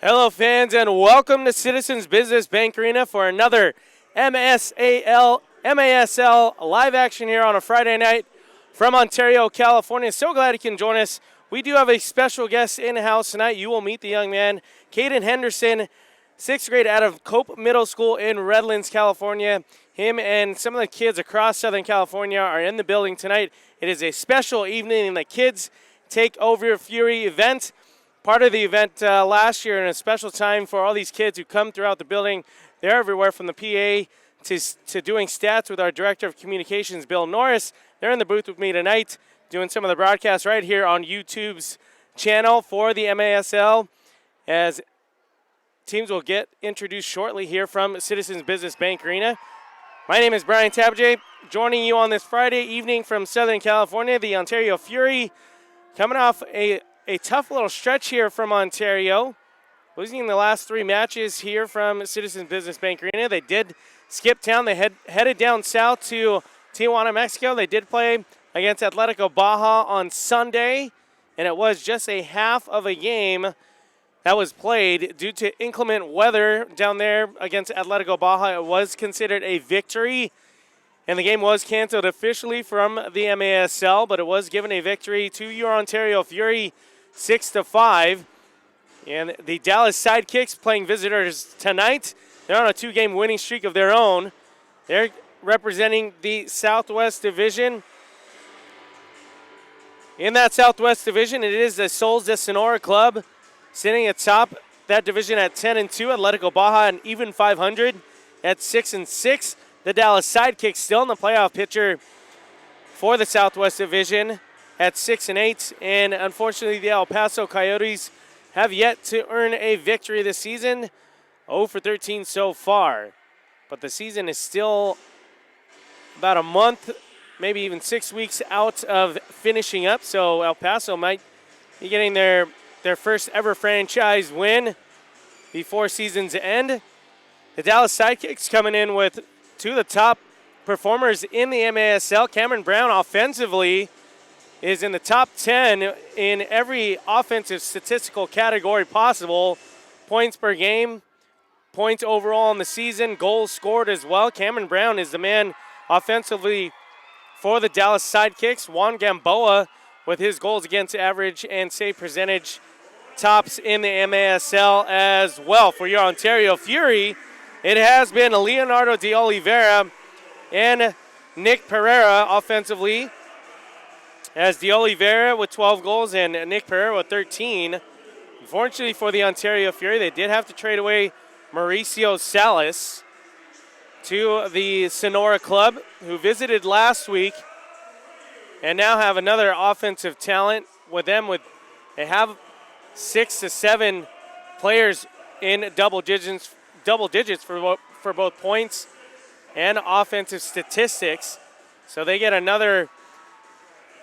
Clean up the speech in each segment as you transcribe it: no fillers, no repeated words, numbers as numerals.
Hello, fans, and welcome to Citizens Business Bank Arena for another MASL live action here on a Friday night from Ontario, California. So glad you can join us. We do have a special guest in-house tonight. You will meet the young man, Caden Henderson, 6th grade out of Cope Middle School in Redlands, California. Him and some of the kids across Southern California are in the building tonight. It is a special evening in the Kids Take Over Your Fury event. Part of the event last year and a special time for all these kids who come throughout the building. They're everywhere from the PA to doing stats with our Director of Communications, Bill Norris. They're in the booth with me tonight doing some of the broadcasts right here on YouTube's channel for the MASL, as teams will get introduced shortly here from Citizens Business Bank Arena. My name is Brian Tabajay, joining you on this Friday evening from Southern California. The Ontario Fury coming off a tough little stretch here from Ontario, losing the last 3 matches here from Citizens Business Bank Arena. They did skip town. They headed down south to Tijuana, Mexico. They did play against Atletico Baja on Sunday, and it was just a half of a game that was played due to inclement weather down there against Atletico Baja. It was considered a victory, and the game was canceled officially from the MASL, but it was given a victory to your Ontario Fury, 6-5. And the Dallas Sidekicks playing visitors tonight. They're on a 2-game winning streak of their own. They're representing the Southwest Division. In that Southwest Division, it is the Souls de Sonora Club sitting atop that division at 10-2. Atletico Baja an even 500 at 6-6. The Dallas Sidekicks still in the playoff picture for the Southwest Division at 6-8, and unfortunately the El Paso Coyotes have yet to earn a victory this season, 0-13 so far. But the season is still about a month, maybe even 6 weeks out of finishing up, so El Paso might be getting their first ever franchise win before season's end. The Dallas Sidekicks coming in with 2 of the top performers in the MASL. Cameron Brown offensively is in the top 10 in every offensive statistical category possible. Points per game, points overall in the season, goals scored as well. Cameron Brown is the man offensively for the Dallas Sidekicks. Juan Gamboa with his goals against average and save percentage tops in the MASL as well. For your Ontario Fury, it has been Leonardo de Oliveira and Nick Pereira offensively, as De Oliveira with 12 goals and Nick Pereira with 13. Unfortunately for the Ontario Fury, they did have to trade away Mauricio Salas to the Sonora Club, who visited last week and now have another offensive talent with them. They have 6 to 7 players in double digits for both points and offensive statistics. So they get another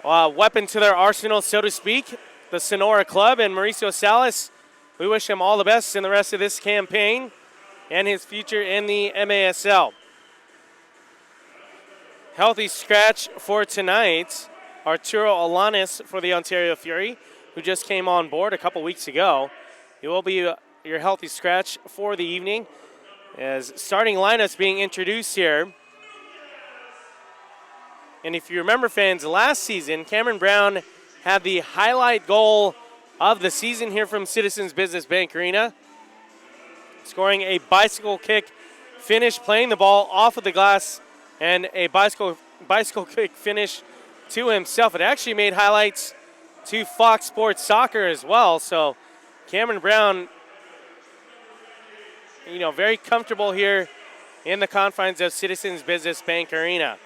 weapon to their arsenal, so to speak, the Sonora Club. And Mauricio Salas, we wish him all the best in the rest of this campaign and his future in the MASL. Healthy scratch for tonight, Arturo Alanis for the Ontario Fury, who just came on board a couple weeks ago. He will be your healthy scratch for the evening, as starting lineups being introduced here. And if you remember, fans, last season, Cameron Brown had the highlight goal of the season here from Citizens Business Bank Arena, scoring a bicycle kick finish, playing the ball off of the glass, and a bicycle kick finish to himself. It actually made highlights to Fox Sports Soccer as well. So Cameron Brown, very comfortable here in the confines of Citizens Business Bank Arena.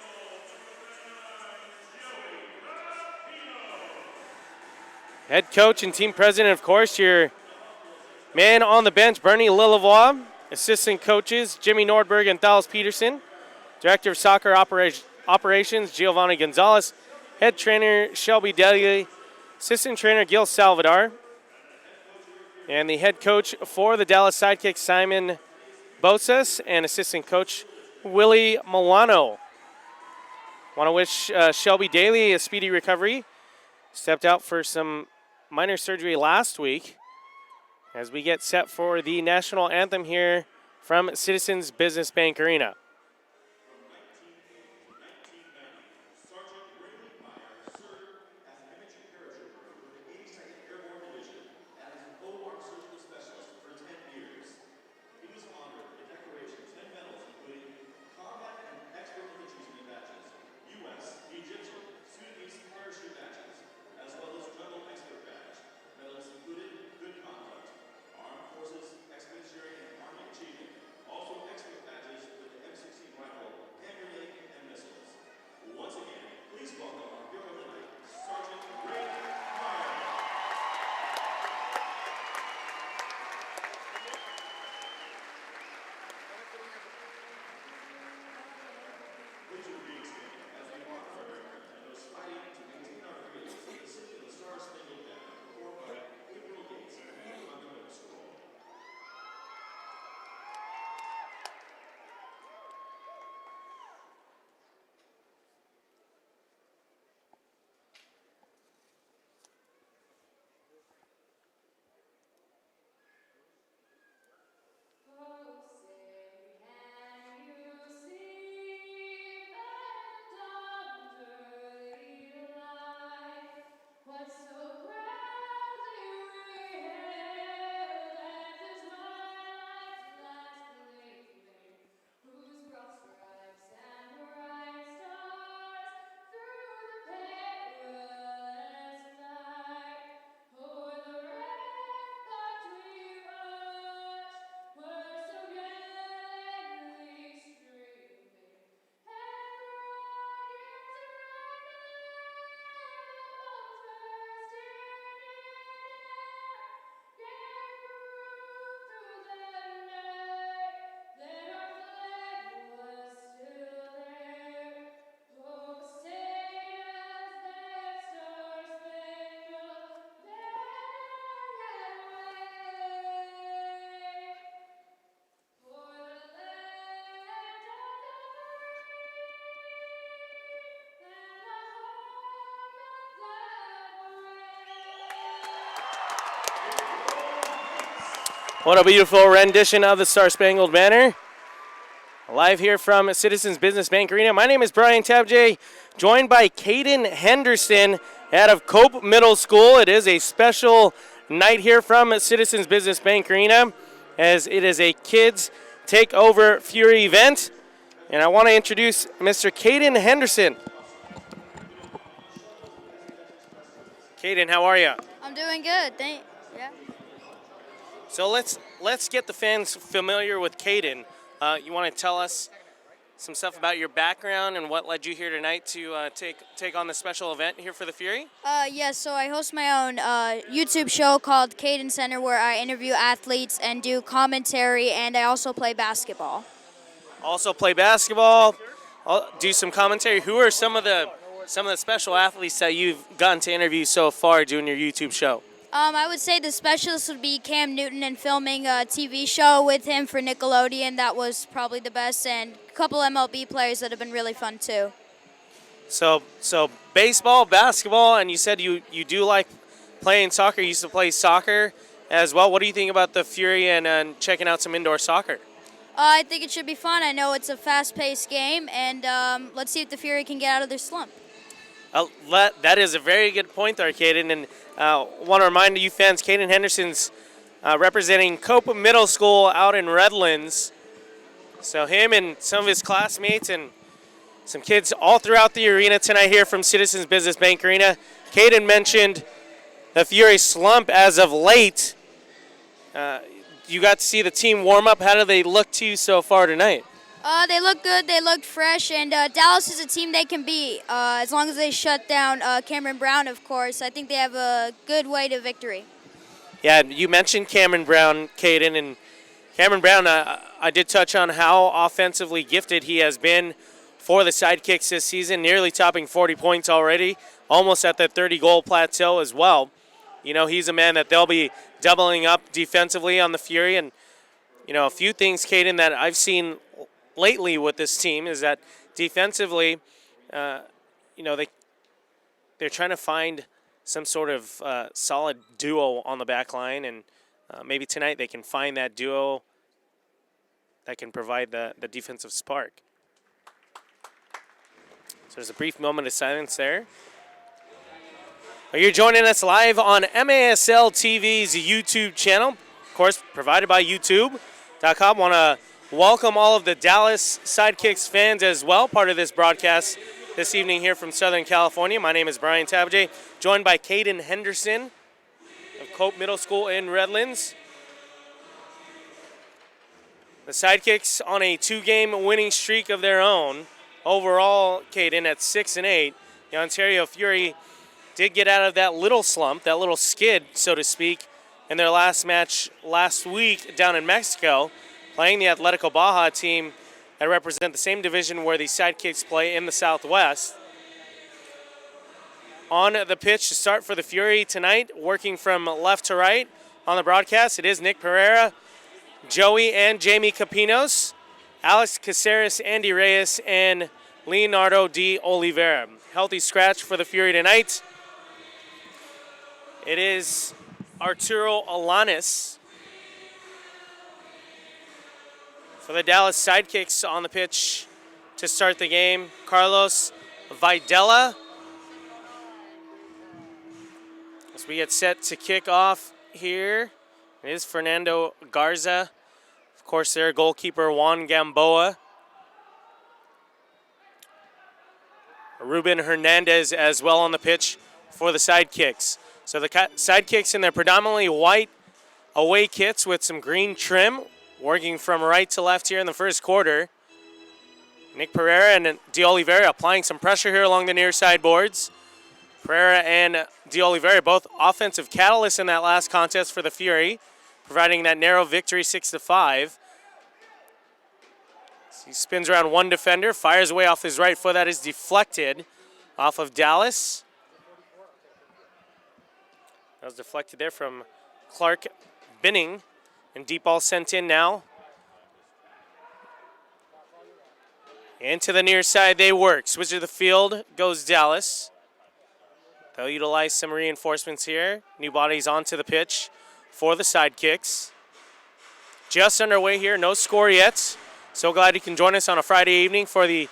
Head coach and team president, of course, your man on the bench, Bernie Lillevoix. Assistant coaches, Jimmy Nordberg and Thales Peterson. Director of Soccer Operations, Giovanni Gonzalez. Head trainer, Shelby Daly. Assistant trainer, Gil Salvador. And the head coach for the Dallas Sidekicks, Simon Bosas. And assistant coach, Willie Milano. Want to wish Shelby Daly a speedy recovery. Stepped out for some minor surgery last week. as we get set for the national anthem here from Citizens Business Bank Arena. What a beautiful rendition of the Star Spangled Banner. Live here from Citizens Business Bank Arena. My name is Brian Tabjay, joined by Caden Henderson out of Cope Middle School. It is a special night here from Citizens Business Bank Arena, as it is a Kids Takeover Fury event. And I want to introduce Mr. Caden Henderson. Caden, how are you? I'm doing good, yeah. So let's get the fans familiar with Caden. You want to tell us some stuff about your background and what led you here tonight to take on the special event here for the Fury? Yes, so I host my own YouTube show called Caden Center, where I interview athletes and do commentary, and I also play basketball. Also play basketball, do some commentary. Who are some of the special athletes that you've gotten to interview so far doing your YouTube show? I would say the specialist would be Cam Newton, and filming a TV show with him for Nickelodeon. That was probably the best, and a couple MLB players that have been really fun too. So baseball, basketball, and you said you do like playing soccer. You used to play soccer as well. What do you think about the Fury and checking out some indoor soccer? I think it should be fun. I know it's a fast-paced game, and let's see if the Fury can get out of their slump. That is a very good point there, Caden, and want to remind you fans, Caden Henderson's representing Cope Middle School out in Redlands. So him and some of his classmates and some kids all throughout the arena tonight here from Citizens Business Bank Arena. Caden mentioned the Fury slump as of late. You got to see the team warm up. How do they look to you so far tonight? They look good. They look fresh, and Dallas is a team they can beat as long as they shut down Cameron Brown, of course. I think they have a good way to victory. Yeah, you mentioned Cameron Brown, Caden, and Cameron Brown, I did touch on how offensively gifted he has been for the Sidekicks this season, nearly topping 40 points already, almost at the 30-goal plateau as well. You know, he's a man that they'll be doubling up defensively on the Fury, and, you know, a few things, Caden, that I've seen lately with this team is that defensively, you know, they're trying to find some sort of solid duo on the back line, and maybe tonight they can find that duo that can provide the defensive spark. So there's a brief moment of silence there. You're joining us live on MASL TV's YouTube channel, of course, provided by YouTube.com. Want to welcome all of the Dallas Sidekicks fans as well, part of this broadcast this evening here from Southern California. My name is Brian Tabajay, joined by Caden Henderson of Cope Middle School in Redlands. The Sidekicks on a 2-game winning streak of their own. Overall, Caden at 6-8. The Ontario Fury did get out of that little slump, that little skid, so to speak, in their last match last week down in Mexico, playing the Atletico Baja team that represent the same division where the Sidekicks play in the Southwest. On the pitch to start for the Fury tonight, working from left to right on the broadcast, it is Nick Pereira, Joey and Jamie Capinos, Alex Caceres, Andy Reyes, and Leonardo D. Oliveira. Healthy scratch for the Fury tonight. It is Arturo Alanis for the Dallas Sidekicks on the pitch to start the game. Carlos Videla as we get set to kick off here. It is Fernando Garza. Of course, their goalkeeper, Juan Gamboa. Ruben Hernandez as well on the pitch for the Sidekicks. So the Sidekicks in their predominantly white away kits with some green trim, working from right to left here in the first quarter. Nick Pereira and De Oliveira applying some pressure here along the near side boards. Pereira and De Oliveira both offensive catalysts in that last contest for the Fury, providing that narrow victory 6-5. He spins around one defender, fires away off his right foot. That is deflected off of Dallas. That was deflected there from Clark Binning. And deep ball sent in now. Into the near side they work. Switch to the field goes Dallas. They'll utilize some reinforcements here. New bodies onto the pitch for the Sidekicks. Just underway here, no score yet. So glad you can join us on a Friday evening for the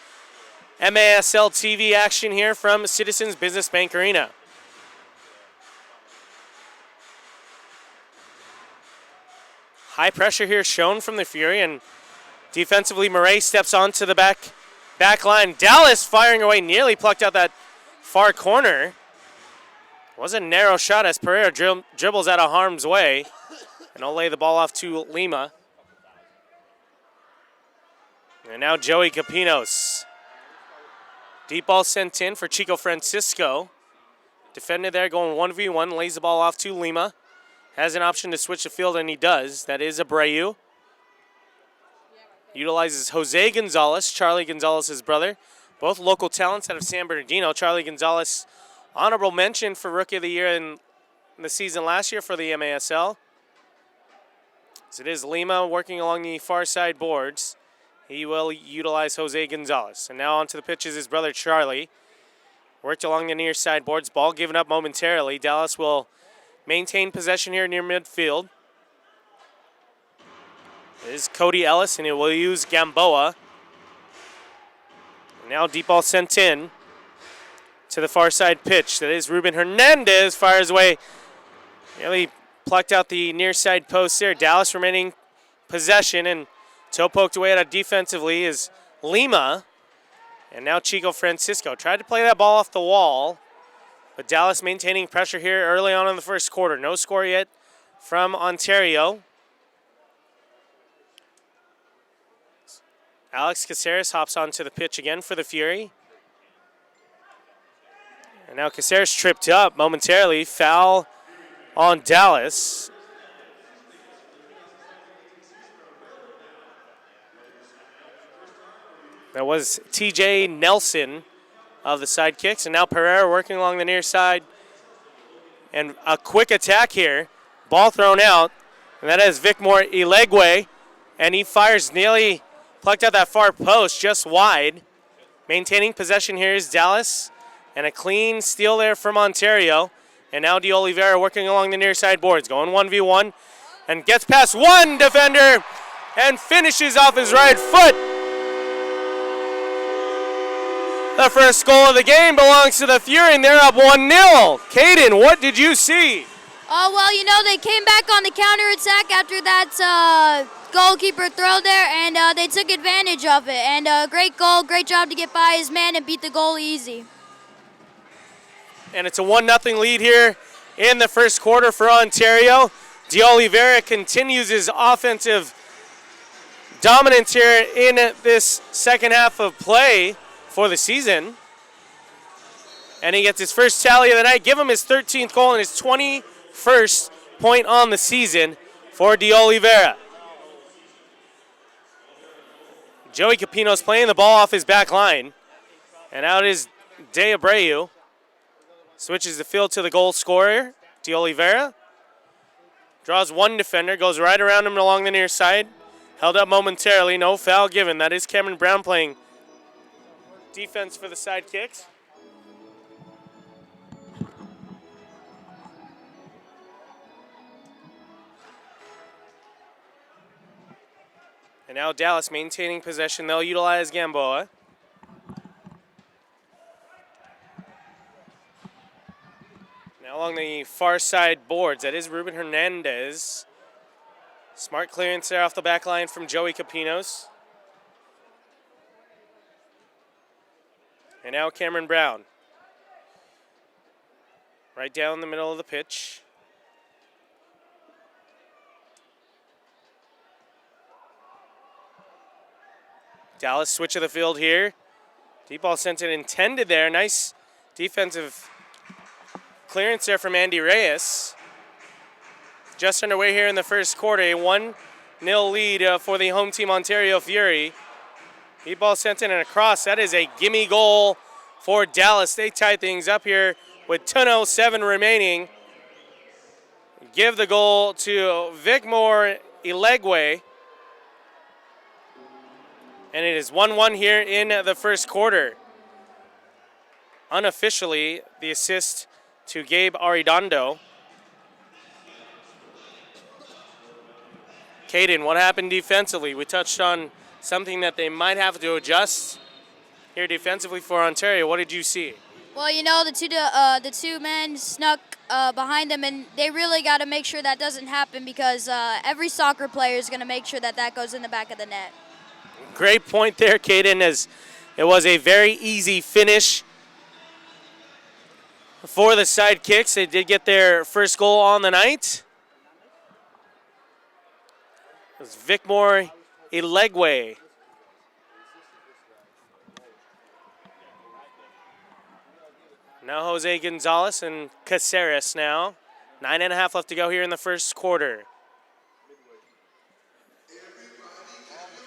MASL TV action here from Citizens Business Bank Arena. High pressure here shown from the Fury, and defensively Murray steps onto the back line. Dallas firing away, nearly plucked out that far corner. Was a narrow shot as Pereira dribbles out of harm's way, and I'll lay the ball off to Lima. And now Joey Capinos. Deep ball sent in for Chico Francisco. Defended there, going 1v1, lays the ball off to Lima. Has an option to switch the field, and he does. That is Abreu. Utilizes Jose Gonzalez, Charlie Gonzalez's brother. Both local talents out of San Bernardino. Charlie Gonzalez, honorable mention for Rookie of the Year in the season last year for the MASL. So it is Lima working along the far side boards. He will utilize Jose Gonzalez. And now onto the pitch is his brother Charlie. Worked along the near side boards. Ball given up momentarily. Dallas will maintain possession here near midfield. It is Cody Ellis, and he will use Gamboa. And now deep ball sent in to the far side pitch. That is Ruben Hernandez. Fires away. Nearly plucked out the near side post there. Dallas remaining possession, and toe poked away at it defensively is Lima. And now Chico Francisco. Tried to play that ball off the wall, but Dallas maintaining pressure here early on in the first quarter. No score yet from Ontario. Alex Caceres hops onto the pitch again for the Fury. And now Caceres tripped up momentarily. Foul on Dallas. That was TJ Nelson of the Sidekicks. And now Pereira working along the near side. And a quick attack here. Ball thrown out. And that is Vicmore Ilegwe. And he fires nearly, plucked out that far post just wide. Maintaining possession here is Dallas. And a clean steal there from Ontario. And now De Oliveira working along the near side boards. Going 1v1. and gets past one defender and finishes off his right foot. The first goal of the game belongs to the Fury, and they're up 1-0. Caden, what did you see? Well, they came back on the counterattack after that goalkeeper throw there, and they took advantage of it. And great goal, great job to get by his man and beat the goal easy. And it's a 1-0 lead here in the first quarter for Ontario. De Oliveira continues his offensive dominance here in this second half of play for the season. And he gets his first tally of the night. Give him his 13th goal and his 21st point on the season for De Oliveira. Joey Capino's playing the ball off his back line. And out is De Abreu. Switches the field to the goal scorer, De Oliveira. Draws one defender, goes right around him along the near side. Held up momentarily, no foul given. That is Cameron Brown playing defense for the Sidekicks. And now Dallas maintaining possession. They'll utilize Gamboa. Now along the far side boards, that is Ruben Hernandez. Smart clearance there off the back line from Joey Capinos. And now Cameron Brown. Right down the middle of the pitch. Dallas switch of the field here. Deep ball sent in intended there. Nice defensive clearance there from Andy Reyes. Just underway here in the first quarter. A 1-0 lead for the home team Ontario Fury. Deep ball sent in and across. That is a gimme goal for Dallas. They tie things up here with 10:07 remaining. Give the goal to Vicmore Ilegwe. And it is 1-1 here in the first quarter. Unofficially, the assist to Gabe Arredondo. Caden, what happened defensively? We touched on something that they might have to adjust here defensively for Ontario. What did you see? Well, the two men snuck behind them, and they really got to make sure that doesn't happen because every soccer player is going to make sure that that goes in the back of the net. Great point there, Caden, as it was a very easy finish for the Sidekicks. They did get their first goal on the night. It was Vicmore Ilegwe. Now Jose Gonzalez and Caceres now. 9.5 left to go here in the first quarter.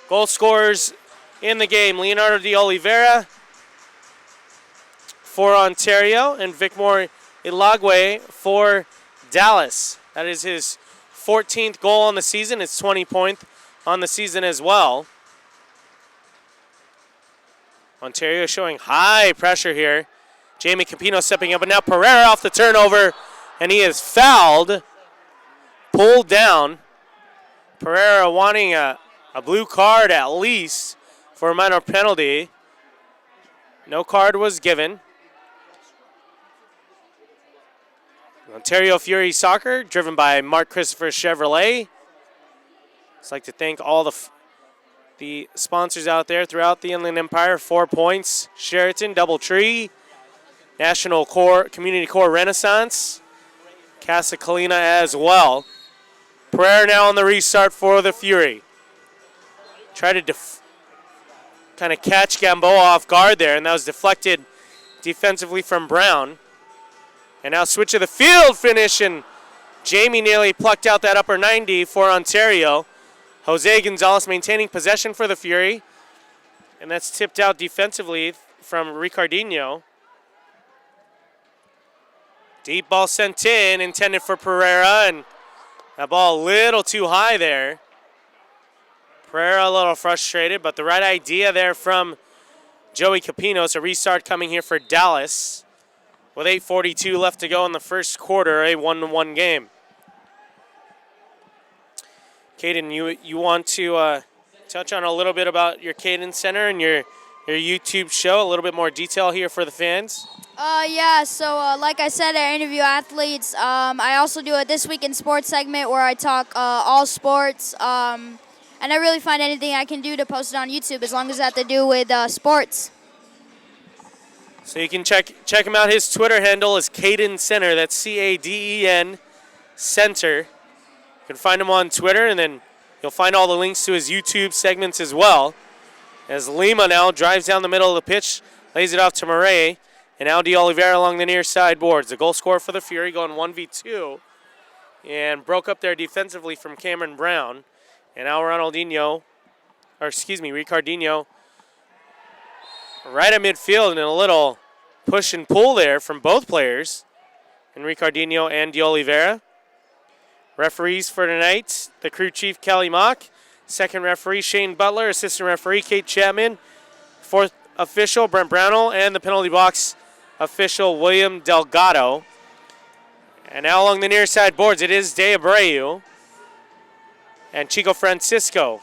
Goal scorers in the game, Leonardo De Oliveira for Ontario and Vicmore Ilegwe for Dallas. That is his 14th goal on the season. It's 20 points on the season as well. Ontario showing high pressure here. Jamie Capino stepping up, and now Pereira off the turnover, and he is fouled, pulled down. Pereira wanting a blue card at least for a minor penalty. No card was given. Ontario Fury Soccer, driven by Mark Christopher Chevrolet. I'd like to thank all the sponsors out there throughout the Inland Empire. 4 Points, Sheraton, Doubletree, National Core, Community Core Renaissance, Casa Colina as well. Pereira now on the restart for the Fury. Try to kind of catch Gamboa off guard there, and that was deflected defensively from Brown. And now switch of the field finish, and Jamie nearly plucked out that upper 90 for Ontario. Jose Gonzalez maintaining possession for the Fury. And that's tipped out defensively from Ricardinho. Deep ball sent in, intended for Pereira, and that ball a little too high there. Pereira a little frustrated, but the right idea there from Joey Capinos. A restart coming here for Dallas. With 8:42 left to go in the first quarter, a 1-1 game. Caden, you want to touch on a little bit about your Caden Center and your YouTube show, a little bit more detail here for the fans? Yeah, so like I said, I interview athletes. I also do a This Week in Sports segment where I talk all sports. And I really find anything I can do to post it on YouTube as long as it has to do with sports. So you can check him out. His Twitter handle is Caden Center. That's CADEN Center. You can find him on Twitter, and then you'll find all the links to his YouTube segments as well. As Lima now drives down the middle of the pitch, lays it off to Murray, and now D'Oliveira along the near side boards. The goal scorer for the Fury going 1v2, and broke up there defensively from Cameron Brown. And now Ricardinho right at midfield, and a little push and pull there from both players, and Ricardinho and D'Oliveira. Referees for tonight, the crew chief Kelly Mock, second referee Shane Butler, assistant referee Kate Chapman, fourth official Brent Brownell, and the penalty box official William Delgado. And now along the near side boards, it is De Abreu and Chico Francisco.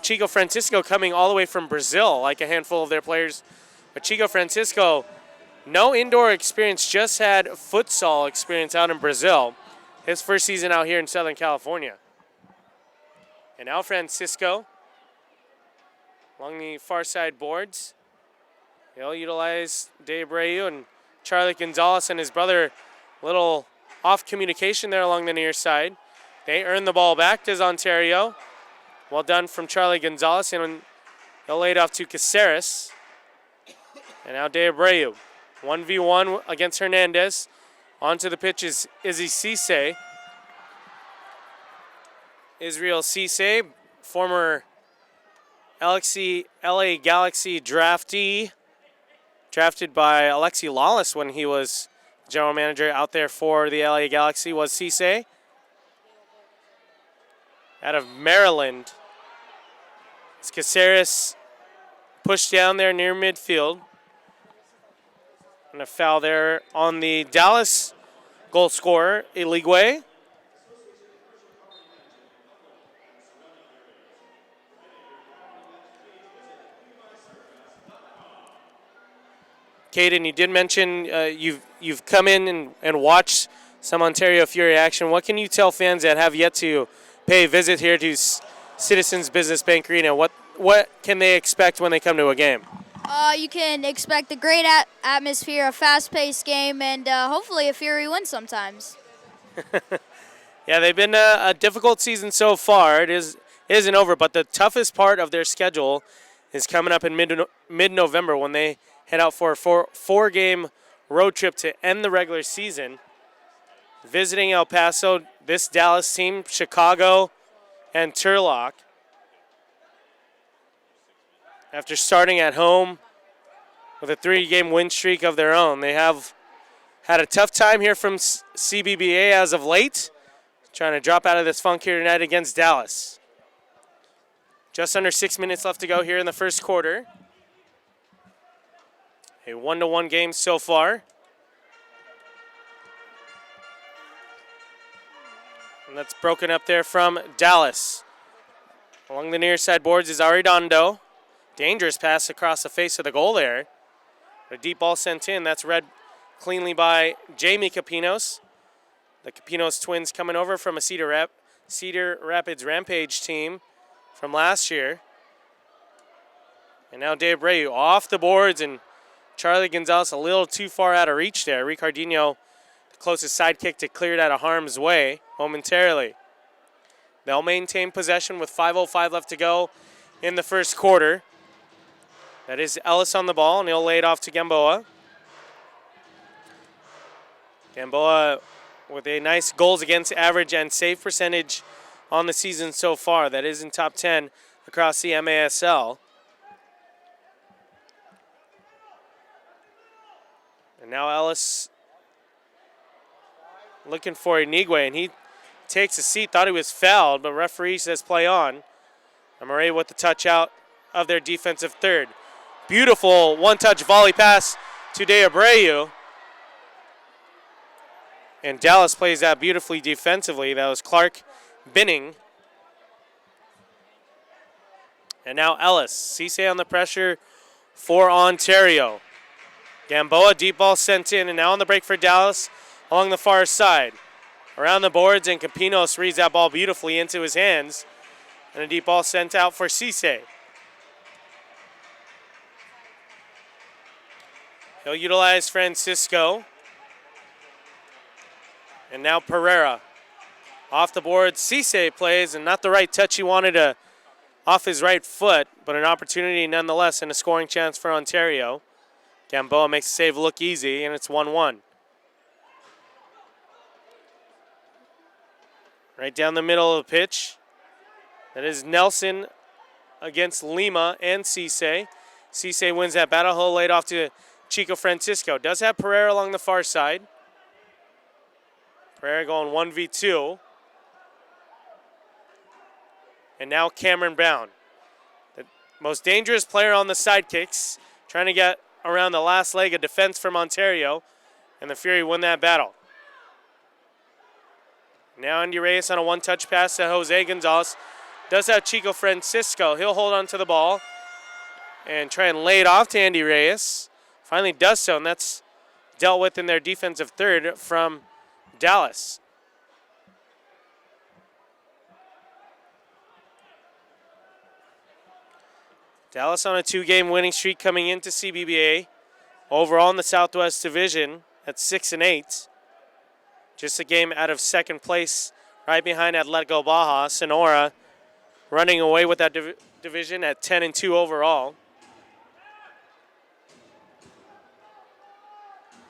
Chico Francisco coming all the way from Brazil, like a handful of their players. But Chico Francisco, no indoor experience, just had futsal experience out in Brazil. His first season out here in Southern California. And now Francisco along the far side boards. He'll utilize De Abreu and Charlie Gonzalez and his brother. Little off communication there along the near side. They earn the ball back. Does Ontario. Well done from Charlie Gonzalez, and he'll lay it off to Caceres. And now De Abreu. 1v1 against Hernandez. Onto the pitch is Izzy Cisse. Israel Cisse, former LA Galaxy draftee. Drafted by Alexi Lawless when he was general manager out there for the LA Galaxy, was Cisse. Out of Maryland. It's Caceres pushed down there near midfield. And a foul there on the Dallas goal scorer, Eligwe. Caden, you did mention you've come in and watched some Ontario Fury action. What can you tell fans that have yet to pay a visit here to Citizens Business Bank Arena? What can they expect when they come to a game? You can expect a great atmosphere, a fast-paced game, and hopefully a Fury win sometimes. Yeah, they've been a difficult season so far. It isn't over, but the toughest part of their schedule is coming up in mid-November when they head out for a four-game road trip to end the regular season. Visiting El Paso, this Dallas team, Chicago, and Turlock. After starting at home with a 3-game win streak of their own, they have had a tough time here from CBBA as of late, trying to drop out of this funk here tonight against Dallas. Just under 6 minutes left to go here in the first quarter. A 1-1 game so far. And that's broken up there from Dallas. Along the near side boards is Arredondo. Dangerous pass across the face of the goal there. A deep ball sent in. That's read cleanly by Jamie Capinos. The Capinos twins coming over from a Cedar Rapids Rampage team from last year. And now De Abreu off the boards, and Charlie Gonzalez a little too far out of reach there. Ricardinho, the closest sidekick to clear it out of harm's way momentarily. They'll maintain possession with 5:05 left to go in the first quarter. That is Ellis on the ball, and he'll lay it off to Gamboa. Gamboa with a nice goals against average and save percentage on the season so far. That is in top 10 across the MASL. And now Ellis looking for Inigwe, and he takes a seat. Thought he was fouled, but referee says play on. Murray with the touch out of their defensive third. Beautiful one-touch volley pass to De Abreu. And Dallas plays that beautifully defensively. That was Clark Binning. And now Ellis. Cisse on the pressure for Ontario. Gamboa, deep ball sent in, and now on the break for Dallas along the far side. Around the boards, and Campinos reads that ball beautifully into his hands. And a deep ball sent out for Cisse. He'll utilize Francisco. And now Pereira. Off the board, Cisse plays, and not the right touch he wanted off his right foot, but an opportunity nonetheless and a scoring chance for Ontario. Gamboa makes the save look easy, and it's 1-1. Right down the middle of the pitch. That is Nelson against Lima and Cisse. Cisse wins that battle. He'll lay it off to Chico Francisco. Does have Pereira along the far side. Pereira going 1v2. And now Cameron Brown, the most dangerous player on the Sidekicks, trying to get around the last leg of defense from Ontario, and the Fury win that battle. Now Andy Reyes on a one-touch pass to Jose Gonzalez. Does have Chico Francisco. He'll hold on to the ball and try and lay it off to Andy Reyes. Finally does so, and that's dealt with in their defensive third from Dallas. Dallas on a 2-game winning streak coming into CBBA. Overall in the Southwest Division at 6-8. Just a game out of second place, right behind Atletico Baja. Sonora running away with that division at 10-2 overall.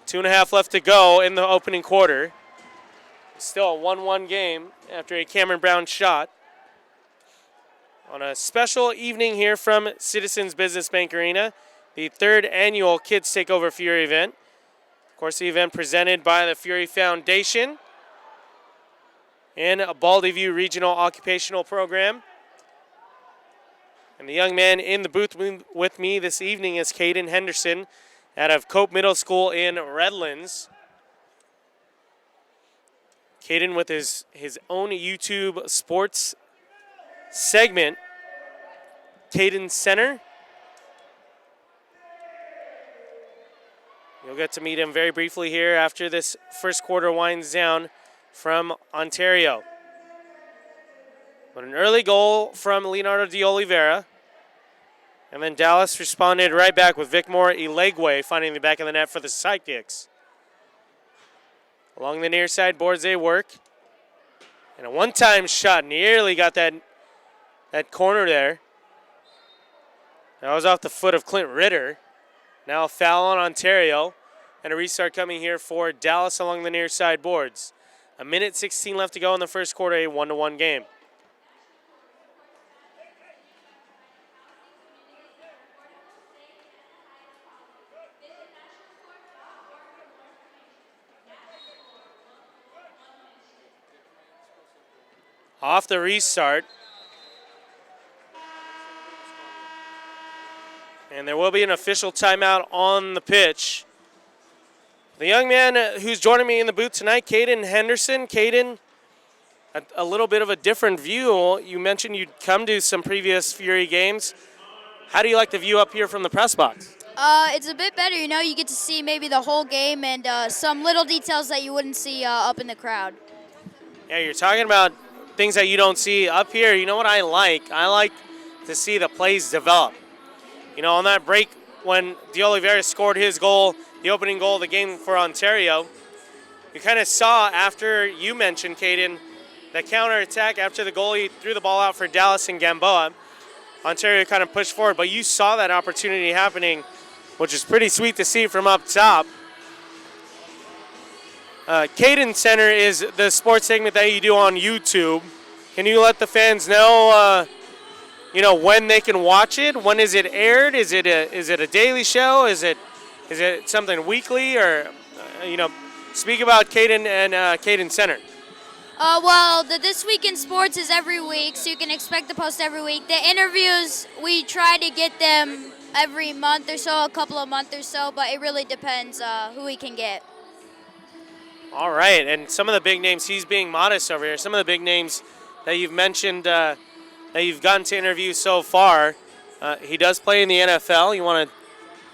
2.5 left to go in the opening quarter. Still a 1-1 game after a Cameron Brown shot. On a special evening here from Citizens Business Bank Arena, the 3rd annual Kids Takeover Fury event. Of course, the event presented by the Fury Foundation and a Baldy View Regional Occupational Program. And the young man in the booth with me this evening is Caden Henderson out of Cope Middle School in Redlands. Caden with his own YouTube sports segment, Caden Center. You'll get to meet him very briefly here after this first quarter winds down from Ontario. But an early goal from Leonardo de Oliveira. And then Dallas responded right back with Vicmore Ilegwe finding the back of the net for the Sidekicks. Along the near side boards they work. And a one-time shot nearly got that corner there. That was off the foot of Clint Ritter. Now a foul on Ontario. And a restart coming here for Dallas along the near side boards. 1:16 left to go in the first quarter, a 1-1 game. Off the restart. And there will be an official timeout on the pitch. The young man who's joining me in the booth tonight, Caden Henderson. Caden, a little bit of a different view. You mentioned you'd come to some previous Fury games. How do you like the view up here from the press box? It's a bit better, you know. You get to see maybe the whole game and some little details that you wouldn't see up in the crowd. Yeah, you're talking about things that you don't see up here. You know what I like? I like to see the plays develop. You know, on that break when De Oliveira scored his goal, the opening goal of the game for Ontario, you kind of saw after you mentioned, Caden, the counterattack after the goalie threw the ball out for Dallas and Gamboa. Ontario kind of pushed forward, but you saw that opportunity happening, which is pretty sweet to see from up top. Caden Center is the sports segment that you do on YouTube. Can you let the fans know, when they can watch it? When is it aired? Is it a daily show? Is it something weekly? Or, speak about Caden and Caden Center. Well, the This Week in Sports is every week, so you can expect to post every week. The interviews, we try to get them every month or so, a couple of months or so, but it really depends who we can get. All right, and some of the big names, he's being modest over here. Some of the big names that you've mentioned that you've gotten to interview so far, he does play in the NFL. You want to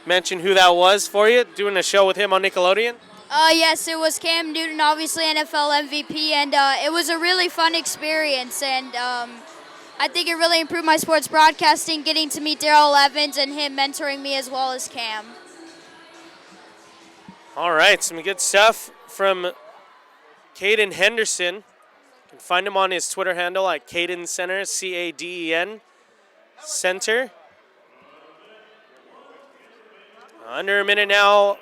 mention who that was for you, doing a show with him on Nickelodeon? Yes, it was Cam Newton, obviously NFL MVP, and it was a really fun experience. And I think it really improved my sports broadcasting, getting to meet Darrell Evans and him mentoring me as well as Cam. All right, some good stuff from Caden Henderson. You can find him on his Twitter handle at Caden Center, CADEN Center. Under a minute now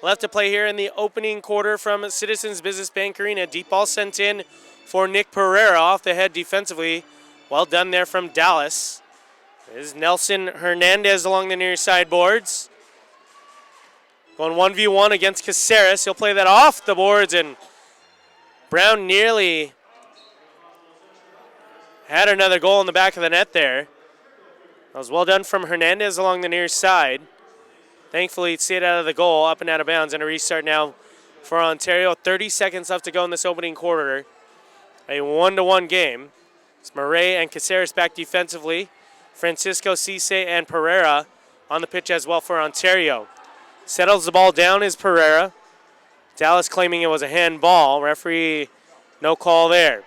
left to play here in the opening quarter from Citizens Business Bank Arena. Deep ball sent in for Nick Pereira off the head defensively. Well done there from Dallas. There's Nelson Hernandez along the near side boards. Going 1v1 against Caceres. He'll play that off the boards, and Brown nearly had another goal in the back of the net there. That was well done from Hernandez along the near side. Thankfully, it stayed out of the goal, up and out of bounds, and a restart now for Ontario. 30 seconds left to go in this opening quarter. A 1-1 game. It's Murray and Caceres back defensively. Francisco, Cisse, and Pereira on the pitch as well for Ontario. Settles the ball down is Pereira. Dallas claiming it was a handball. Referee, no call there.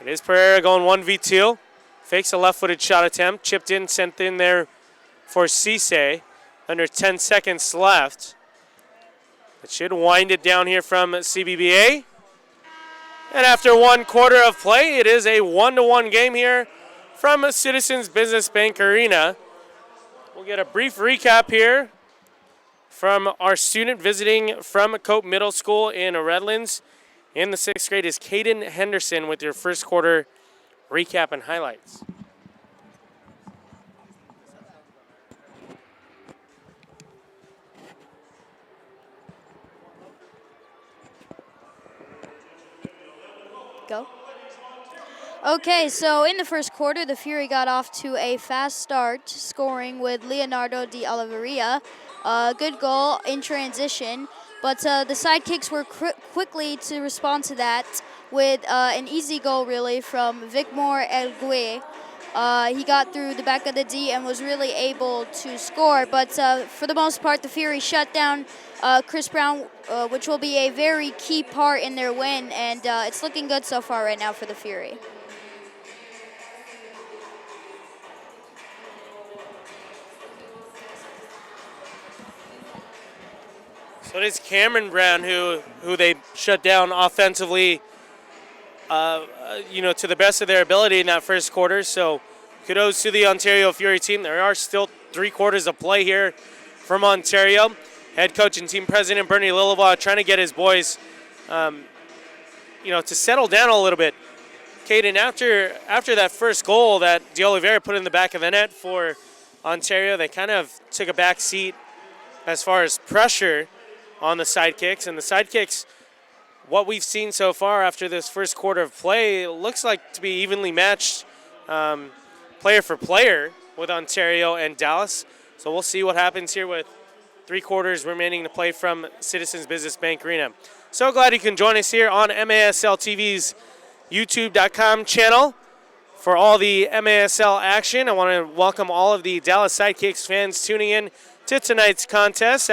It is Pereira going 1v2. Fakes a left-footed shot attempt. Chipped in, sent in there for Cisse. Under 10 seconds left. It should wind it down here from CBBA. And after 1 quarter of play, it is a 1-1 game here from Citizens Business Bank Arena. We'll get a brief recap here from our student visiting from Cope Middle School in Redlands. In the 6th grade is Caden Henderson with your first quarter recap and highlights. Go. Okay, so in the first quarter, the Fury got off to a fast start, scoring with Leonardo de Oliveira. Good goal in transition, but the Sidekicks were quickly to respond to that with an easy goal, really, from Vicmore Elgue. He got through the back of the D and was really able to score, but for the most part, the Fury shut down Chris Brown, which will be a very key part in their win, and it's looking good so far right now for the Fury. So it is Cameron Brown who they shut down offensively, to the best of their ability in that first quarter. So kudos to the Ontario Fury team. There are still 3 quarters of play here from Ontario. Head coach and team president Bernie Lillivaugh trying to get his boys, to settle down a little bit. Caden, after that first goal that De Oliveira put in the back of the net for Ontario, they kind of took a back seat as far as pressure on the Sidekicks. And the Sidekicks, what we've seen so far after this first quarter of play, looks like to be evenly matched player for player with Ontario and Dallas. So we'll see what happens here with 3 quarters remaining to play from Citizens Business Bank Arena. So glad you can join us here on MASL TV's YouTube.com channel for all the MASL action. I want to welcome all of the Dallas Sidekicks fans tuning in to tonight's contest.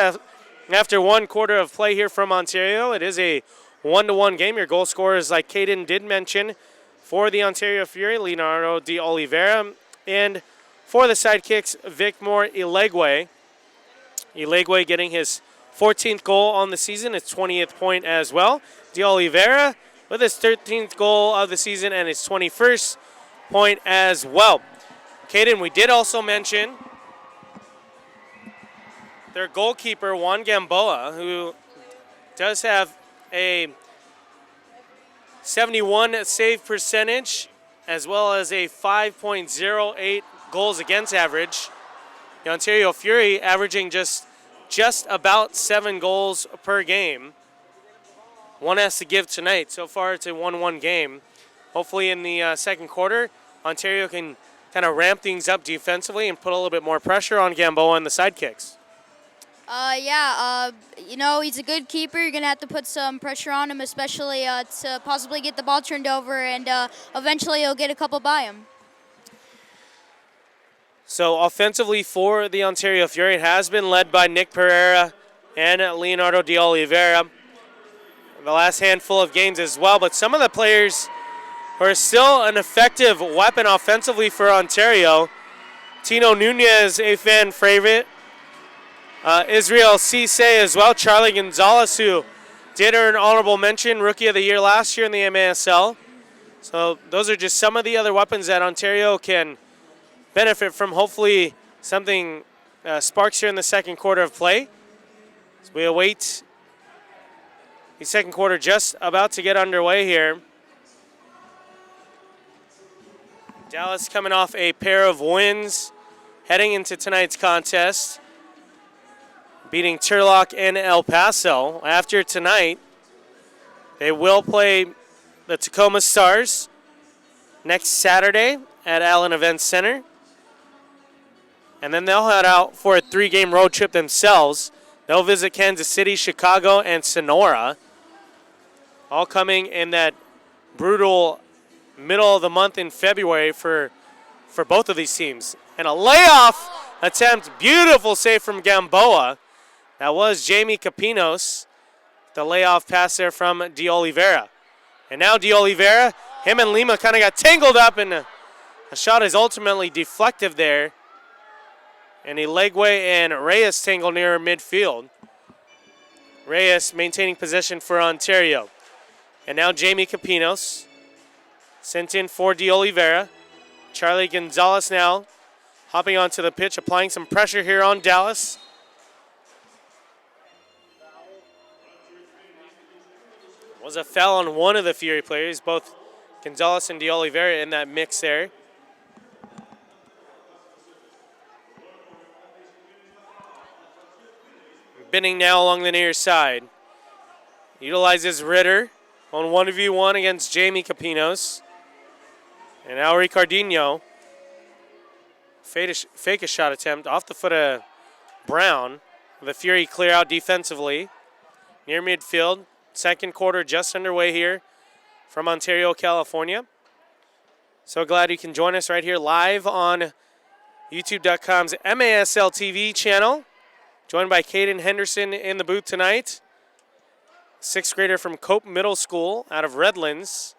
After 1 quarter of play here from Ontario, it is a 1-1 game. Your goal scorers, like Caden did mention, for the Ontario Fury, Leonardo de Oliveira, and for the Sidekicks, Vicmore Elegwe. Elegwe getting his 14th goal on the season, his 20th point as well. De Oliveira with his 13th goal of the season and his 21st point as well. Caden, we did also mention their goalkeeper, Juan Gamboa, who does have a 71 save percentage as well as a 5.08 goals against average. The Ontario Fury averaging just about 7 goals per game. One has to give tonight. So far, it's a 1-1 game. Hopefully in the second quarter, Ontario can kind of ramp things up defensively and put a little bit more pressure on Gamboa and the Sidekicks. You know, he's a good keeper. You're going to have to put some pressure on him, especially to possibly get the ball turned over, and eventually he'll get a couple by him. So offensively for the Ontario Fury, it has been led by Nick Pereira and Leonardo de Oliveira the last handful of games as well. But some of the players who are still an effective weapon offensively for Ontario. Tino Nunez, a fan favorite. Israel Cisse as well. Charlie Gonzalez, who did earn honorable mention, Rookie of the Year last year in the MASL. So those are just some of the other weapons that Ontario can benefit from. Hopefully something sparks here in the second quarter of play. So we await the second quarter just about to get underway here. Dallas coming off a pair of wins heading into tonight's contest, beating Turlock and El Paso. After tonight, they will play the Tacoma Stars next Saturday at Allen Events Center. And then they'll head out for a 3-game road trip themselves. They'll visit Kansas City, Chicago, and Sonora, all coming in that brutal middle of the month in February for both of these teams. And a layoff attempt, beautiful save from Gamboa. That was Jamie Capinos, the layoff pass there from De Oliveira. And now De Oliveira, him and Lima kind of got tangled up, and a shot is ultimately deflective there. And Elegwe and Reyes tangle near midfield. Reyes maintaining possession for Ontario. And now Jamie Capinos sent in for De Oliveira. Charlie Gonzalez now hopping onto the pitch, applying some pressure here on Dallas. Was a foul on one of the Fury players, both Gonzalez and De Oliveira in that mix there. Binning now along the near side. Utilizes Ritter on 1v1 against Jamie Capinos. And now Ricardinho. Fake a shot attempt off the foot of Brown. The Fury clear out defensively. Near midfield. Second quarter just underway here from Ontario, California. So glad you can join us right here live on YouTube.com's MASL TV channel. Joined by Caden Henderson in the booth tonight. 6th grader from Cope Middle School out of Redlands.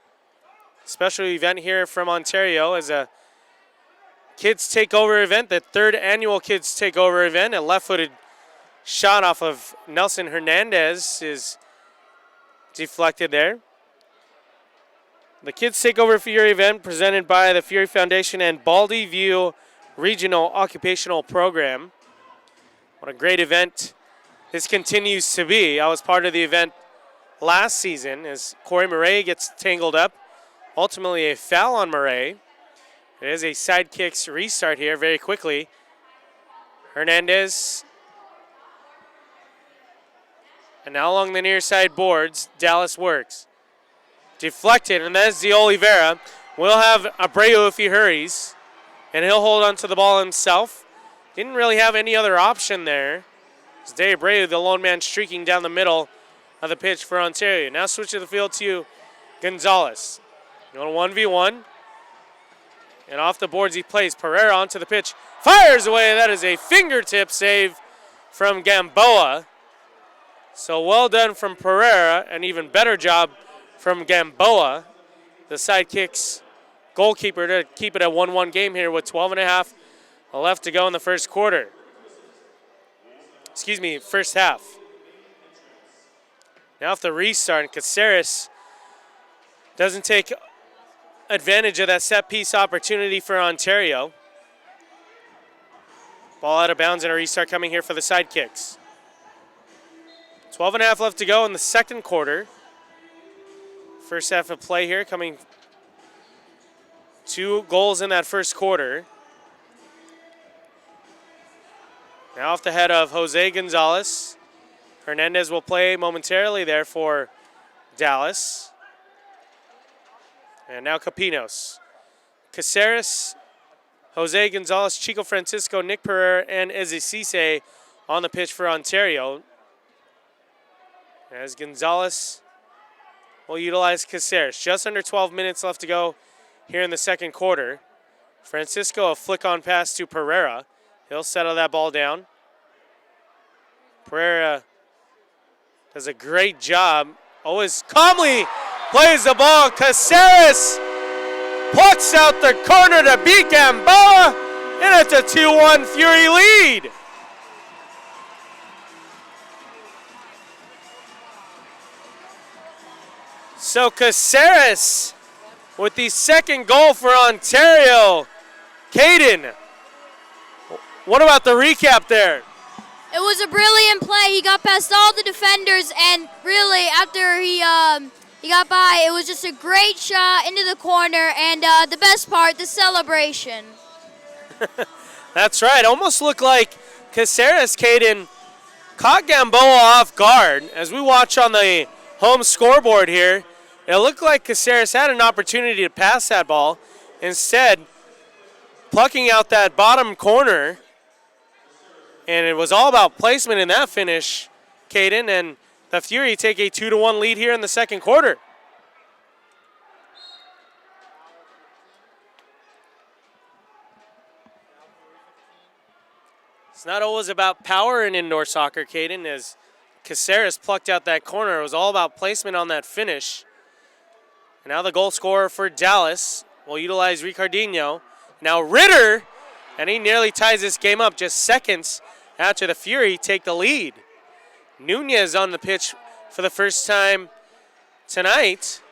Special event here from Ontario as a Kids Takeover event, the 3rd annual Kids Takeover event. A left-footed shot off of Nelson Hernandez is deflected there. The Kids Takeover Fury event presented by the Fury Foundation and Baldy View Regional Occupational Program. What a great event this continues to be. I was part of the event last season as Corey Murray gets tangled up. Ultimately a foul on Murray. It is a Sidekicks restart here very quickly. Hernandez. And now along the near side boards, Dallas works. Deflected, and that's De Oliveira. We'll have Abreu if he hurries. And he'll hold on to the ball himself. Didn't really have any other option there. It's De Abreu, the lone man, streaking down the middle of the pitch for Ontario. Now switch to the field to Gonzalez. Going 1v1. And off the boards he plays. Pereira onto the pitch. Fires away. That is a fingertip save from Gamboa. So well done from Pereira. An even better job from Gamboa, the Sidekicks goalkeeper, to keep it a 1-1 game here with 12.5 left to go in the first quarter. First half. Now off the restart, Caceres doesn't take advantage of that set piece opportunity for Ontario. Ball out of bounds and a restart coming here for the Sidekicks. 12.5 left to go in the second quarter. First half of play here, coming 2 goals in that first quarter. Now off the head of Jose Gonzalez. Hernandez will play momentarily there for Dallas. And now Capinos. Caceres, Jose Gonzalez, Chico Francisco, Nick Pereira, and Eze Cisse on the pitch for Ontario. As Gonzalez will utilize Caceres. Just under 12 minutes left to go here in the second quarter. Francisco, a flick-on pass to Pereira. He'll settle that ball down. Pereira does a great job. Always calmly plays the ball. Caceres plucks out the corner to beat Gamboa, and it's a 2-1 Fury lead. So Caceres with the second goal for Ontario. Caden, what about the recap there? It was a brilliant play. He got past all the defenders, and really after he got by, it was just a great shot into the corner, and the best part, the celebration. That's right. Almost looked like Caceres, Caden, caught Gamboa off guard. As we watch on the home scoreboard here, it looked like Caceres had an opportunity to pass that ball. Instead, plucking out that bottom corner, and it was all about placement in that finish, Caden, and the Fury take a 2-1 lead here in the second quarter. It's not always about power in indoor soccer, Caden, as Caceres plucked out that corner. It was all about placement on that finish. And now the goal scorer for Dallas will utilize Ricardinho. Now Ritter, and he nearly ties this game up just seconds after the Fury take the lead. Nunez on the pitch for the first time tonight.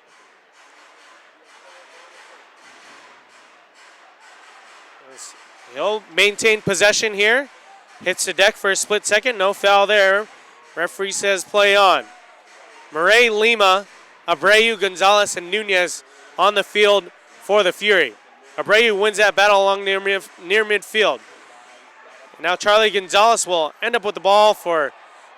He'll maintain possession here. Hits the deck for a split second. No foul there. Referee says play on. Murray, Lima, Abreu, Gonzalez, and Nunez on the field for the Fury. Abreu wins that battle along near midfield. And now Charlie Gonzalez will end up with the ball for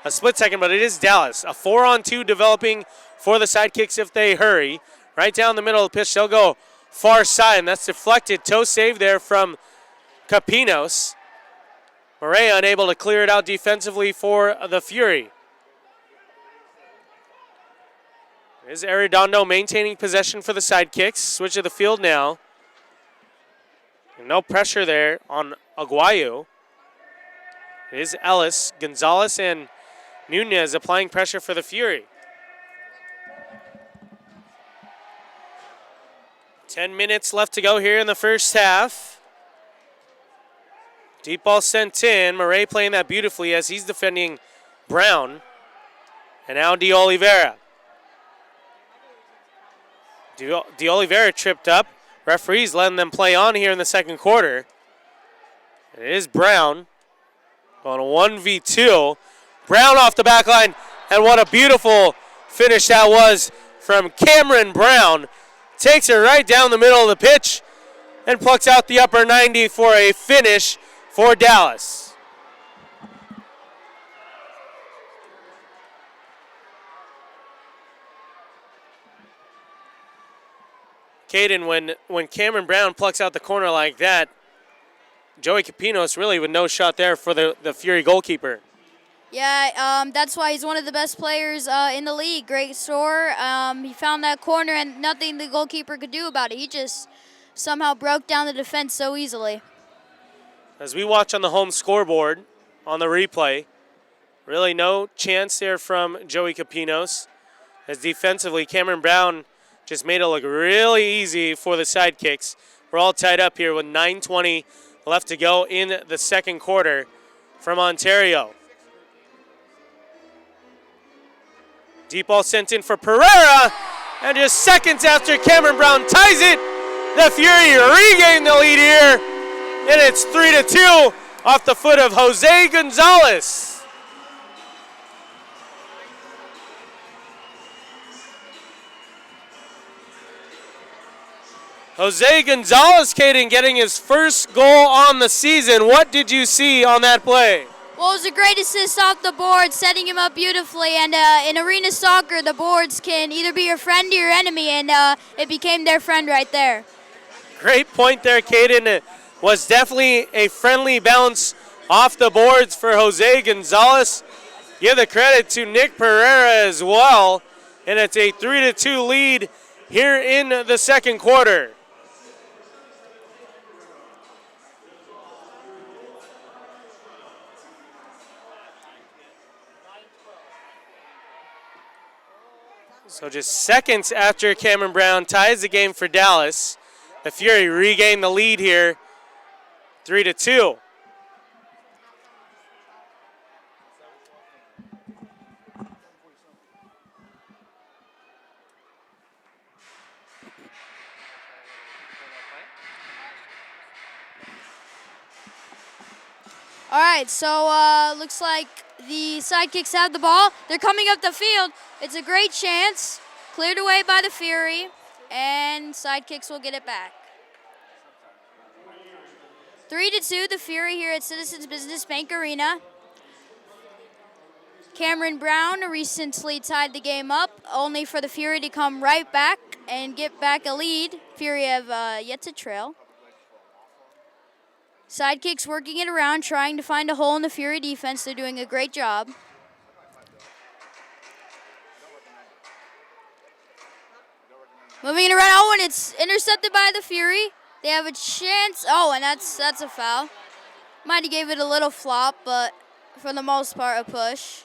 a split second, but it is Dallas. A 4-on-2 developing for the Sidekicks if they hurry. Right down the middle of the pitch, they'll go far side, and that's deflected. Toe save there from Capinos. Murray unable to clear it out defensively for the Fury. Is Arredondo maintaining possession for the Sidekicks. Switch of the field now. And no pressure there on Aguayo. It is Ellis, Gonzalez, and Nunez applying pressure for the Fury. 10 minutes left to go here in the first half. Deep ball sent in. Murray playing that beautifully as he's defending Brown. And now De Oliveira. De Oliveira tripped up. Referees letting them play on here in the second quarter. It is Brown going 1v2. Brown off the back line, and what a beautiful finish that was from Cameron Brown. Takes it right down the middle of the pitch and plucks out the upper 90 for a finish for Dallas. Caden, when Cameron Brown plucks out the corner like that, Joey Capinos really with no shot there for the Fury goalkeeper. Yeah, that's why he's one of the best players in the league. Great scorer. He found that corner and nothing the goalkeeper could do about it. He just somehow broke down the defense so easily. As we watch on the home scoreboard on the replay, really no chance there from Joey Capinos. As defensively, Cameron Brown just made it look really easy for the Sidekicks. We're all tied up here with 9:20 left to go in the second quarter from Ontario. Deep ball sent in for Pereira, and just seconds after Cameron Brown ties it, the Fury regain the lead here, and it's 3-2 off the foot of Jose Gonzalez. Jose Gonzalez, Caden, getting his first goal on the season. What did you see on that play? Well, it was a great assist off the board, setting him up beautifully. And in arena soccer, the boards can either be your friend or your enemy, and it became their friend right there. Great point there, Caden. It was definitely a friendly bounce off the boards for Jose Gonzalez. Give the credit to Nick Pereira as well. And it's a 3-2 lead here in the second quarter. So just seconds after Cameron Brown ties the game for Dallas, the Fury regain the lead here, 3-2. All right, so looks like the Sidekicks have the ball. They're coming up the field. It's a great chance. Cleared away by the Fury, and Sidekicks will get it back. 3-2, the Fury here at Citizens Business Bank Arena. Cameron Brown recently tied the game up, only for the Fury to come right back and get back a lead. Fury have yet to trail. Sidekicks working it around, trying to find a hole in the Fury defense. They're doing a great job. Moving it around. Oh, and it's intercepted by the Fury. They have a chance. Oh, and that's a foul. Might have gave it a little flop, but for the most part, a push.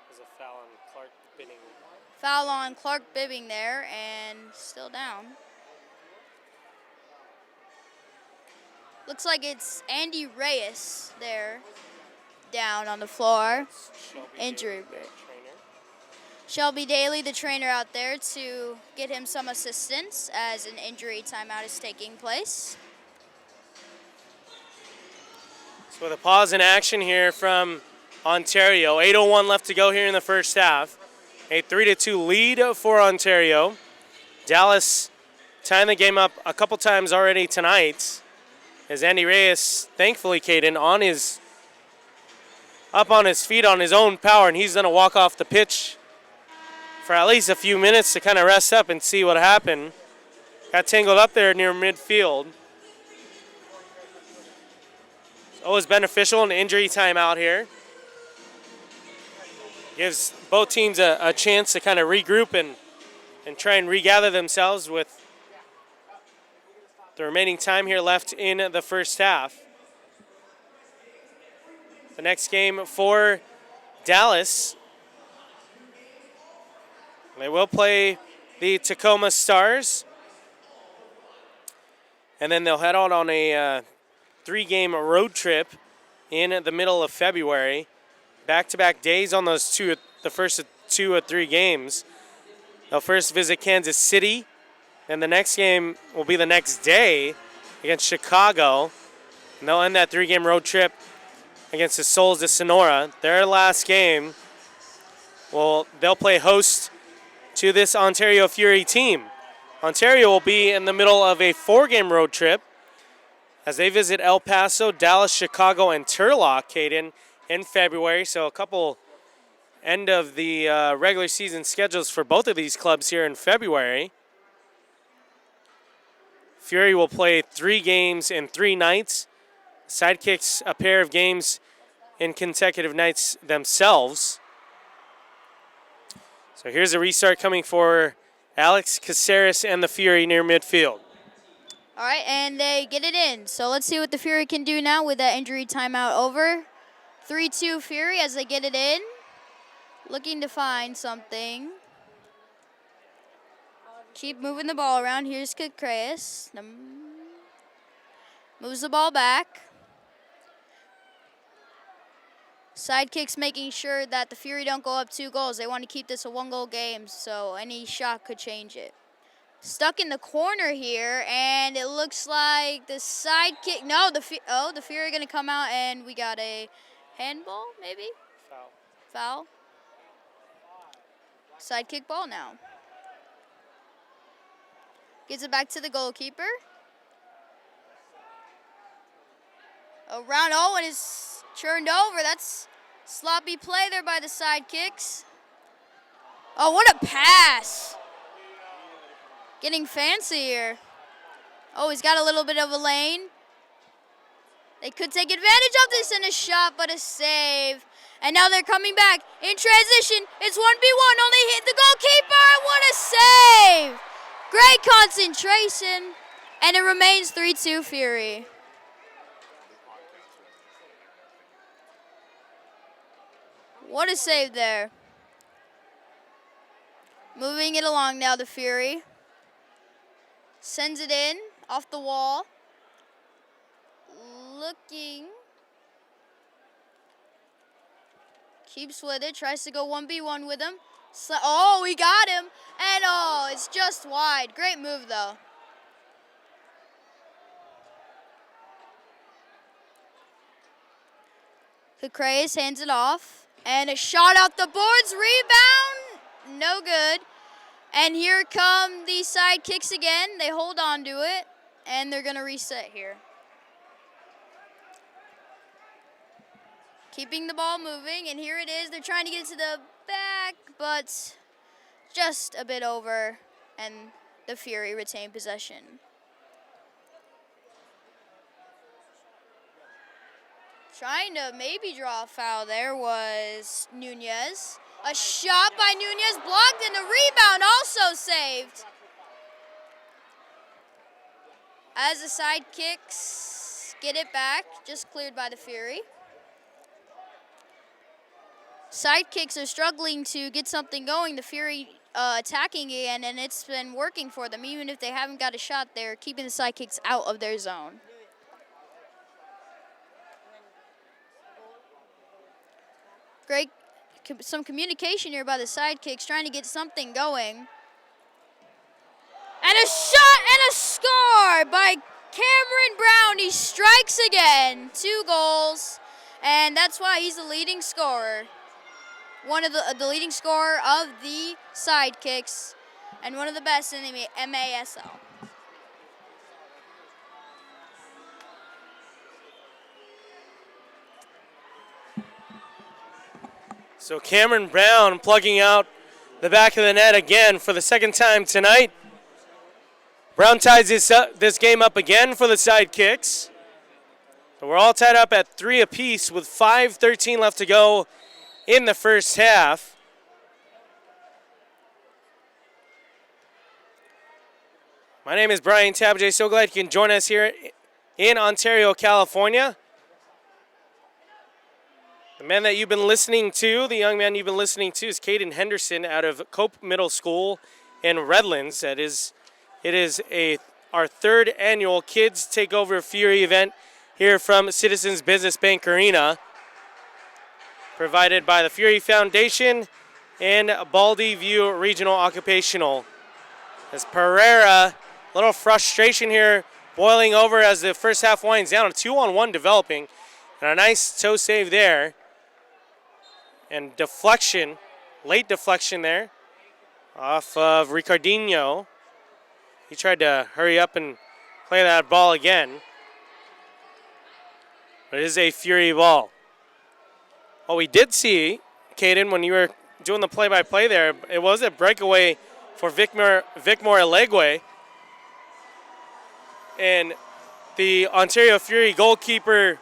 There's a foul on Clark Bidding. Foul on Clark Bibbing there, and still down. Looks like it's Andy Reyes there, down on the floor. Injury. Shelby Daly, the trainer out there, to get him some assistance as an injury timeout is taking place. So with a pause in action here from Ontario, 8:01 left to go here in the first half. A 3-2 lead for Ontario. Dallas tying the game up a couple times already tonight. As Andy Reyes, thankfully, Caden, up on his feet on his own power, and he's going to walk off the pitch for at least a few minutes to kind of rest up and see what happened. Got tangled up there near midfield. It's always beneficial in injury timeout here. Gives both teams a chance to kind of regroup and try and regather themselves with the remaining time here left in the first half. The next game for Dallas, they will play the Tacoma Stars, and then they'll head out on a 3-game road trip in the middle of February. Back-to-back days on those the first 2 or 3 games. They'll first visit Kansas City, and the next game will be the next day against Chicago. And they'll end that 3-game road trip against the Souls de Sonora. Their last game, well, they'll play host to this Ontario Fury team. Ontario will be in the middle of a 4-game road trip as they visit El Paso, Dallas, Chicago, and Turlock, Caden, in February. So a couple end of the regular season schedules for both of these clubs here in February. Fury will play 3 games in 3 nights. Sidekicks a pair of games in consecutive nights themselves. So here's a restart coming for Alex Caceres and the Fury near midfield. All right, and they get it in. So let's see what the Fury can do now with that injury timeout over. 3-2 Fury as they get it in. Looking to find something. Keep moving the ball around. Here's Caceres. Moves the ball back. Sidekicks making sure that the Fury don't go up 2 goals. They want to keep this a 1-goal game, so any shot could change it. Stuck in the corner here, and it looks like the Sidekick. No, the Fury are going to come out, and we got a handball, maybe? Foul. Sidekick ball now. Gives it back to the goalkeeper. Around, and it's churned over. That's sloppy play there by the Sidekicks. Oh, what a pass. Getting fancy here. Oh, he's got a little bit of a lane. They could take advantage of this in a shot, but a save. And now they're coming back in transition. It's 1v1, only hit the goalkeeper. What a save! Great concentration. And it remains 3-2 Fury. What a save there. Moving it along now, the Fury. Sends it in, off the wall. Looking. Keeps with it, tries to go 1v1 with him. Oh, we got him. And oh, it's just wide. Great move, though. Kukreis hands it off. And a shot out the boards. Rebound. No good. And here come the Sidekicks again. They hold on to it. And they're going to reset here. Keeping the ball moving, and here it is. They're trying to get it to the back, but just a bit over, and the Fury retain possession. Trying to maybe draw a foul there was Nunez. A shot by Nunez blocked, and the rebound also saved. As the Sidekicks get it back, just cleared by the Fury. Sidekicks are struggling to get something going. The Fury attacking again, and it's been working for them. Even if they haven't got a shot, they're keeping the Sidekicks out of their zone. Great, some communication here by the Sidekicks, trying to get something going. And a shot and a score by Cameron Brown. He strikes again. 2 goals, and that's why he's the leading scorer. One of the leading scorer of the Sidekicks, and one of the best in the MASL. So Cameron Brown plugging out the back of the net again for the second time tonight. Brown ties this game up again for the Sidekicks. So we're all tied up at 3 apiece with 5:13 left to go in the first half. My name is Brian Tabajay. So glad you can join us here in Ontario, California. The man that you've been listening to, the young man you've been listening to, is Caden Henderson out of Cope Middle School in Redlands. It is our 3rd annual Kids Takeover Fury event here from Citizens Business Bank Arena, provided by the Fury Foundation and Baldy View Regional Occupational. As Pereira, a little frustration here, boiling over as the first half winds down. A 2-on-1 developing, and a nice toe save there. And deflection, late deflection there, off of Ricardinho. He tried to hurry up and play that ball again. But it is a Fury ball. What we did see, Caden, when you were doing the play-by-play there, it was a breakaway for Vicmore Elegwe. And the Ontario Fury goalkeeper,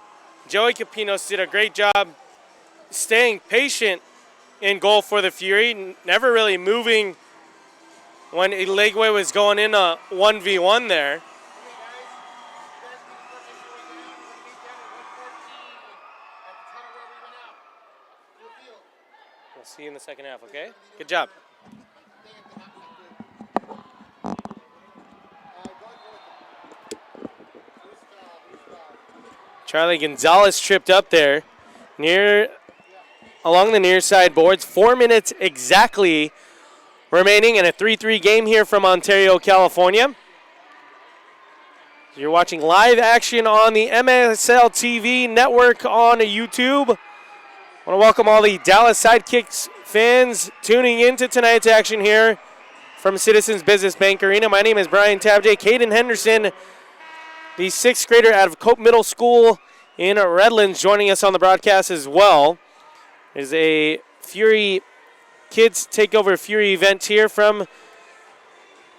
Joey Capinos, did a great job staying patient in goal for the Fury, never really moving when Elegwe was going in a 1v1 there. We'll see you in the second half, okay? Good job. Charlie Gonzalez tripped up there along the near side boards. 4 minutes exactly remaining in a 3-3 game here from Ontario, California. You're watching live action on the MSL TV network on YouTube. I want to welcome all the Dallas Sidekicks fans tuning into tonight's action here from Citizens Business Bank Arena. My name is Brian Tabajay. Caden Henderson, the 6th grader out of Cope Middle School in Redlands, joining us on the broadcast as well. There's a Fury Kids Takeover Fury event here from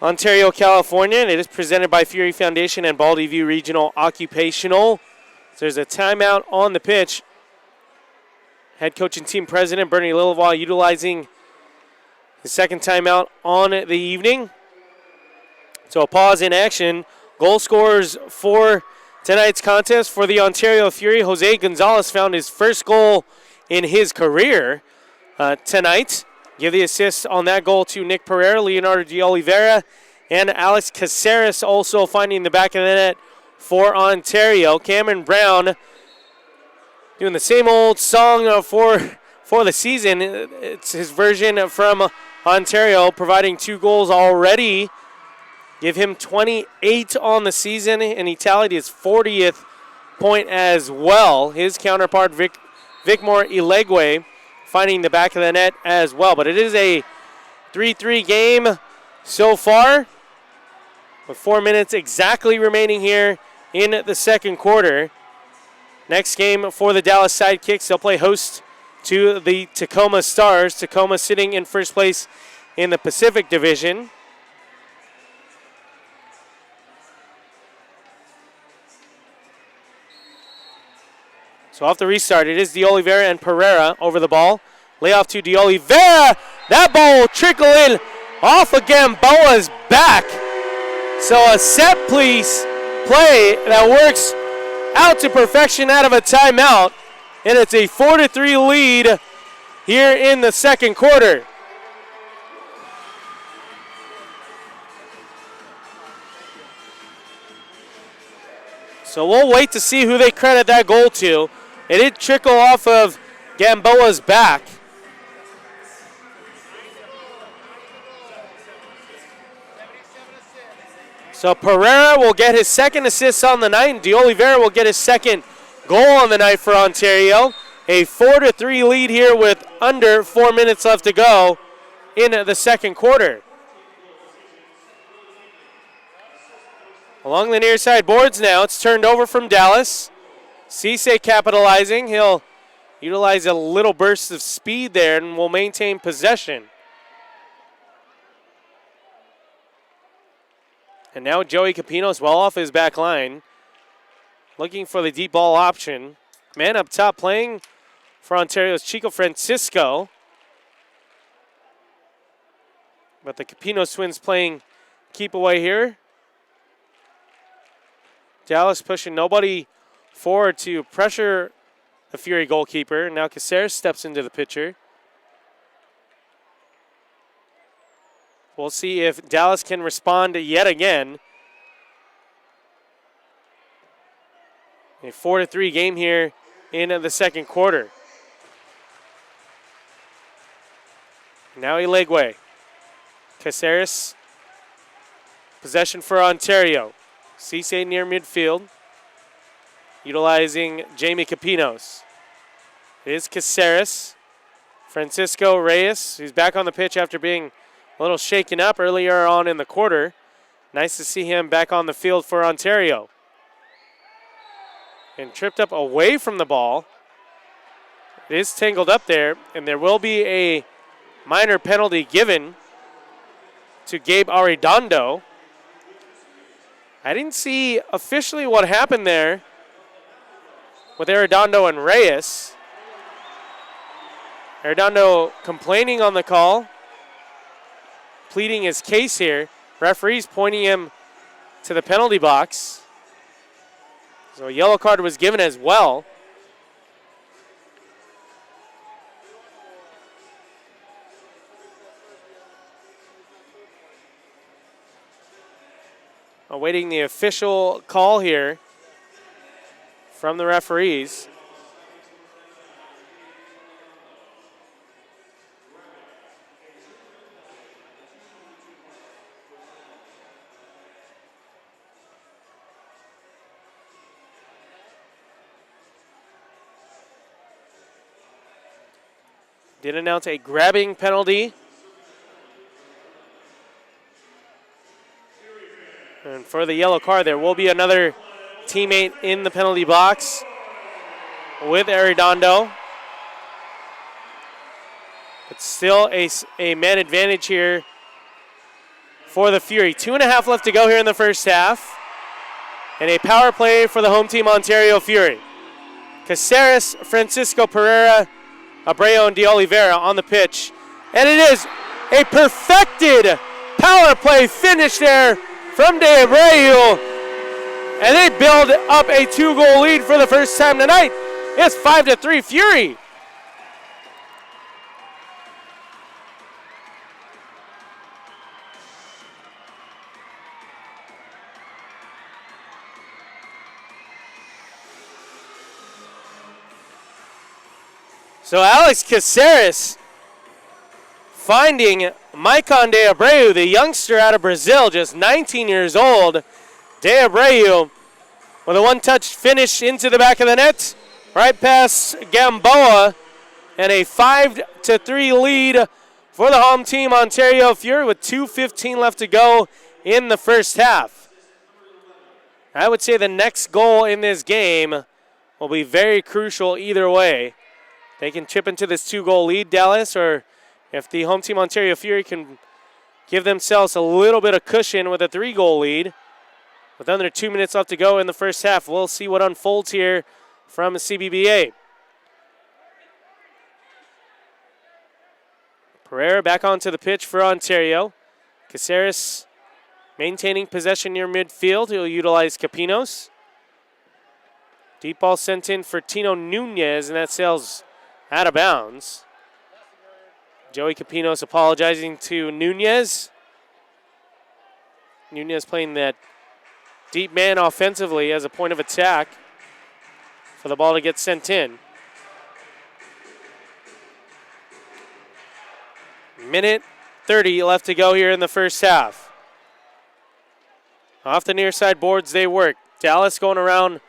Ontario, California, and it is presented by Fury Foundation and Baldy View Regional Occupational. So there's a timeout on the pitch. Head coach and team president Bernie Lillival utilizing the second timeout on the evening. So a pause in action. Goal scorers for tonight's contest for the Ontario Fury. Jose Gonzalez found his first goal in his career tonight. Give the assist on that goal to Nick Pereira, Leonardo de Oliveira, and Alex Caceres also finding the back of the net for Ontario. Cameron Brown doing the same old song for the season. It's his version from Ontario, providing 2 goals already. Give him 28 on the season, and he tallied his 40th point as well. His counterpart, Vicmore Ilegwe, finding the back of the net as well. But it is a 3-3 game so far, with 4 minutes exactly remaining here in the second quarter. Next game for the Dallas Sidekicks, they'll play host to the Tacoma Stars. Tacoma sitting in first place in the Pacific Division. So off the restart, it is De Oliveira and Pereira over the ball. Layoff to De Oliveira. That ball will trickle in off of Gamboa's back. So a set piece play that works out to perfection out of a timeout. And it's a 4-3 lead here in the second quarter. So we'll wait to see who they credit that goal to. It did trickle off of Gamboa's back. So Pereira will get his second assist on the night, and De Oliveira will get his second goal on the night for Ontario. A 4-3 lead here with under 4 minutes left to go in the second quarter. Along the near side boards now, it's turned over from Dallas. Cisse capitalizing. He'll utilize a little burst of speed there and will maintain possession. And now Joey Capinos well off his back line, looking for the deep ball option. Man up top playing for Ontario's Chico Francisco. But the Capinos twins playing keep away here. Dallas pushing nobody forward to pressure the Fury goalkeeper. Now Caceres steps into the picture. We'll see if Dallas can respond yet again. A 4-3 game here in the second quarter. Now Ilegwe. Caceres. Possession for Ontario. Cisse near midfield. Utilizing Jamie Capinos. It is Caceres. Francisco Reyes, who's back on the pitch after being a little shaken up earlier on in the quarter. Nice to see him back on the field for Ontario. And tripped up away from the ball. It is tangled up there, and there will be a minor penalty given to Gabe Arredondo. I didn't see officially what happened there with Arredondo and Reyes. Arredondo complaining on the call, pleading his case here. Referees pointing him to the penalty box. So a yellow card was given as well. Awaiting the official call here from the referees. Did announce a grabbing penalty. And for the yellow card, there will be another teammate in the penalty box with Arredondo. But still a man advantage here for the Fury. 2.5 left to go here in the first half. And a power play for the home team, Ontario Fury. Caceres, Francisco Pereira, Abreu, and De Oliveira on the pitch. And it is a perfected power play finish there from De Abreu. And they build up a 2-goal lead for the first time tonight. It's 5-3 Fury. So Alex Caceres finding Maicon De Abreu, the youngster out of Brazil, just 19 years old. De Abreu with a one-touch finish into the back of the net, right past Gamboa, and a 5-3 lead for the home team, Ontario Fury, with 2:15 left to go in the first half. I would say the next goal in this game will be very crucial either way. They can chip into this 2-goal lead, Dallas, or if the home team Ontario Fury can give themselves a little bit of cushion with a 3-goal lead. With under 2 minutes left to go in the first half, we'll see what unfolds here from CBBA. Pereira back onto the pitch for Ontario. Caceres maintaining possession near midfield. He'll utilize Capinos. Deep ball sent in for Tino Nunez, and that sails out of bounds. Joey Capinos apologizing to Nunez. Nunez playing that deep man offensively as a point of attack for the ball to get sent in. Minute 30 left to go here in the first half. Off the near side boards they work. Dallas going around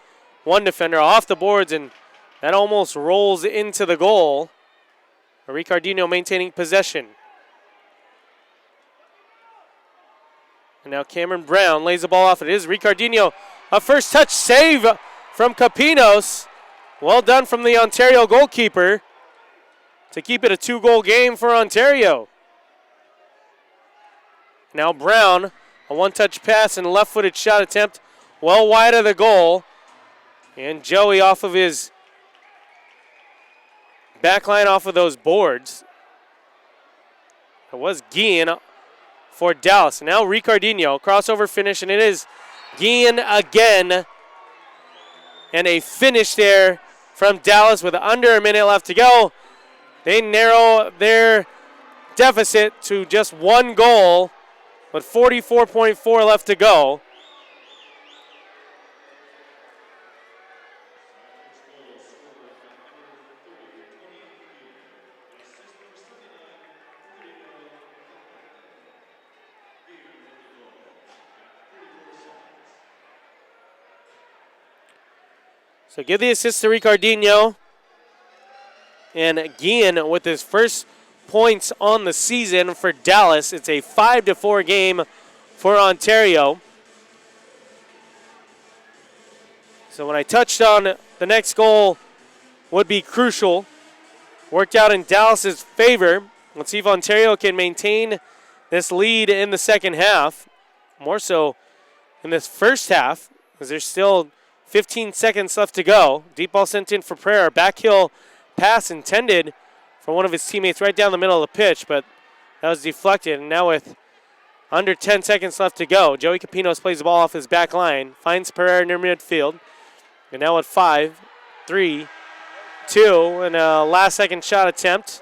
one defender off the boards, and that almost rolls into the goal. Ricardinho maintaining possession. And now Cameron Brown lays the ball off. It is Ricardinho. A first touch save from Capinos. Well done from the Ontario goalkeeper to keep it a 2-goal game for Ontario. Now Brown, a one-touch pass and left-footed shot attempt well wide of the goal. And Joey off of his backline off of those boards. It was Guillen for Dallas. Now Ricardinho, crossover finish, and it is Guillen again. And a finish there from Dallas with under a minute left to go. They narrow their deficit to just 1 goal with 44.4 left to go. So give the assist to Ricardinho. And Guillen with his first points on the season for Dallas. It's a 5-4 game for Ontario. So when I touched on the next goal would be crucial, worked out in Dallas's favor. Let's see if Ontario can maintain this lead in the second half. More so in this first half, because there's still 15 seconds left to go. Deep ball sent in for Pereira. Backheel pass intended for one of his teammates right down the middle of the pitch, but that was deflected. And now with under 10 seconds left to go, Joey Capinos plays the ball off his back line, finds Pereira near midfield. And now at 5, 3, 2, and a last-second shot attempt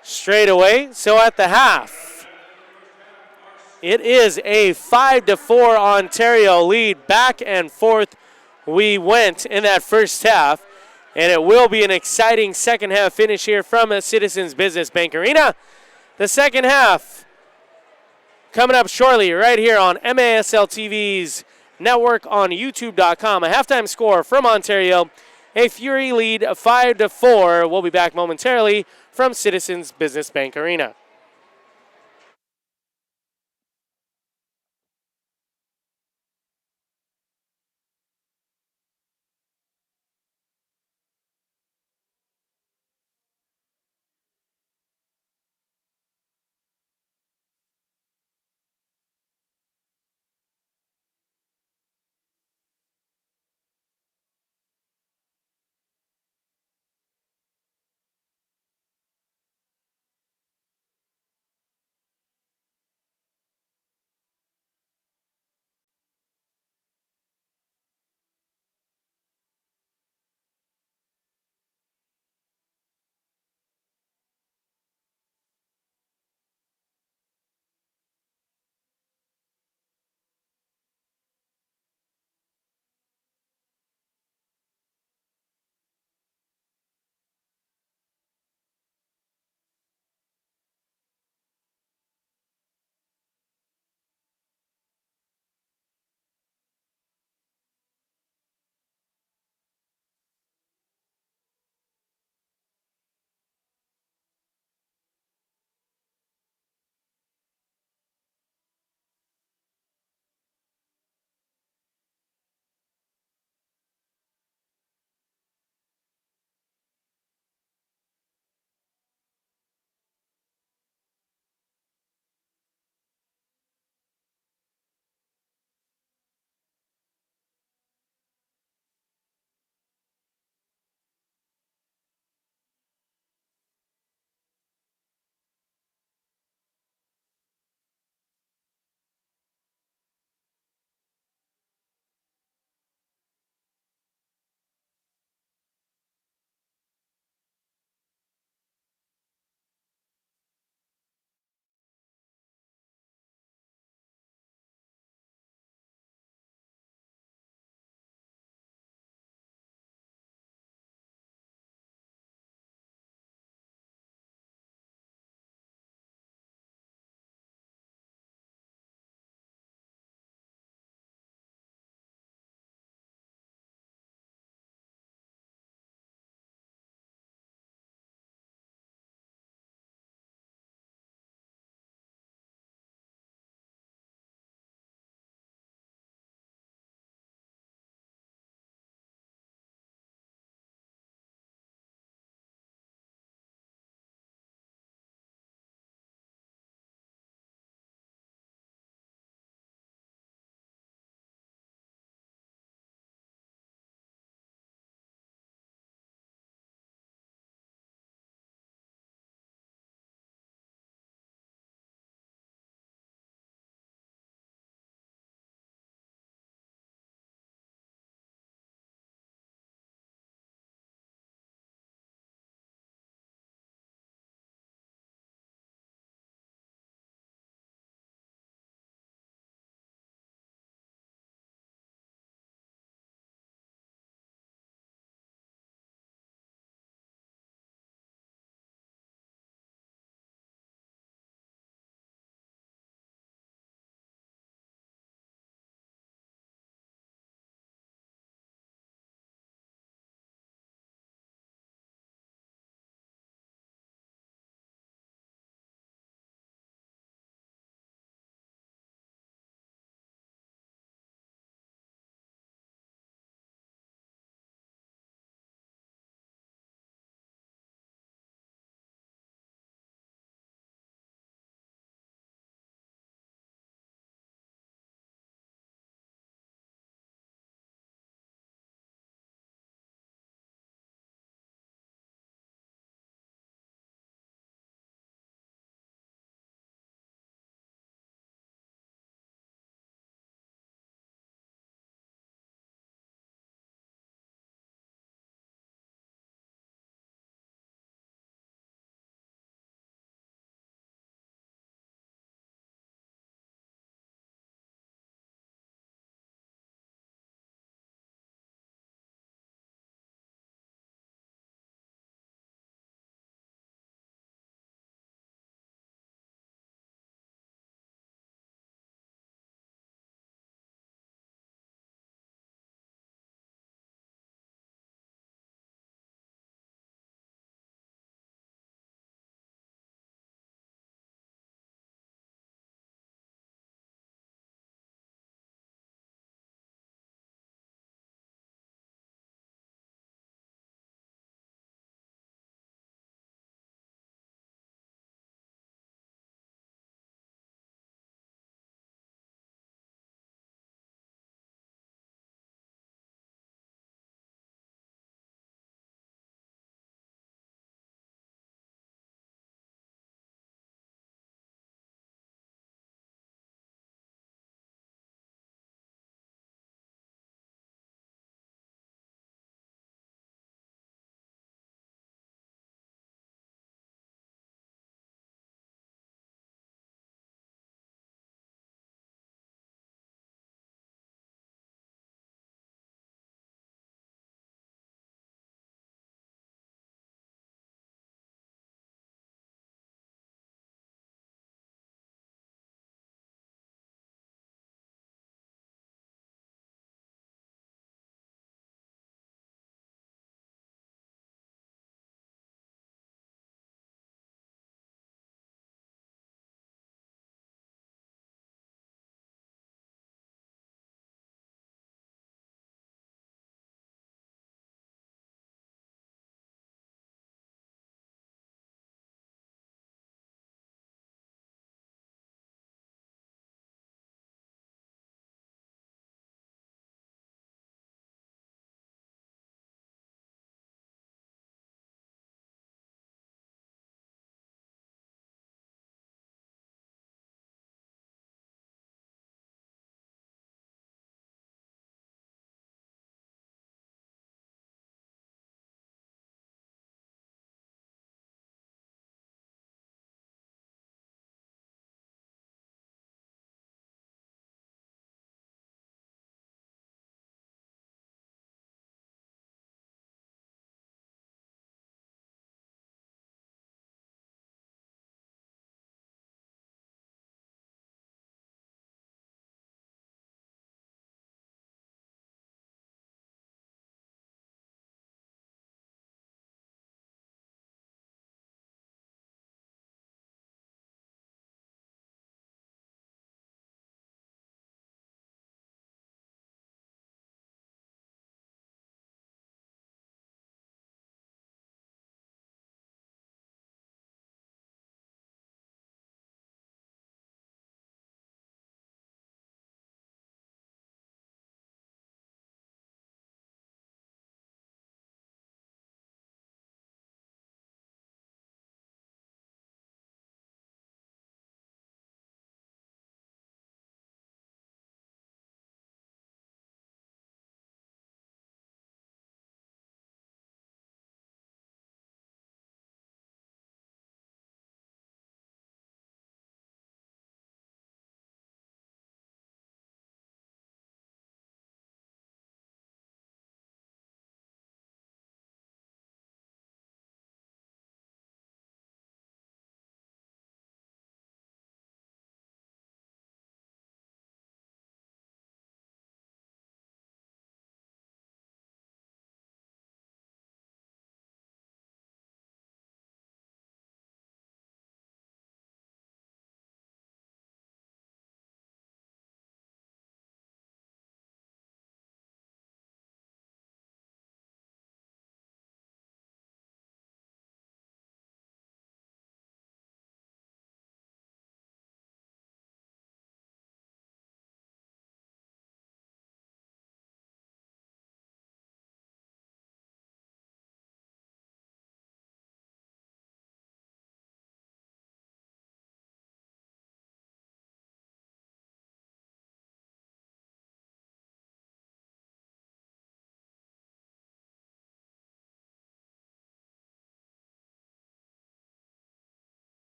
straight away. So at the half, it is a 5-4 Ontario lead. Back and forth we went in that first half, and it will be an exciting second half finish here from Citizens Business Bank Arena. The second half coming up shortly right here on MASL TV's network on YouTube.com. A halftime score from Ontario, a Fury lead 5-4. We'll be back momentarily from Citizens Business Bank Arena.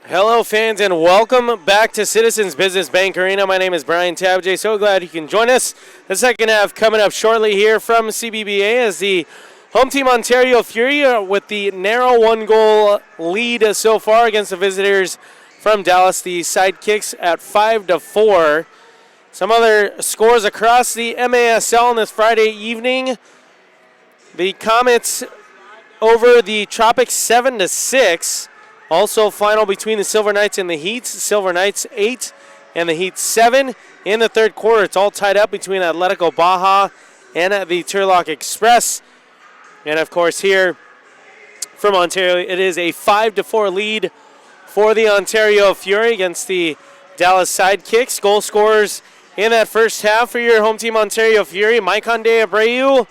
Hello, fans, and welcome back to Citizens Business Bank Arena. My name is Brian Tabajay. So glad you can join us. The second half coming up shortly here from CBBA as the home team Ontario Fury with the narrow one-goal lead so far against the visitors from Dallas. The Sidekicks at 5-4. Some other scores across the MASL on this Friday evening. The Comets over the Tropics 7-6. Also, final between the Silver Knights and the Heats. Silver Knights 8 and the Heats 7. In the third quarter, it's all tied up between Atletico Baja and the Turlock Express. And of course, here from Ontario, it is a 5-4 lead for the Ontario Fury against the Dallas Sidekicks. Goal scorers in that first half for your home team Ontario Fury. Maiconde Abreu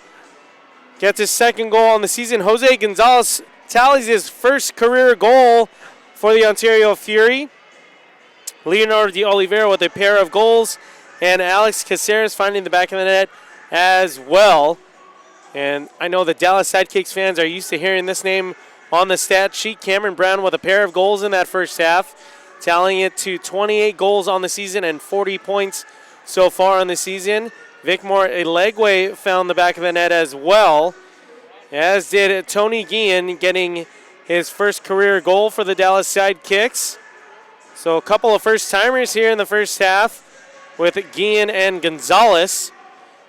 gets his second goal on the season. Jose Gonzalez tallies his first career goal for the Ontario Fury. Leonardo de Oliveira with a pair of goals, and Alex Caceres finding the back of the net as well. And I know the Dallas Sidekicks fans are used to hearing this name on the stat sheet. Cameron Brown with a pair of goals in that first half, tallying it to 28 goals on the season and 40 points so far on the season. Vicmore Elegwe found the back of the net as well, as did Tony Guillen, getting his first career goal for the Dallas Sidekicks. So a couple of first-timers here in the first half with Guillen and Gonzalez.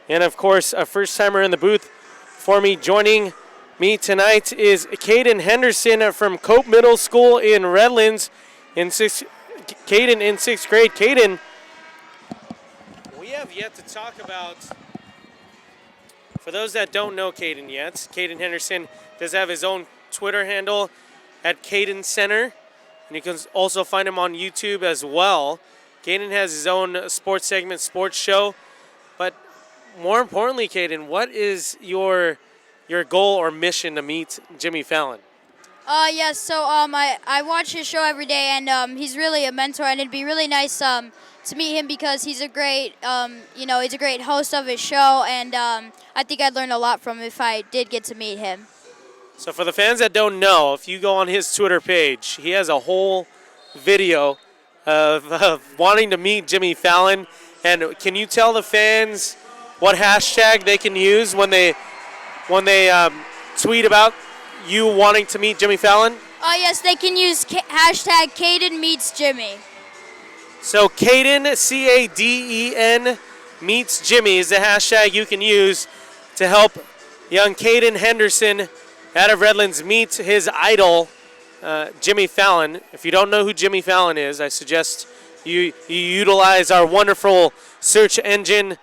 And, of course, a first-timer in the booth for me. Joining me tonight is Caden Henderson from Cope Middle School in Redlands. Caden in sixth grade. Caden, we have yet to talk about... For those that don't know Caden yet, Caden Henderson does have his own Twitter handle at Caden Center, and you can also find him on YouTube as well. Caden has his own sports segment, sports show, but more importantly, Caden, what is your goal or mission to meet Jimmy Fallon? Yes, so I watch his show every day, and he's really a mentor, and it'd be really nice to meet him because he's a great, he's a great host of his show, and I think I'd learn a lot from him if I did get to meet him. So for the fans that don't know, if you go on his Twitter page, he has a whole video of wanting to meet Jimmy Fallon. And can you tell the fans what hashtag they can use when they tweet about you wanting to meet Jimmy Fallon? Yes, they can use hashtag Caden meets Jimmy. So Caden, C-A-D-E-N, meets Jimmy is the hashtag you can use to help young Caden Henderson out of Redlands meet his idol, Jimmy Fallon. If you don't know who Jimmy Fallon is, I suggest you utilize our wonderful search engine,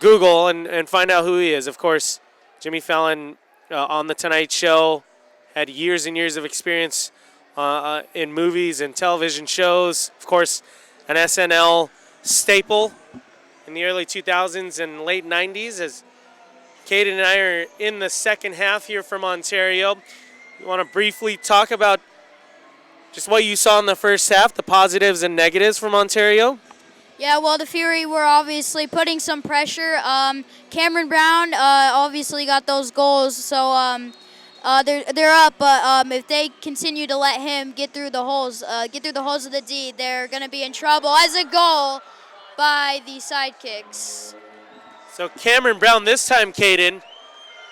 Google, and find out who he is. Of course, Jimmy Fallon on The Tonight Show had years and years of experience in movies and television shows. Of course, an SNL staple in the early 2000s and late 90s. As Caden and I are in the second half here from Ontario, you want to briefly talk about just what you saw in the first half, the positives and negatives from Ontario? Yeah, well, the Fury were obviously putting some pressure. Cameron Brown obviously got those goals, so they're up. But if they continue to let him get through the holes of the D, they're going to be in trouble. As a goal by the Sidekicks. So Cameron Brown this time, Caden,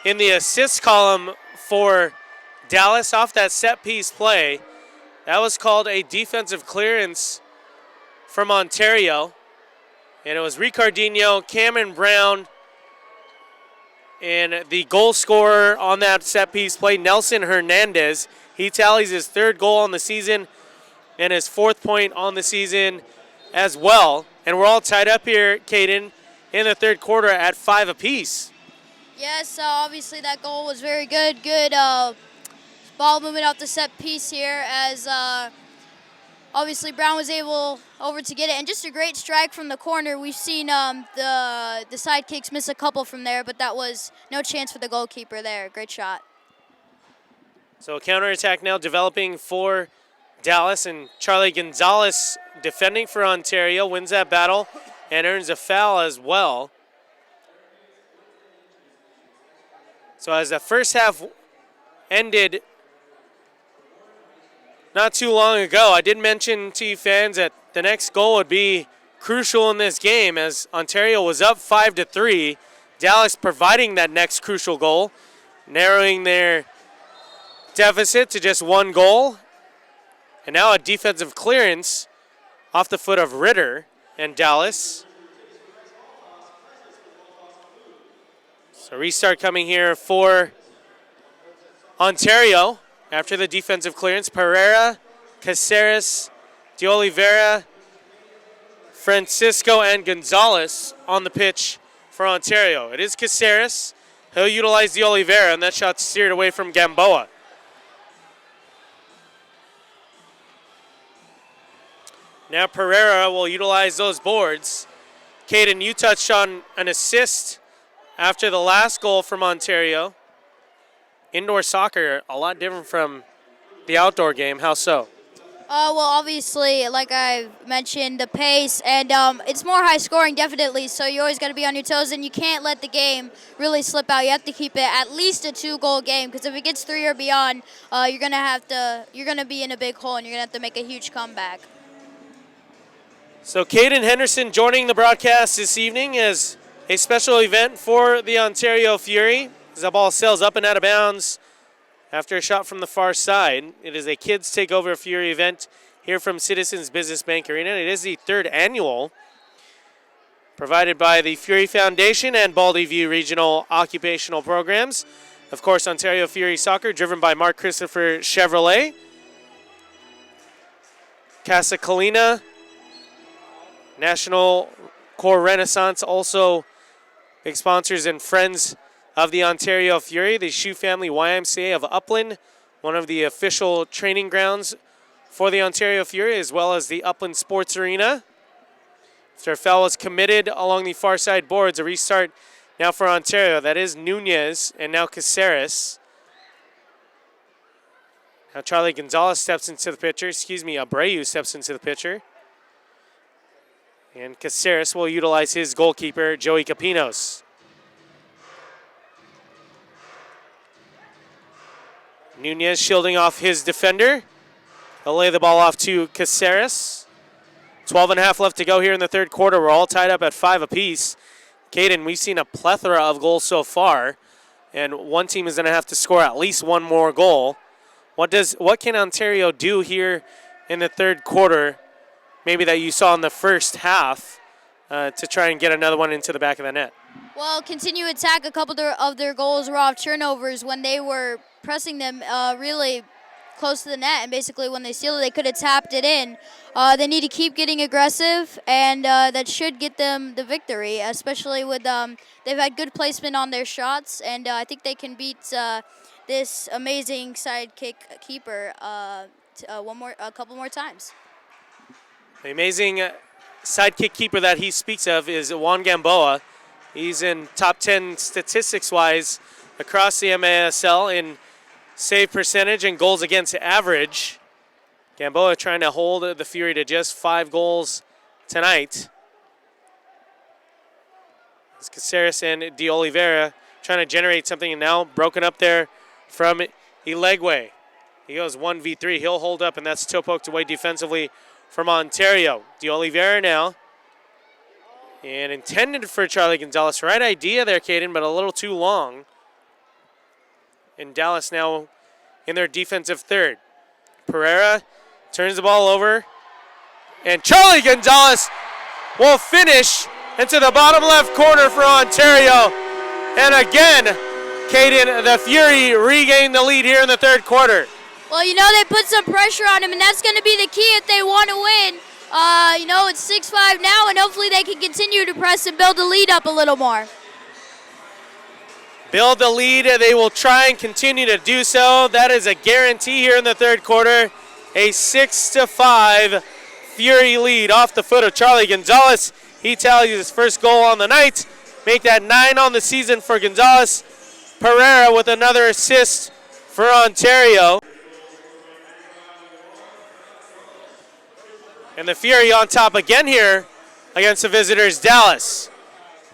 in the assist column for Dallas off that set-piece play. That was called a defensive clearance from Ontario. And it was Ricardinho, Cameron Brown, and the goal scorer on that set-piece play, Nelson Hernandez. He tallies his third goal on the season and his fourth point on the season as well. And we're all tied up here, Caden, in the third quarter at 5 apiece. Yes, obviously that goal was very good. Good ball movement off the set piece here as obviously Brown was able over to get it. And just a great strike from the corner. We've seen the Sidekicks miss a couple from there, but that was no chance for the goalkeeper there. Great shot. So a counterattack now developing for Dallas, and Charlie Gonzalez defending for Ontario, wins that battle and earns a foul as well. So as the first half ended not too long ago. I did mention to you fans that the next goal would be crucial in this game as Ontario was up 5-3. Dallas providing that next crucial goal, narrowing their deficit to just one goal. And now a defensive clearance off the foot of Ritter and Dallas. So restart coming here for Ontario after the defensive clearance. Pereira, Caceres, De Oliveira, Francisco, and Gonzalez on the pitch for Ontario. It is Caceres. He'll utilize De Oliveira, and that shot's steered away from Gamboa. Now Pereira will utilize those boards. Caden, you touched on an assist after the last goal from Ontario. Indoor soccer, a lot different from the outdoor game. How so? Well, obviously, like I mentioned, the pace, and it's more high scoring, definitely, so you always got to be on your toes, and you can't let the game really slip out. You have to keep it at least a 2-goal game, because if it gets 3 or beyond, you're going to be in a big hole, and you're going to have to make a huge comeback. So Caden Henderson joining the broadcast this evening as a special event for the Ontario Fury. As the ball sails up and out of bounds after a shot from the far side. It is a Kids Takeover Fury event here from Citizens Business Bank Arena. It is the 3rd annual, provided by the Fury Foundation and Baldy View Regional Occupational Programs. Of course, Ontario Fury Soccer, driven by Mark Christopher Chevrolet. Casa Colina, National Core Renaissance, also big sponsors and friends of the Ontario Fury. The Shoe Family YMCA of Upland, one of the official training grounds for the Ontario Fury, as well as the Upland Sports Arena. After a foul was committed along the far side boards, a restart now for Ontario. That is Nunez and now Caceres. Now Charlie Gonzalez steps into the picture. Abreu steps into the picture. And Caceres will utilize his goalkeeper, Joey Capinos. Nunez shielding off his defender. He'll lay the ball off to Caceres. 12.5 left to go here in the 3rd quarter. We're all tied up at 5 apiece. Caden, we've seen a plethora of goals so far, and one team is going to have to score at least one more goal. What can Ontario do here in the 3rd quarter, maybe that you saw in the first half, to try and get another one into the back of the net? Well, continue attack. A couple of their goals were off turnovers when they were pressing them really close to the net, and basically when they steal it, they could have tapped it in. They need to keep getting aggressive, and that should get them the victory, especially with they've had good placement on their shots, and I think they can beat this amazing sidekick keeper a couple more times. The amazing sidekick keeper that he speaks of is Juan Gamboa. He's in top 10 statistics-wise across the MASL in save percentage and goals against average. Gamboa trying to hold the Fury to just 5 goals tonight. It's Caceres and De Oliveira trying to generate something, and now broken up there from Ilegwe. He goes 1v3. He'll hold up, and that's toe poked away defensively from Ontario. De Oliveira now. And intended for Charlie Gonzalez. Right idea there, Caden, but a little too long. And Dallas now in their defensive third. Pereira turns the ball over. And Charlie Gonzalez will finish into the bottom left corner for Ontario. And again, Caden, the Fury regain the lead here in the 3rd quarter. Well, they put some pressure on him, and that's going to be the key if they want to win. It's 6-5 now, and hopefully they can continue to press and build the lead up a little more. Build the lead. They will try and continue to do so. That is a guarantee here in the 3rd quarter. A 6-5 Fury lead off the foot of Charlie Gonzalez. He tallies his first goal on the night. Make that 9 on the season for Gonzalez. Pereira with another assist for Ontario. And the Fury on top again here against the visitors, Dallas.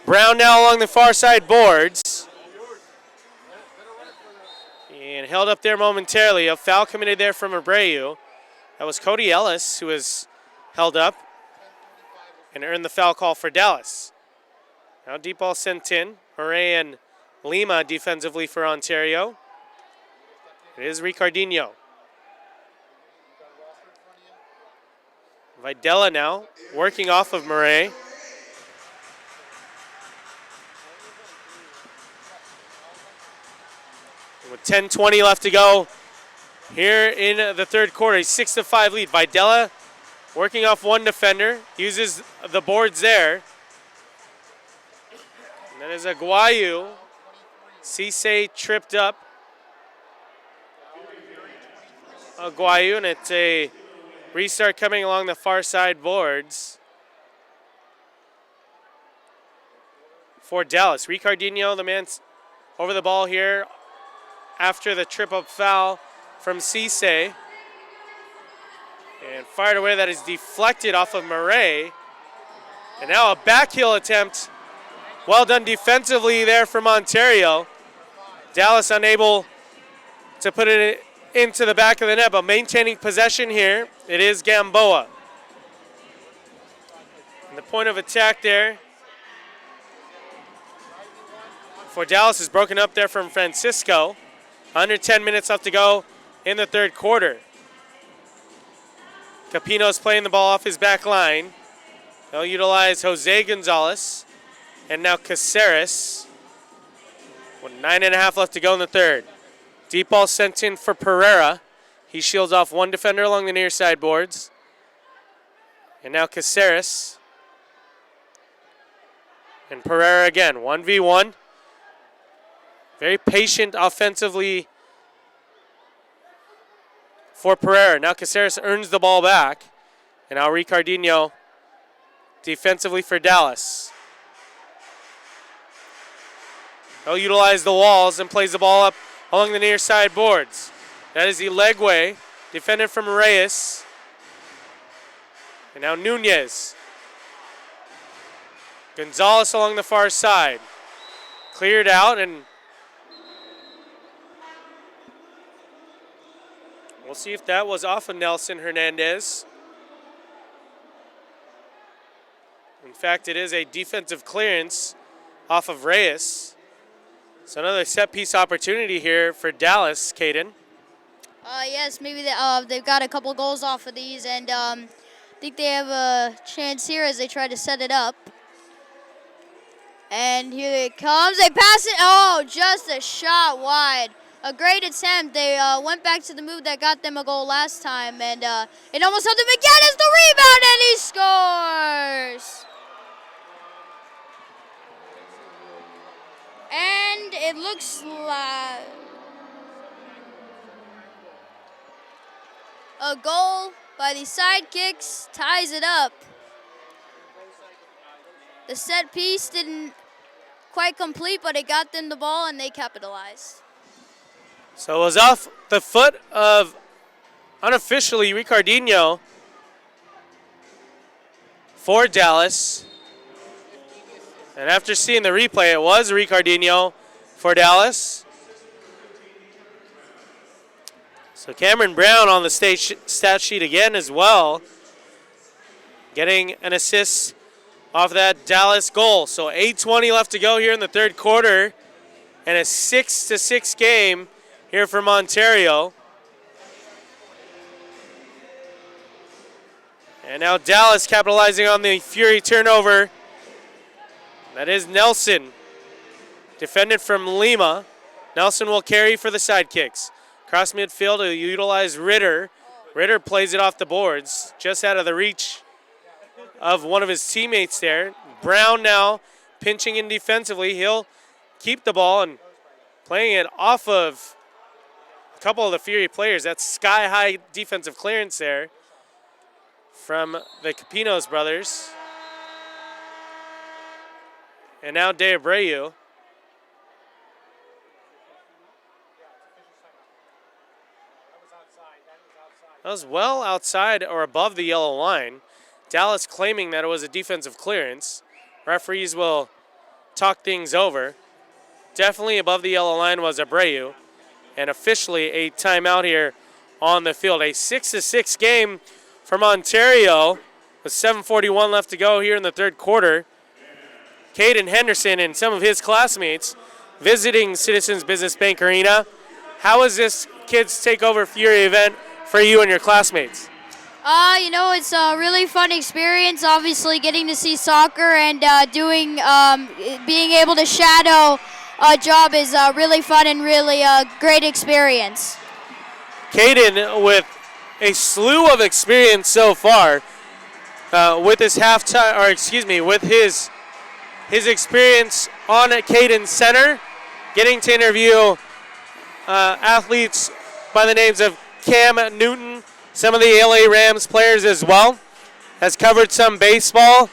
Brown now along the far side boards. And held up there momentarily. A foul committed there from Abreu. That was Cody Ellis who was held up and earned the foul call for Dallas. Now deep ball sent in. Murray and Lima defensively for Ontario. It is Ricardinho. Videla now working off of Murray. With 10:20 left to go here in the third quarter, a 6-5 lead. Videla working off one defender, uses the boards there. And then is Aguayu. Cisse tripped up Aguayu, and it's a restart coming along the far side boards for Dallas. Ricardinho, the man over the ball here after the trip-up foul from Cisse. And fired away, that is deflected off of Murray. And now a back heel attempt. Well done defensively there from Ontario. Dallas unable to put it into the back of the net, but maintaining possession here. It is Gamboa. And the point of attack there for Dallas is broken up there from Francisco. Under 10 minutes left to go in the third quarter. Capino's playing the ball off his back line. They'll utilize Jose Gonzalez and now Caceres. With 9.5 left to go in the third. Deep ball sent in for Pereira. He shields off one defender along the near side boards. And now Caceres. And Pereira again, 1v1. Very patient offensively for Pereira. Now Caceres earns the ball back. And now Ricardinho defensively for Dallas. He'll utilize the walls and plays the ball up along the near side boards. That is Ilegwe, defended from Reyes. And now Nunez. Gonzalez along the far side. Cleared out, and we'll see if that was off of Nelson Hernandez. In fact, it is a defensive clearance off of Reyes. So another set-piece opportunity here for Dallas, Caden. Yes, maybe they've got a couple goals off of these, and I think they have a chance here as they try to set it up. And here it comes. They pass it. Oh, just a shot wide. A great attempt. They went back to the move that got them a goal last time, and it almost helped them again as the rebound, and he scores. And it looks like a goal by the Sidekicks ties it up. The set piece didn't quite complete, but it got them the ball and they capitalized. So it was off the foot of, unofficially, Ricardinho for Dallas. And after seeing the replay, it was Ricardinho for Dallas. So Cameron Brown on the stat sheet again as well, getting an assist off that Dallas goal. So 8:20 left to go here in the third quarter, and a 6-6 game here from Ontario. And now Dallas capitalizing on the Fury turnover. That is Nelson, defended from Lima. Nelson will carry for the Sidekicks. Cross midfield to utilize Ritter. Ritter plays it off the boards, just out of the reach of one of his teammates there. Brown now pinching in defensively. He'll keep the ball and playing it off of a couple of the Fury players. That's sky-high defensive clearance there from the Capinos brothers. And now De Abreu. That was well outside or above the yellow line. Dallas claiming that it was a defensive clearance. Referees will talk things over. Definitely above the yellow line was Abreu. And officially a timeout here on the field. A 6-6 game from Ontario with 7:41 left to go here in the third quarter. Caden Henderson and some of his classmates visiting Citizens Business Bank Arena. How was this Kids Takeover Fury event for you and your classmates? It's a really fun experience. Obviously, getting to see soccer and being able to shadow a job is really fun and really a great experience. Caden with a slew of experience so far with his with his experience on Caden Center, getting to interview athletes by the names of Cam Newton, some of the LA Rams players as well. Has covered some baseball,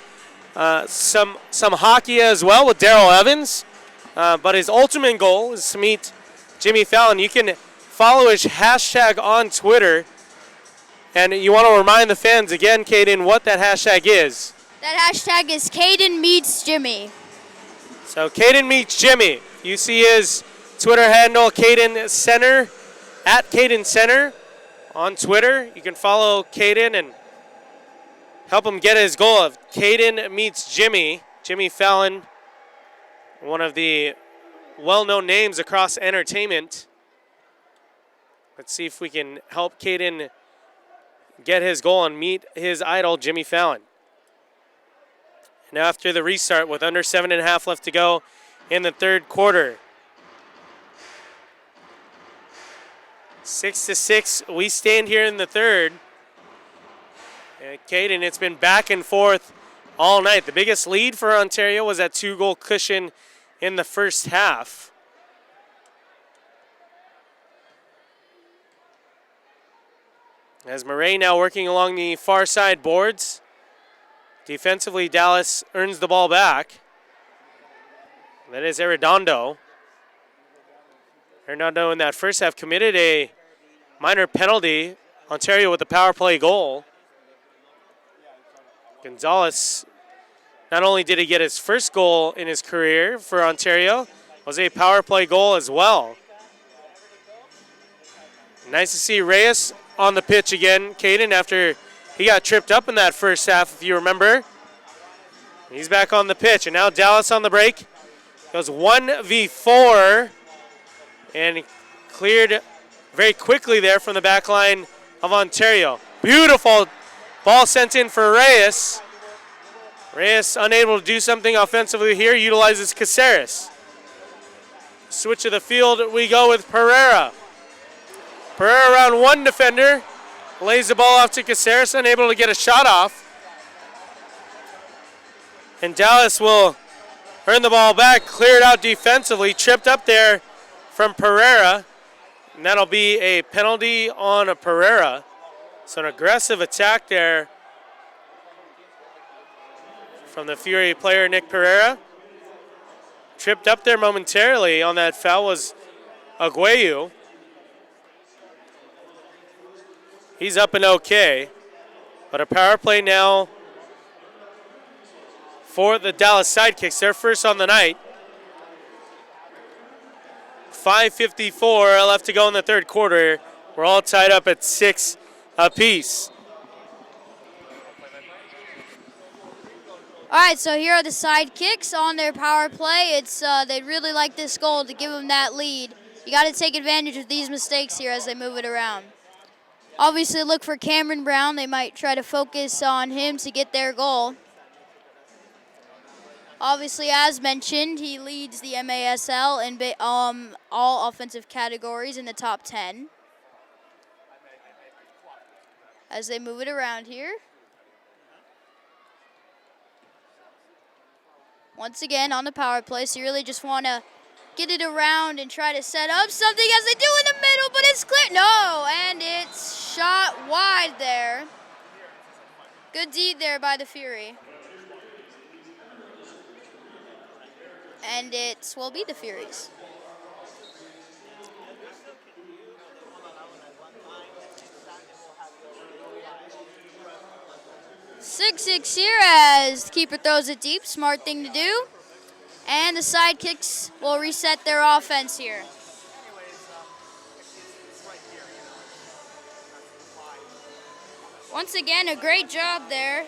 some hockey as well with Daryl Evans. But his ultimate goal is to meet Jimmy Fallon. You can follow his hashtag on Twitter. And you want to remind the fans again, Caden, what that hashtag is. That hashtag is Caden Meets Jimmy. So Caden Meets Jimmy. You see his Twitter handle, Caden Center, at Caden Center on Twitter. You can follow Caden and help him get his goal of Caden Meets Jimmy. Jimmy Fallon, one of the well-known names across entertainment. Let's see if we can help Caden get his goal and meet his idol, Jimmy Fallon. Now after the restart with under 7.5 left to go in the third quarter. 6-6, we stand here in the third. And Caden, it's been back and forth all night. The biggest lead for Ontario was that 2-goal cushion in the first half. As Murray now working along the far side boards. Defensively, Dallas earns the ball back. That is Arredondo. Arredondo in that first half committed a minor penalty. Ontario with the power play goal. Gonzalez, not only did he get his first goal in his career for Ontario, was a power play goal as well. Nice to see Reyes on the pitch again, Caden, after he got tripped up in that first half, if you remember. He's back on the pitch, and now Dallas on the break. Goes 1v4, and cleared very quickly there from the back line of Ontario. Beautiful ball sent in for Reyes. Reyes unable to do something offensively here, utilizes Caceres. Switch of the field, we go with Pereira. Pereira around one defender, lays the ball off to Caceres, unable to get a shot off. And Dallas will earn the ball back, cleared out defensively, tripped up there from Pereira. And that'll be a penalty on a Pereira. So an aggressive attack there from the Fury player, Nick Pereira. Tripped up there momentarily on that foul was Aguayu. He's up and okay. But a power play now for the Dallas Sidekicks. They're first on the night. 5:54 left to go in the third quarter. We're all tied up at 6 apiece. All right, so here are the Sidekicks on their power play. They'd really like this goal to give them that lead. You got to take advantage of these mistakes here as they move it around. Obviously, look for Cameron Brown. They might try to focus on him to get their goal. Obviously, as mentioned, he leads the MASL in all offensive categories in the top 10. As they move it around here. Once again on the power play, so you really just want to get it around and try to set up something as they do in the middle, but it's clear. No, and it's shot wide there. Good deed there by the Fury. And it will be the Furies. Six here as the keeper throws it deep. Smart thing to do. And the Sidekicks will reset their offense here. Once again, a great job there.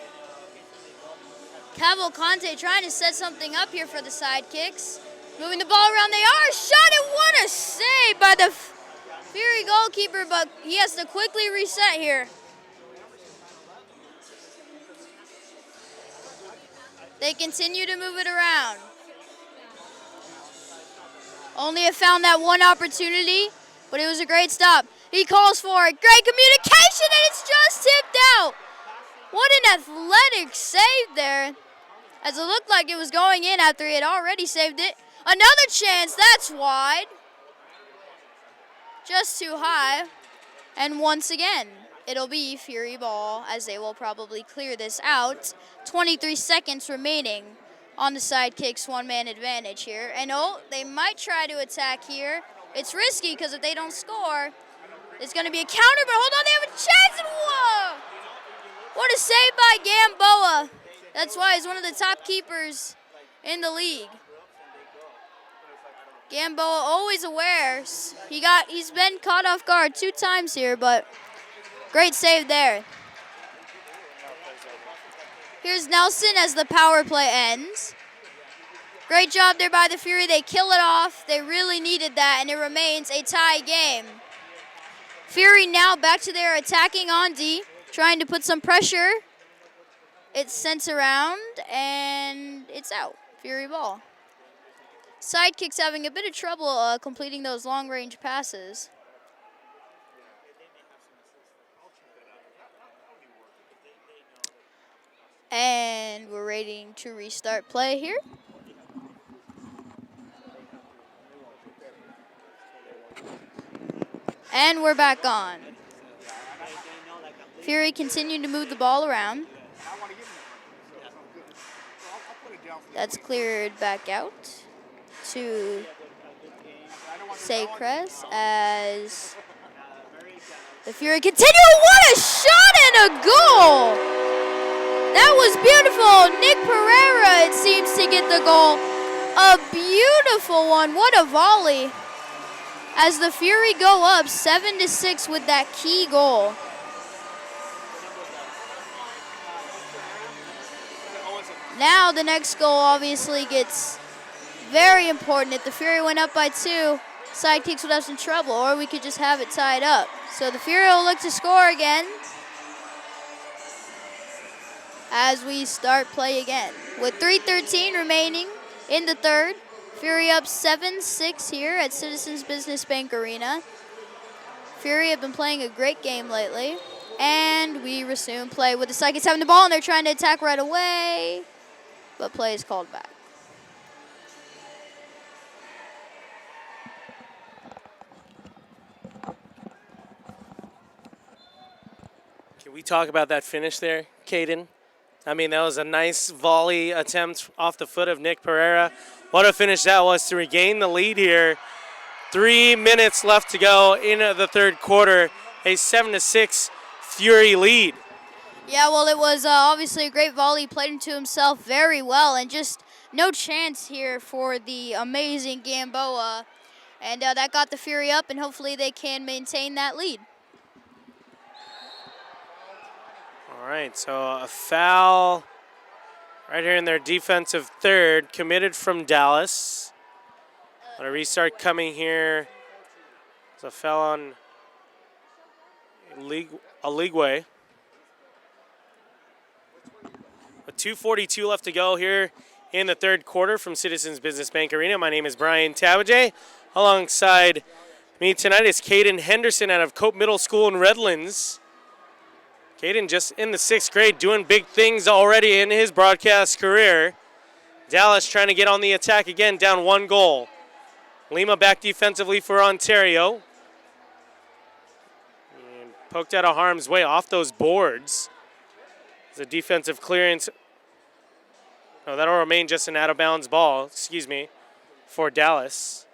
Cavalcante trying to set something up here for the Sidekicks. Moving the ball around, they are shot, and what a save by the Fury goalkeeper, but he has to quickly reset here. They continue to move it around. Only have found that one opportunity, but it was a great stop. He calls for it. Great communication, and it's just tipped out. What an athletic save there, as it looked like it was going in after he had already saved it. Another chance, that's wide. Just too high. And once again, it'll be Fury ball, as they will probably clear this out. 23 seconds remaining on the Sidekicks' one-man advantage here. And oh, they might try to attack here. It's risky because if they don't score, it's going to be a counter, but hold on, they have a chance, and whoa! What a save by Gamboa. That's why he's one of the top keepers in the league. Gamboa always aware. He's been caught off guard 2 times here, but great save there. Here's Nelson as the power play ends. Great job there by the Fury. They kill it off. They really needed that, and it remains a tie game. Fury now back to their attacking on D, trying to put some pressure. It's sent around, and it's out. Fury ball. Sidekicks having a bit of trouble completing those long-range passes. And we're waiting to restart play here. And we're back on. Fury continuing to move the ball around. That's cleared back out to Saycres as the Fury continue. What a shot and a goal! That was beautiful. Nick Pereira, it seems, to get the goal. A beautiful one. What a volley. As the Fury go up 7-6 with that key goal. Now the next goal obviously gets very important. If the Fury went up by 2, Sidekicks would have some trouble, or we could just have it tied up. So the Fury will look to score again as we start play again. With 3:13 remaining in the third, Fury up 7-6 here at Citizens Business Bank Arena. Fury have been playing a great game lately. And we resume play with the Sidekicks having the ball, and they're trying to attack right away, but play is called back. Can we talk about that finish there, Caden? I mean, that was a nice volley attempt off the foot of Nick Pereira. What a finish that was to regain the lead here. 3 minutes left to go in the third quarter. A 7-6 Fury lead. Yeah, well, it was obviously a great volley. He played into himself very well, and just no chance here for the amazing Gamboa. And that got the Fury up, and hopefully they can maintain that lead. All right, so a foul right here in their defensive third, committed from Dallas. But a restart coming here. There's a foul on Aligwe. With 2:42 left to go here in the third quarter from Citizens Business Bank Arena. My name is Brian Tabajay. Alongside me tonight is Caden Henderson out of Cope Middle School in Redlands. Caden just in the 6th grade, doing big things already in his broadcast career. Dallas trying to get on the attack again, down 1 goal. Lima back defensively for Ontario. And poked out of harm's way off those boards. It's a defensive clearance. No, that'll remain just an out-of-bounds ball, for Dallas.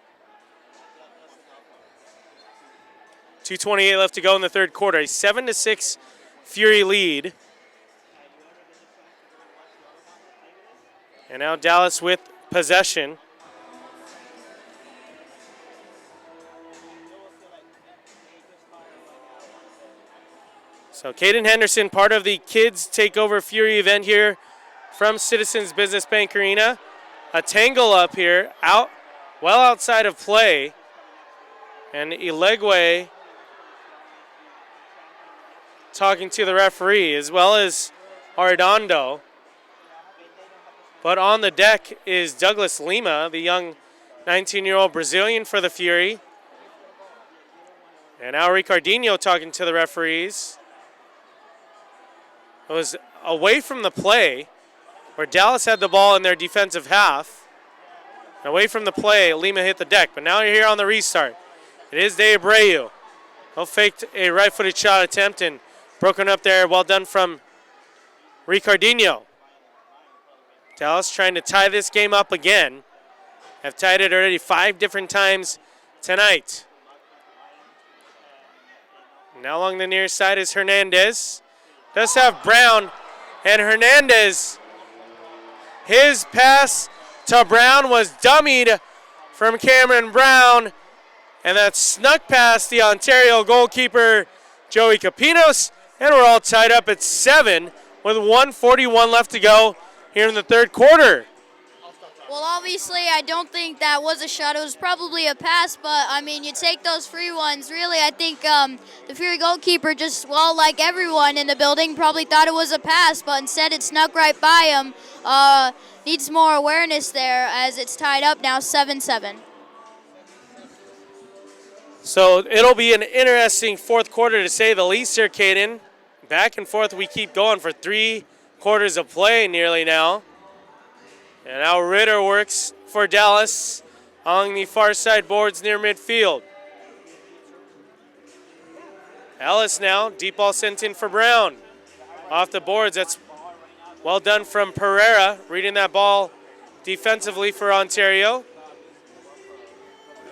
2:28 left to go in the third quarter. A 7-6 Fury lead. And now Dallas with possession. So Caden Henderson, part of the Kids Takeover Fury event here from Citizens Business Bank Arena. A tangle up here, well outside of play. And Ilegwe talking to the referee, as well as Arredondo. But on the deck is Douglas Lima, the young 19-year-old Brazilian for the Fury. And now Ricardinho talking to the referees. It was away from the play where Dallas had the ball in their defensive half. Away from the play, Lima hit the deck. But now you're here on the restart. It is De Abreu. He faked a right-footed shot attempt and broken up there. Well done from Ricardinho. Dallas trying to tie this game up again. Have tied it already 5 different times tonight. Now along the near side is Hernandez. Does have Brown, and Hernandez, his pass to Brown was dummied from Cameron Brown, and that snuck past the Ontario goalkeeper, Joey Capinos, and we're all tied up at 7 with 1:41 left to go here in the third quarter. Well, obviously, I don't think that was a shot. It was probably a pass, but, I mean, you take those free ones. Really, I think the Fury goalkeeper just, well, like everyone in the building, probably thought it was a pass, but instead it snuck right by him. Needs more awareness there as it's tied up now 7-7. So it'll be an interesting fourth quarter to say the least here, Caden. Back and forth we keep going for 3 quarters of play nearly now. And now Ritter works for Dallas along the far side boards near midfield. Ellis now, deep ball sent in for Brown. Off the boards, that's well done from Pereira, reading that ball defensively for Ontario.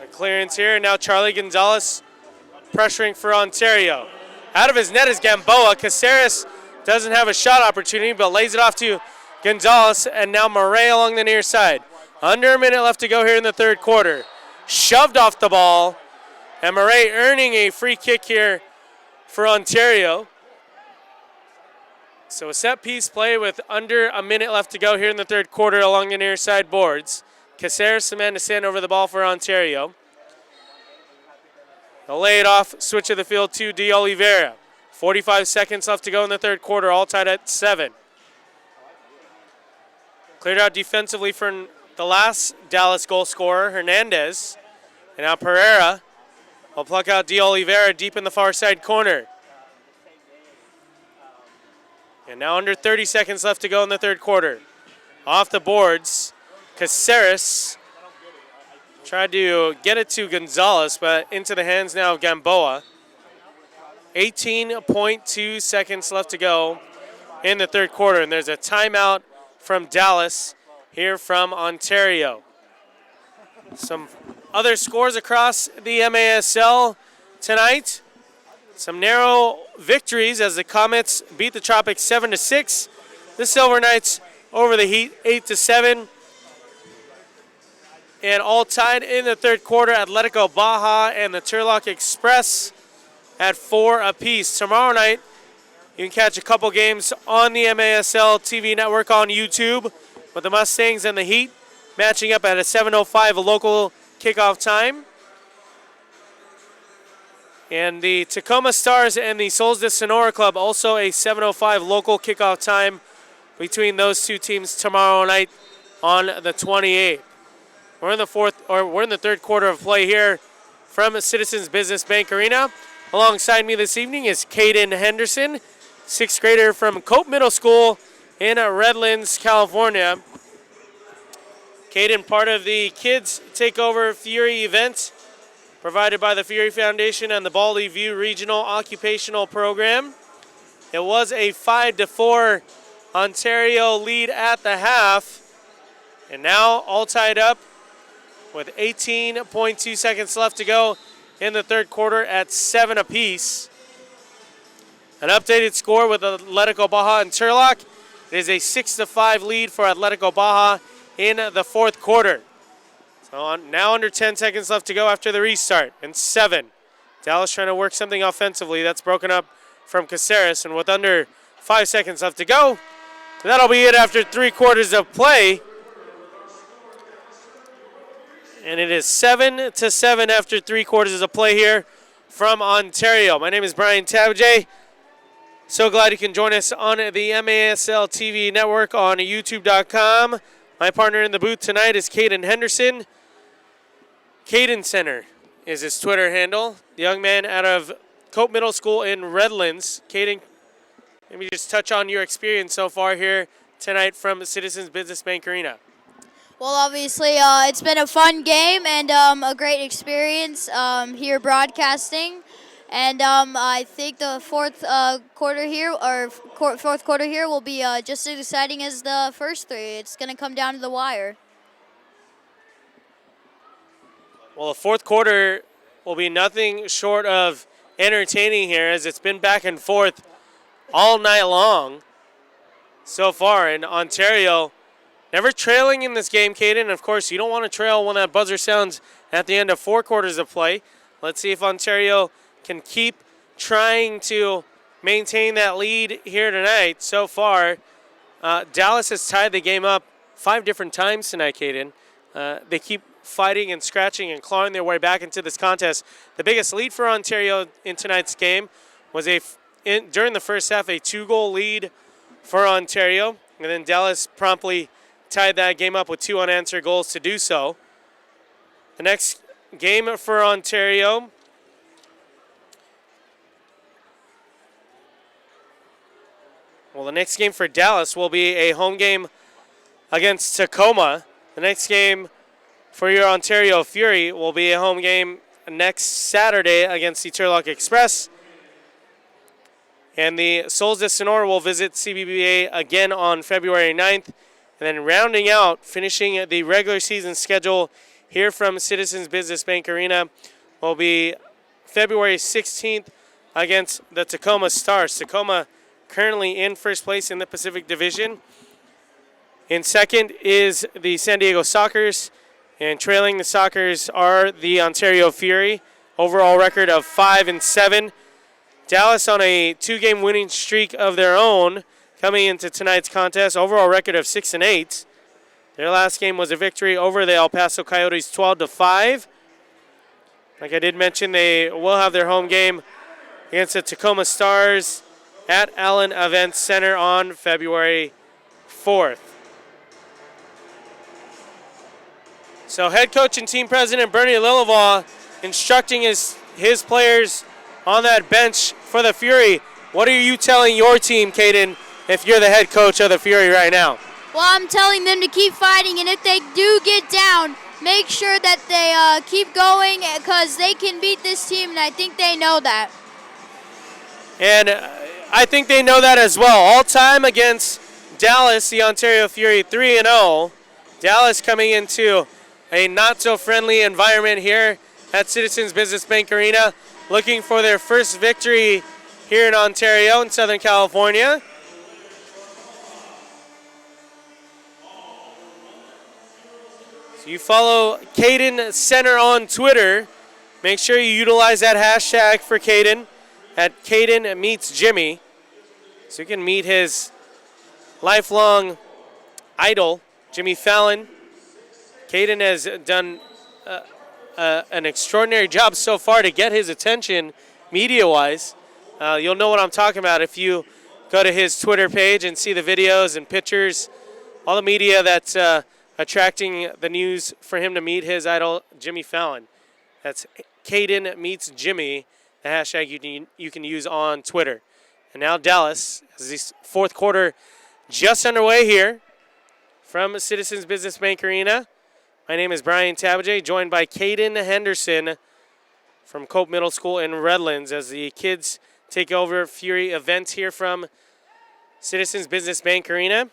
A clearance here, and now Charlie Gonzalez pressuring for Ontario. Out of his net is Gamboa. Caceres doesn't have a shot opportunity, but lays it off to Gonzalez, and now Murray along the near side. Under a minute left to go here in the third quarter. Shoved off the ball, and Murray earning a free kick here for Ontario. So a set piece play with under a minute left to go here in the third quarter along the near side boards. Caceres, the man to stand over the ball for Ontario. They'll lay it off, switch of the field to De Oliveira. 45 seconds left to go in the third quarter, all tied at 7. Cleared out defensively from the last Dallas goal scorer, Hernandez. And now Pereira will pluck out De Oliveira deep in the far side corner. And now under 30 seconds left to go in the third quarter. Off the boards, Caceres tried to get it to Gonzalez, but into the hands now of Gamboa. 18.2 seconds left to go in the third quarter, and there's a timeout from Dallas here from Ontario. Some other scores across the MASL tonight. Some narrow victories as the Comets beat the Tropics 7-6. The Silver Knights over the Heat 8-7. And all tied in the third quarter, Atletico Baja and the Turlock Express at 4 apiece. Tomorrow night, you can catch a couple games on the MASL TV network on YouTube with the Mustangs and the Heat matching up at a 7:05 local kickoff time. And the Tacoma Stars and the Souls de Sonora Club also a 7:05 local kickoff time between those two teams tomorrow night on the 28th. We're in the third quarter of play here from Citizens Business Bank Arena. Alongside me this evening is Caden Henderson, 6th grader from Cope Middle School in Redlands, California. Caden, part of the Kids Takeover Fury event provided by the Fury Foundation and the Baldy View Regional Occupational Program. It was a 5-4 Ontario lead at the half, and now all tied up with 18.2 seconds left to go in the third quarter at 7 apiece. An updated score with Atletico Baja and Turlock. It is a 6-5 lead for Atletico Baja in the fourth quarter. So now under 10 seconds left to go after the restart. And 7. Dallas trying to work something offensively. That's broken up from Caceres. And with under 5 seconds left to go, that'll be it after 3 quarters of play. And it is 7-7 after 3 quarters of play here from Ontario. My name is Brian Tabajay. So glad you can join us on the MASL TV network on YouTube.com. My partner in the booth tonight is Caden Henderson. Caden Center is his Twitter handle. The young man out of Cope Middle School in Redlands. Caden, let me just touch on your experience so far here tonight from Citizens Business Bank Arena. Well, obviously, it's been a fun game and a great experience here broadcasting. And I think the fourth quarter here will be just as exciting as the first 3. It's going to come down to the wire. Well, the fourth quarter will be nothing short of entertaining here, as it's been back and forth all night long so far. And Ontario never trailing in this game, Caden. Of course, you don't want to trail when that buzzer sounds at the end of 4 quarters of play. Let's see if Ontario can keep trying to maintain that lead here tonight. So far, Dallas has tied the game up 5 different times tonight, Caden. They keep fighting and scratching and clawing their way back into this contest. The biggest lead for Ontario in tonight's game was during the first half, a 2-goal lead for Ontario. And then Dallas promptly tied that game up with 2 unanswered goals to do so. The next game for Ontario the next game for Dallas will be a home game against Tacoma. The next game for your Ontario Fury will be a home game next Saturday against the Turlock Express. And the Souls de Sonora will visit CBBA again on February 9th. And then rounding out, finishing the regular season schedule here from Citizens Business Bank Arena will be February 16th against the Tacoma Stars. Tacoma currently in first place in the Pacific Division. In second is the San Diego Sockers, and trailing the Sockers are the Ontario Fury. Overall record of 5-7. Dallas on a 2-game winning streak of their own coming into tonight's contest. Overall record of 6-8. Their last game was a victory over the El Paso Coyotes 12-5. Like I did mention, they will have their home game against the Tacoma Stars at Allen Events Center on February 4th. So head coach and team president Bernie Lillivaugh instructing his players on that bench for the Fury. What are you telling your team, Caden, if you're the head coach of the Fury right now? Well, I'm telling them to keep fighting, and if they do get down, make sure that they keep going, because they can beat this team, and I think they know that. And I think they know that as well. All time against Dallas, the Ontario Fury 3-0. Dallas coming into a not-so-friendly environment here at Citizens Business Bank Arena, looking for their first victory here in Ontario in Southern California. So you follow Caden Center on Twitter. Make sure you utilize that hashtag for Caden at Caden Meets Jimmy, so you can meet his lifelong idol, Jimmy Fallon. Caden has done an extraordinary job so far to get his attention media-wise. You'll know what I'm talking about if you go to his Twitter page and see the videos and pictures, all the media that's attracting the news for him to meet his idol, Jimmy Fallon. That's Caden Meets Jimmy, the hashtag you can use on Twitter. And now Dallas, as the fourth quarter just underway here from Citizens Business Bank Arena. My name is Brian Tabajay, joined by Caden Henderson from Cope Middle School in Redlands as the kids take over Fury event here from Citizens Business Bank Arena.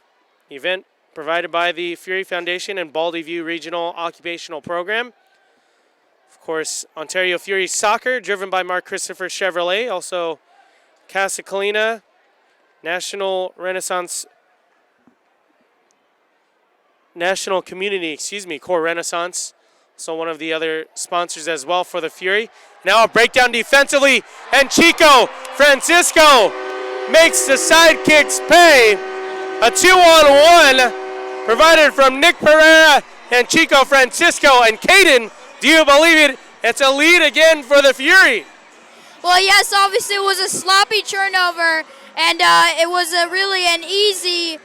The event provided by the Fury Foundation and Baldy View Regional Occupational Program. Of course, Ontario Fury Soccer, driven by Mark Christopher Chevrolet. Also, Casa Colina, National Community, Core Renaissance. So one of the other sponsors as well for the Fury. Now a breakdown defensively, and Chico Francisco makes the Sidekicks pay. A 2-on-1 provided from Nick Pereira and Chico Francisco. And Caden, do you believe it? It's a lead again for the Fury. Well, yes, obviously it was a sloppy turnover, and it was really an easy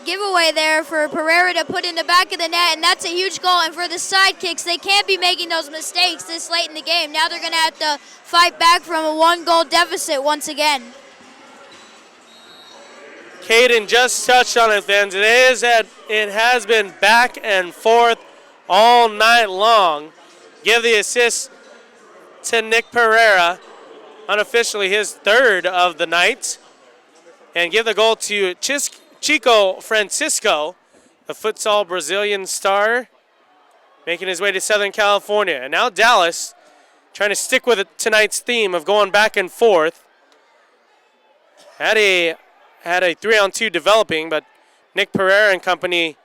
giveaway there for Pereira to put in the back of the net, and that's a huge goal. And for the Sidekicks, they can't be making those mistakes this late in the game. Now they're going to have to fight back from a 1-goal deficit once again. Caden just touched on it, fans. It has been back and forth all night long. Give the assist to Nick Pereira, unofficially his third of the night. And give the goal to Chico Francisco, the futsal Brazilian star, making his way to Southern California. And now Dallas trying to stick with tonight's theme of going back and forth. Had a 3-on-2 developing, but Nick Pereira and company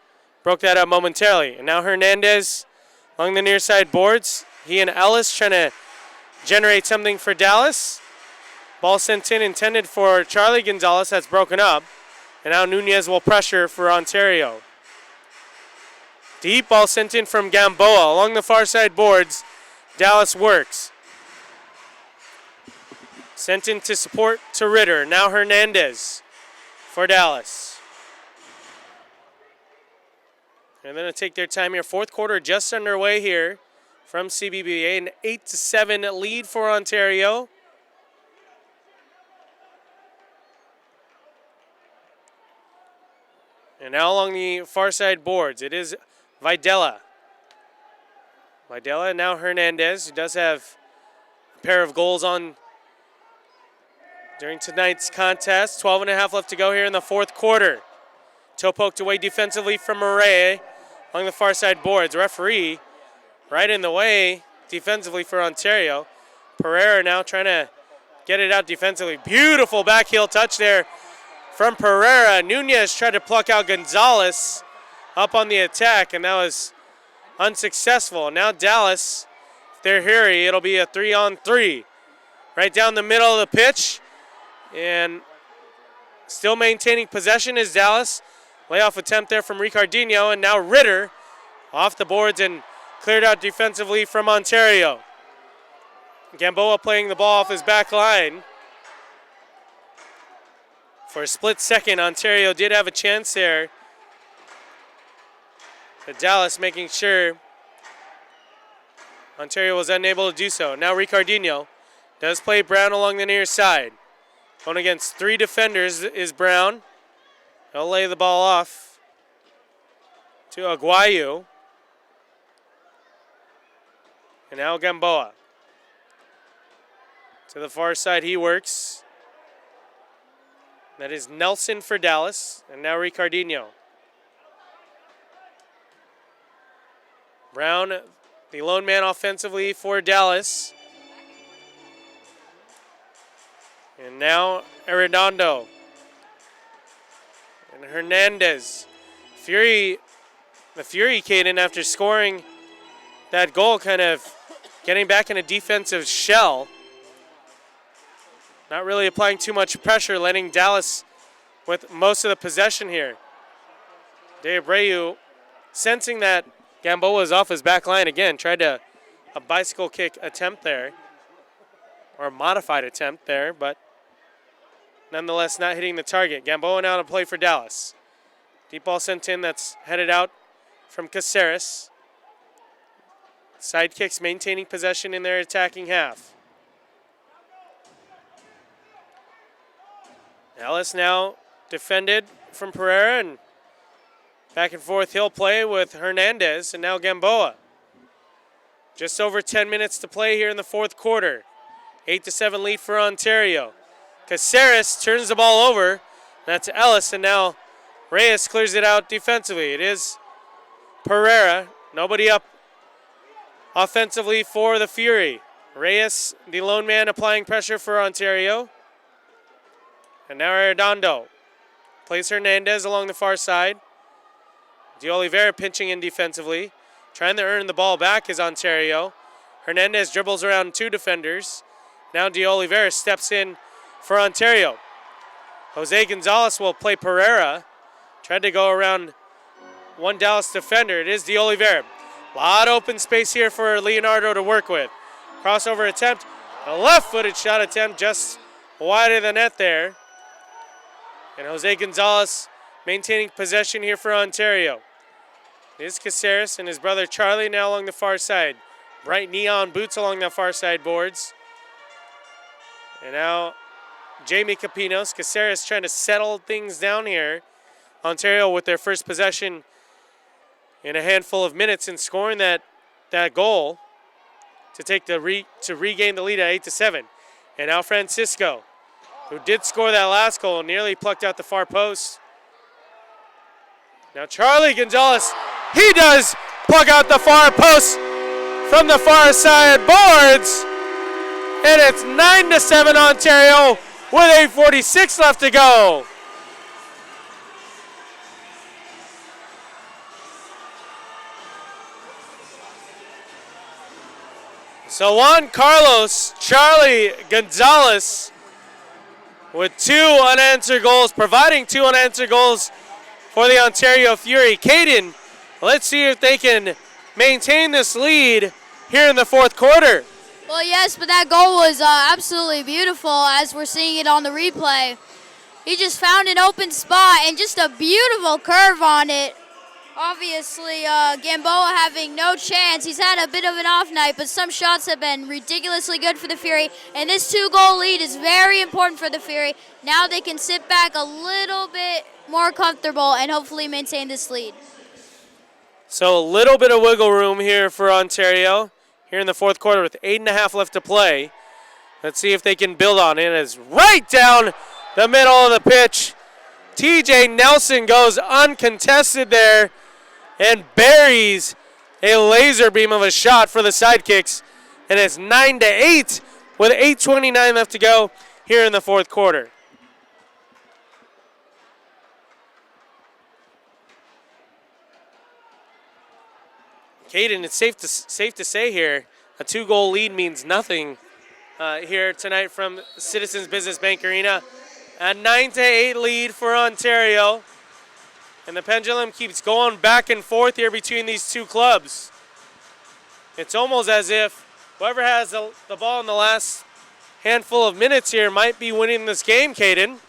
broke that up momentarily. And now Hernandez along the near side boards. He and Ellis trying to generate something for Dallas. Ball sent in, intended for Charlie Gonzalez. That's broken up. And now Nunez will pressure for Ontario. Deep ball sent in from Gamboa along the far side boards. Dallas works. Sent in to support to Ritter. Now Hernandez for Dallas. And they're going to take their time here. Fourth quarter just underway here from CBBA. An 8-7 lead for Ontario. And now along the far side boards, it is Videla. Videla, now Hernandez, who does have a pair of goals on during tonight's contest. 12.5 left to go here in the fourth quarter. Toe poked away defensively from Murray along the far side boards. Referee right in the way defensively for Ontario. Pereira now trying to get it out defensively. Beautiful back heel touch there from Pereira. Nunez tried to pluck out Gonzalez up on the attack, and that was unsuccessful. Now Dallas, if they're here, it'll be a 3-on-3. Right down the middle of the pitch. And still maintaining possession is Dallas. Layoff attempt there from Ricardinho, and now Ritter off the boards and cleared out defensively from Ontario. Gamboa playing the ball off his back line. For a split second, Ontario did have a chance there. But Dallas making sure Ontario was unable to do so. Now Ricardinho does play Brown along the near side. Going against 3 defenders is Brown. He'll lay the ball off to Aguayo. And now Gamboa. To the far side he works. That is Nelson for Dallas. And now Ricardinho. Brown, the lone man offensively for Dallas. And now Arredondo. And Hernandez. The Fury, Caden, after scoring that goal, kind of getting back in a defensive shell. Not really applying too much pressure, letting Dallas with most of the possession here. De Abreu, sensing that Gamboa was off his back line again, tried a bicycle kick attempt there, or a modified attempt there, but nonetheless not hitting the target. Gamboa now to play for Dallas. Deep ball sent in, that's headed out from Caceres. Sidekicks maintaining possession in their attacking half. Ellis now defended from Pereira, and back and forth he'll play with Hernandez, and now Gamboa. Just over 10 minutes to play here in the fourth quarter. 8-7 lead for Ontario. Caceres turns the ball over. That's Ellis, and now Reyes clears it out defensively. It is Pereira. Nobody up offensively for the Fury. Reyes, the lone man, applying pressure for Ontario. And now Arredondo plays Hernandez along the far side. De Oliveira pinching in defensively. Trying to earn the ball back is Ontario. Hernandez dribbles around 2 defenders. Now De Oliveira steps in for Ontario. Jose Gonzalez will play Pereira. Tried to go around 1 Dallas defender. It is De Oliveira. A lot of open space here for Leonardo to work with. Crossover attempt. A left-footed shot attempt just wide of the net there. And Jose Gonzalez maintaining possession here for Ontario. It is Caceres and his brother Charlie now along the far side. Bright neon boots along the far side boards. And now Jamie Capinos. Caceres trying to settle things down here. Ontario with their first possession in a handful of minutes and scoring that goal to take to regain the lead at 8-7. And now Francisco, who did score that last goal, nearly plucked out the far post. Now Charlie Gonzalez, he does pluck out the far post from the far side boards. And it's 9-7 Ontario with 8:46 left to go. So Juan Carlos Charlie Gonzalez with 2 unanswered goals, providing 2 unanswered goals for the Ontario Fury. Caden, let's see if they can maintain this lead here in the 4th quarter. Well, yes, but that goal was absolutely beautiful as we're seeing it on the replay. He just found an open spot and just a beautiful curve on it. Obviously, Gamboa having no chance. He's had a bit of an off night, but some shots have been ridiculously good for the Fury. And this 2-goal lead is very important for the Fury. Now they can sit back a little bit more comfortable and hopefully maintain this lead. So a little bit of wiggle room here for Ontario here in the 4th quarter with 8.5 left to play. Let's see if they can build on it. It's right down the middle of the pitch. TJ Nelson goes uncontested there and buries a laser beam of a shot for the Sidekicks. And it's 9-8 with 8:29 left to go here in the 4th quarter. Caden, it's safe to say here, a 2-goal lead means nothing here tonight from Citizens Business Bank Arena. A 9-8 lead for Ontario. And the pendulum keeps going back and forth here between these 2 clubs. It's almost as if whoever has the ball in the last handful of minutes here might be winning this game, Caden.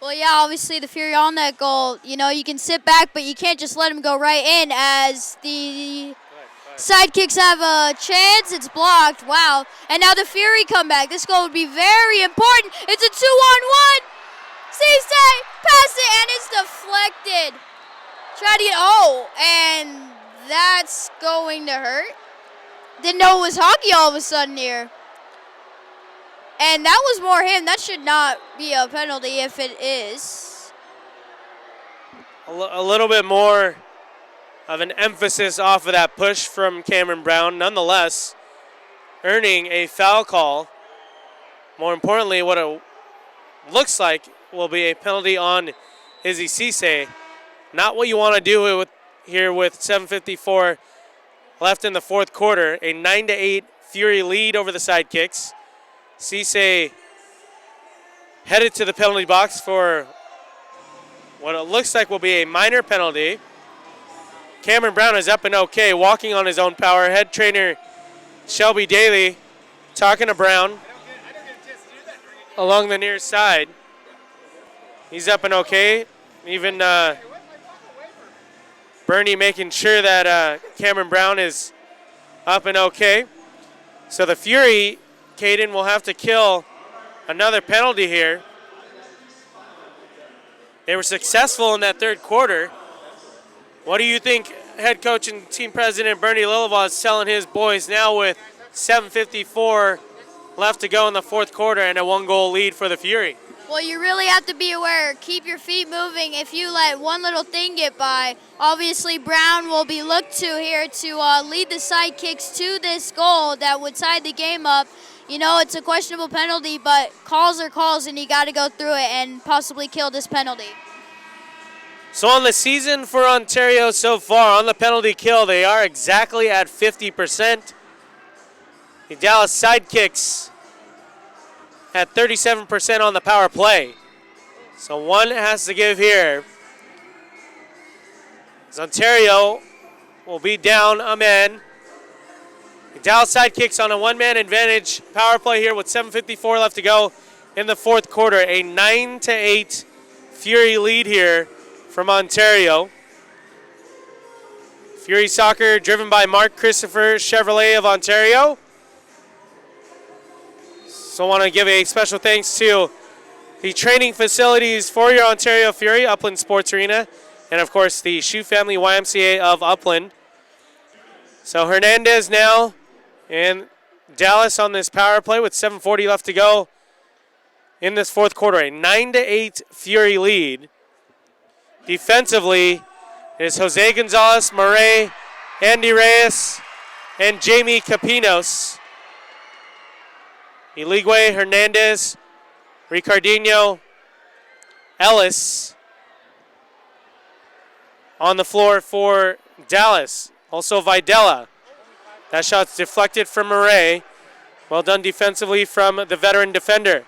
Well, yeah, obviously the Fury on that goal, you know, you can sit back, but you can't just let them go right in as the Sidekicks have a chance. It's blocked. Wow. And now the Fury come back. This goal would be very important. It's a 2-on-1. Cisse, pass it, and it's deflected. Try to get, and that's going to hurt. Didn't know it was hockey all of a sudden here. And that was more him. That should not be a penalty if it is. A little bit more of an emphasis off of that push from Cameron Brown. Nonetheless, earning a foul call. More importantly, what it looks like will be a penalty on Izzy Cisse. Not what you want to do here with 7:54 left in the 4th quarter. A 9-8 Fury lead over the Sidekicks. Cisse headed to the penalty box for what it looks like will be a minor penalty. Cameron Brown is up and okay, walking on his own power. Head trainer Shelby Daly talking to Brown along the near side. He's up and okay. Even Bernie making sure that Cameron Brown is up and okay. So the Fury, Caden, will have to kill another penalty here. They were successful in that 3rd quarter. What do you think head coach and team president Bernie Lillivaz is telling his boys now with 7:54 left to go in the 4th quarter and a 1-goal lead for the Fury? Well, you really have to be aware. Keep your feet moving. If you let one little thing get by, obviously Brown will be looked to here to lead the Sidekicks to this goal that would tie the game up. You know, it's a questionable penalty, but calls are calls, and you got to go through it and possibly kill this penalty. So on the season for Ontario so far, on the penalty kill, they are exactly at 50%. The Dallas Sidekicks at 37% on the power play. So one has to give here. As Ontario will be down a man. The Dallas Sidekicks on a one-man advantage power play here with 7:54 left to go in the fourth quarter. A 9-8 Fury lead here from Ontario. Fury Soccer driven by Mark Christopher Chevrolet of Ontario. So I want to give a special thanks to the training facilities for your Ontario Fury, Upland Sports Arena, and of course the Shoe Family YMCA of Upland. So Hernandez now and Dallas on this power play with 7:40 left to go in this fourth quarter. A 9-8 Fury lead. Defensively is Jose Gonzalez, Murray, Andy Reyes, and Jamie Capinos. Eligwe, Hernandez, Ricardinho, Ellis on the floor for Dallas. Also Videla. That shot's deflected from Murray. Well done defensively from the veteran defender.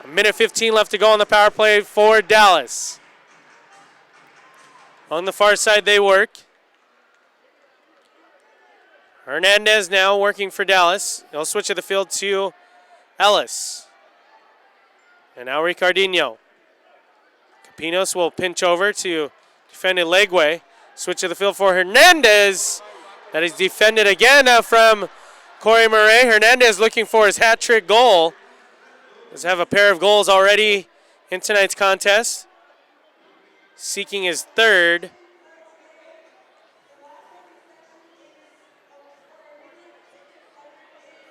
A minute 15 left to go on the power play for Dallas. On the far side they work. Hernandez now working for Dallas. He'll switch to the field to Ellis. And now Ricardinho. Capinos will pinch over to defend Eligwe. Switch to the field for Hernandez. That is defended again from Corey Murray. Hernandez looking for his hat-trick goal. Does have a pair of goals already in tonight's contest. Seeking his third.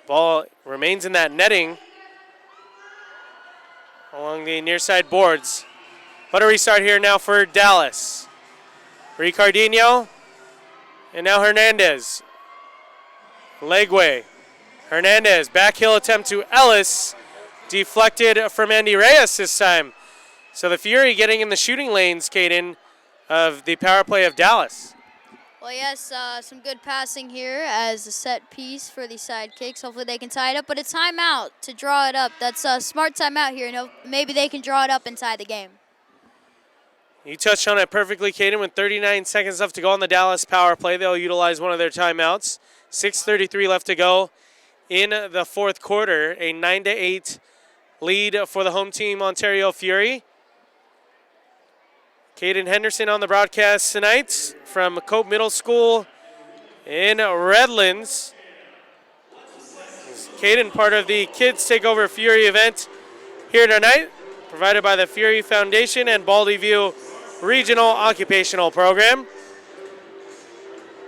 Ball remains in that netting along the near side boards. But a restart here now for Dallas. Ricardinho. And now Hernandez. Legway. Hernandez. Back heel attempt to Ellis. Deflected from Andy Reyes this time. So the Fury getting in the shooting lanes, Caden, of the power play of Dallas. Well, yes, some good passing here as a set piece for the Sidekicks. Hopefully they can tie it up, but a timeout to draw it up. That's a smart timeout here. You know, maybe they can draw it up and tie the game. You touched on it perfectly, Caden. With 39 seconds left to go on the Dallas power play, they'll utilize one of their timeouts. 6:33 left to go in the fourth quarter. A 9-8 lead for the home team, Ontario Fury. Caden Henderson on the broadcast tonight from Cope Middle School in Redlands. Caden, part of the Kids Takeover Fury event here tonight, provided by the Fury Foundation and Baldy View Regional Occupational Program.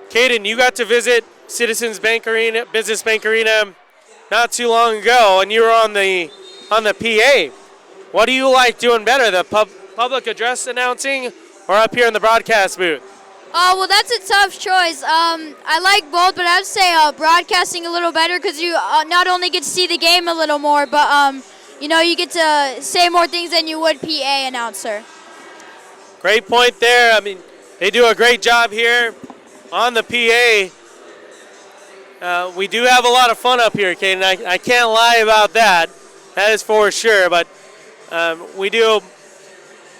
Caden, you got to visit Citizens Bank Arena, Business Bank Arena not too long ago, and you were on the PA. What do you like doing better, the public address announcing or up here in the broadcast booth? Well, that's a tough choice. I like both, but I'd say broadcasting a little better because you not only get to see the game a little more, but you know, you get to say more things than you would PA announcer. Great point there. I mean, they do a great job here on the PA. We do have a lot of fun up here, Caden. I can't lie about that. That is for sure. But we do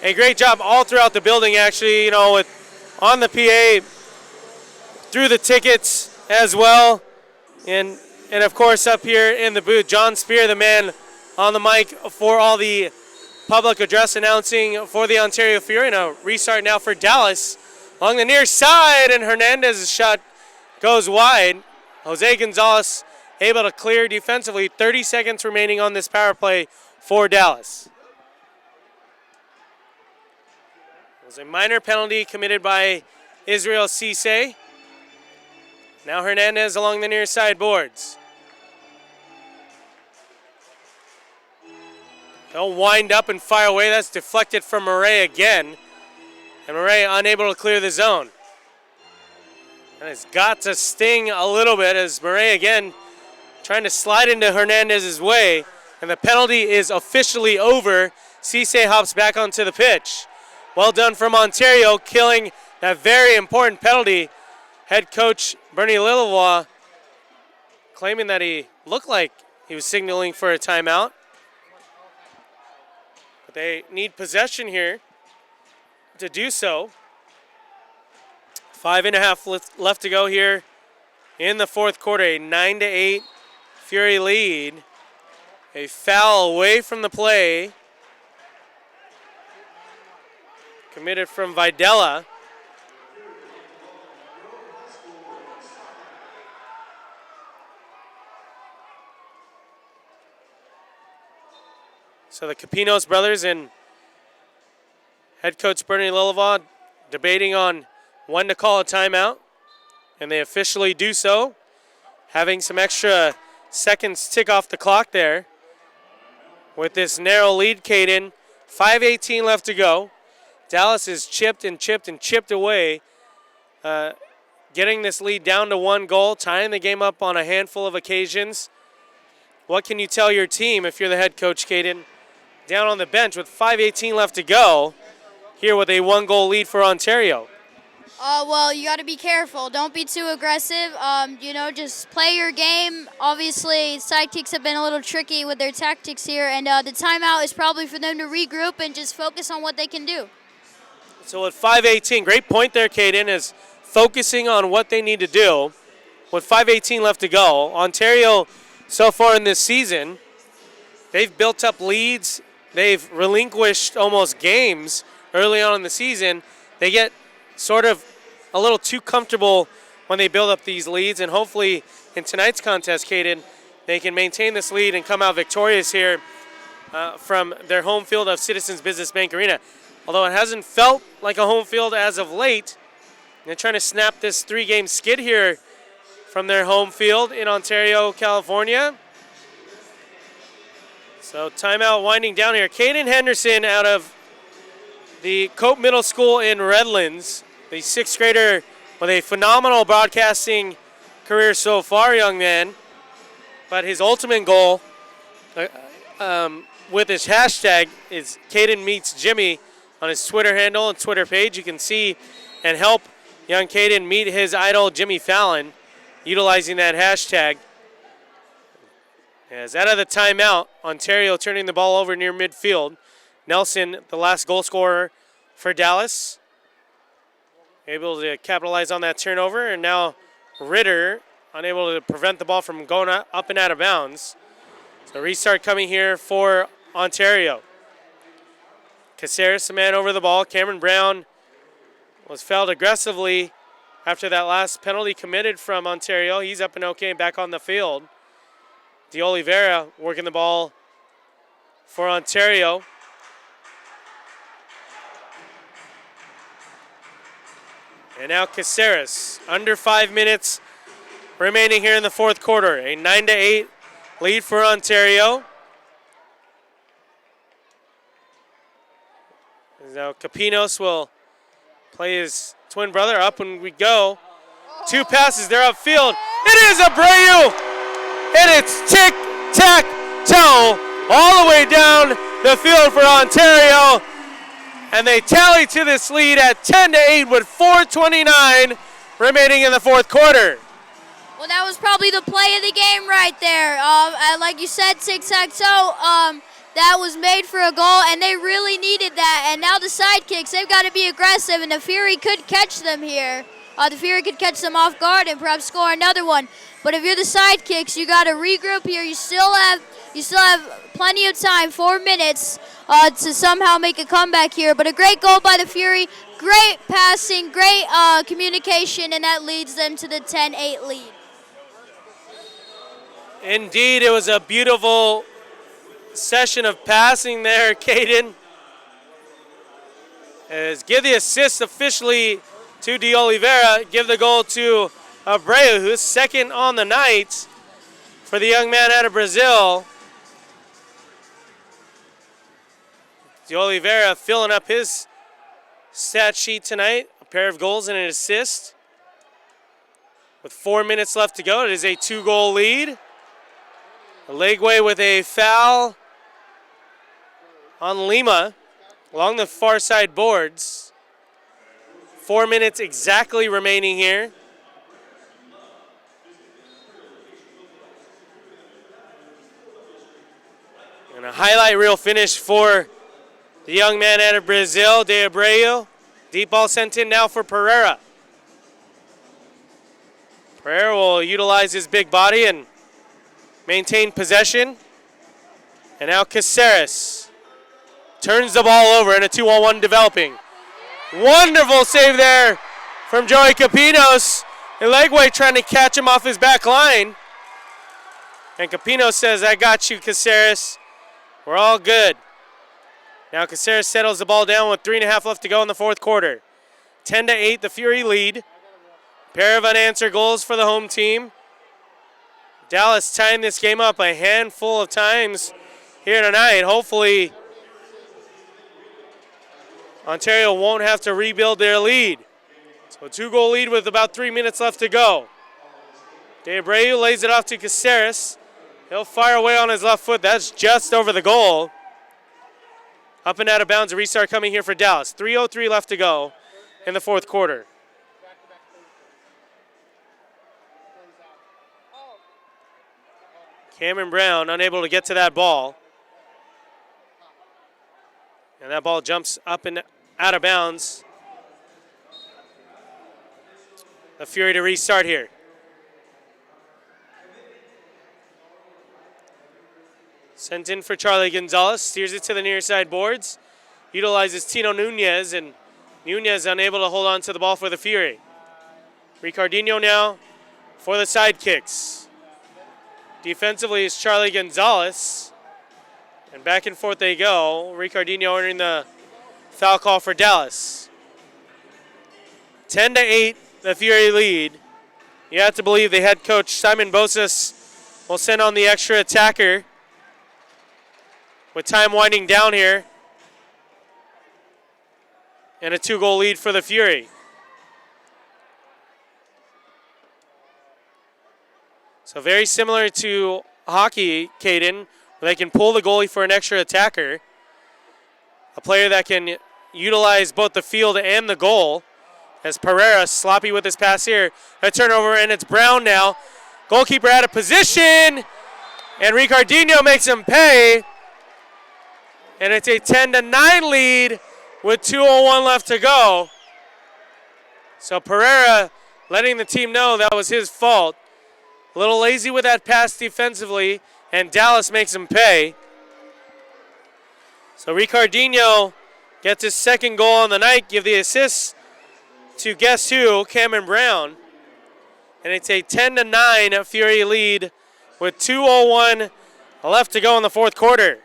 a great job all throughout the building, actually, you know, with on the PA, through the tickets as well. And of course, up here in the booth, John Spear, the man on the mic for all the public address announcing for the Ontario Fury. And a restart now for Dallas along the near side, and Hernandez's shot goes wide. Jose Gonzalez able to clear defensively. 30 seconds remaining on this power play for Dallas. It was a minor penalty committed by Israel Cisse. Now Hernandez along the near side boards. They'll wind up and fire away. That's deflected from Murray again. And Murray unable to clear the zone. And it's got to sting a little bit as Murray again trying to slide into Hernandez's way. And the penalty is officially over. Cisse hops back onto the pitch. Well done from Ontario, killing that very important penalty. Head coach Bernie Lilavois claiming that he looked like he was signaling for a timeout. But they need possession here to do so. 5.5 left to go here in the fourth quarter. A 9-8 Fury lead. A foul away from the play. Committed from Videla. So the Capinos brothers and head coach Bernie Lilavois debating on when to call a timeout, and they officially do so, having some extra seconds tick off the clock there. With this narrow lead, Caden, 5:18 left to go. Dallas is chipped and chipped and chipped away, getting this lead down to 1 goal, tying the game up on a handful of occasions. What can you tell your team if you're the head coach, Caden? Down on the bench with 5:18 left to go, here with a 1-goal lead for Ontario. Well, you got to be careful. Don't be too aggressive. Just play your game. Obviously, Sidekicks have been a little tricky with their tactics here, and the timeout is probably for them to regroup and just focus on what they can do. So at 5:18, great point there, Caden, is focusing on what they need to do. With 5:18 left to go, Ontario so far in this season, they've built up leads. They've relinquished almost games early on in the season. They get sort of a little too comfortable when they build up these leads, and hopefully in tonight's contest, Caden, they can maintain this lead and come out victorious here from their home field of Citizens Business Bank Arena. Although it hasn't felt like a home field as of late, they're trying to snap this 3-game skid here from their home field in Ontario, California. So timeout winding down here. Caden Henderson out of the Cope Middle School in Redlands, the 6th grader with a phenomenal broadcasting career so far, young man. But his ultimate goal with his hashtag is Caden Meets Jimmy on his Twitter handle and Twitter page. You can see and help young Caden meet his idol, Jimmy Fallon, utilizing that hashtag. As out of the timeout, Ontario turning the ball over near midfield. Nelson, the last goal scorer for Dallas, able to capitalize on that turnover. And now Ritter unable to prevent the ball from going up and out of bounds. So restart coming here for Ontario. Caceres, the man over the ball. Cameron Brown was fouled aggressively after that last penalty committed from Ontario. He's up and okay and back on the field. De Oliveira working the ball for Ontario. And now Caceres, under 5 minutes remaining here in the fourth quarter. A 9-8 lead for Ontario. Now Capinos will play his twin brother. Up and we go. 2 passes, they're upfield. It is Abreu! And it's tic-tac-toe all the way down the field for Ontario. And they tally to this lead at 10-8 with 4:29 remaining in the fourth quarter. Well, that was probably the play of the game right there. Like you said, tic-tac-toe, that was made for a goal, and they really needed that. And now the Sidekicks, they've got to be aggressive, and the Fury could catch them here. The Fury could catch them off guard and perhaps score another one. But if you're the Sidekicks, you got to regroup here. You still have plenty of time, 4 minutes, to somehow make a comeback here. But a great goal by the Fury, great passing, great communication, and that leads them to the 10-8 lead. Indeed, it was a beautiful session of passing there, Caden. As give the assist officially to De Oliveira, give the goal to Abreu, who's second on the night for the young man out of Brazil. De Oliveira filling up his stat sheet tonight, a pair of goals and an assist. With 4 minutes left to go, it is a 2-goal lead. Legway with a foul on Lima. along the far side boards. 4 minutes exactly remaining here. And a highlight reel finish for the young man out of Brazil, De Abreu. Deep ball sent in now for Pereira. Pereira will utilize his big body and maintain possession. And now Caceres turns the ball over in a 2-on-1 developing. Wonderful save there from Joey Capinos. Elegwe trying to catch him off his back line. And Capinos says, I got you, Caceres. We're all good. Now Caceres settles the ball down with 3.5 left to go in the fourth quarter. 10-8, the Fury lead. Pair of unanswered goals for the home team. Dallas tying this game up a handful of times here tonight. Hopefully, Ontario won't have to rebuild their lead. So a 2-goal lead with about 3 minutes left to go. De Abreu lays it off to Caceres. He'll fire away on his left foot. That's just over the goal. Up and out of bounds. A restart coming here for Dallas. 3:03 left to go in the fourth quarter. Cameron Brown unable to get to that ball. And that ball jumps up and out of bounds. The Fury to restart here. Sent in for Charlie Gonzalez. Steers it to the near side boards. Utilizes Tino Nunez, and Nunez unable to hold on to the ball for the Fury. Ricardinho now for the Sidekicks. Defensively is Charlie Gonzalez. And back and forth they go. Ricardinho entering the foul call for Dallas. 10-8, the Fury lead. You have to believe the head coach, Simon Bosas, will send on the extra attacker with time winding down here. And a 2-goal lead for the Fury. So very similar to hockey, Caden, where they can pull the goalie for an extra attacker. A player that can utilize both the field and the goal. As Pereira sloppy with his pass here. A turnover, and it's Brown now. Goalkeeper out of position. And Ricardinho makes him pay. And it's a 10-9 lead with 2:01 left to go. So Pereira letting the team know that was his fault. A little lazy with that pass defensively, and Dallas makes him pay. So Ricardinho gets his second goal on the night, give the assist to guess who, Cameron Brown. And it's a 10-9 Fury lead with 2:01 left to go in the fourth quarter.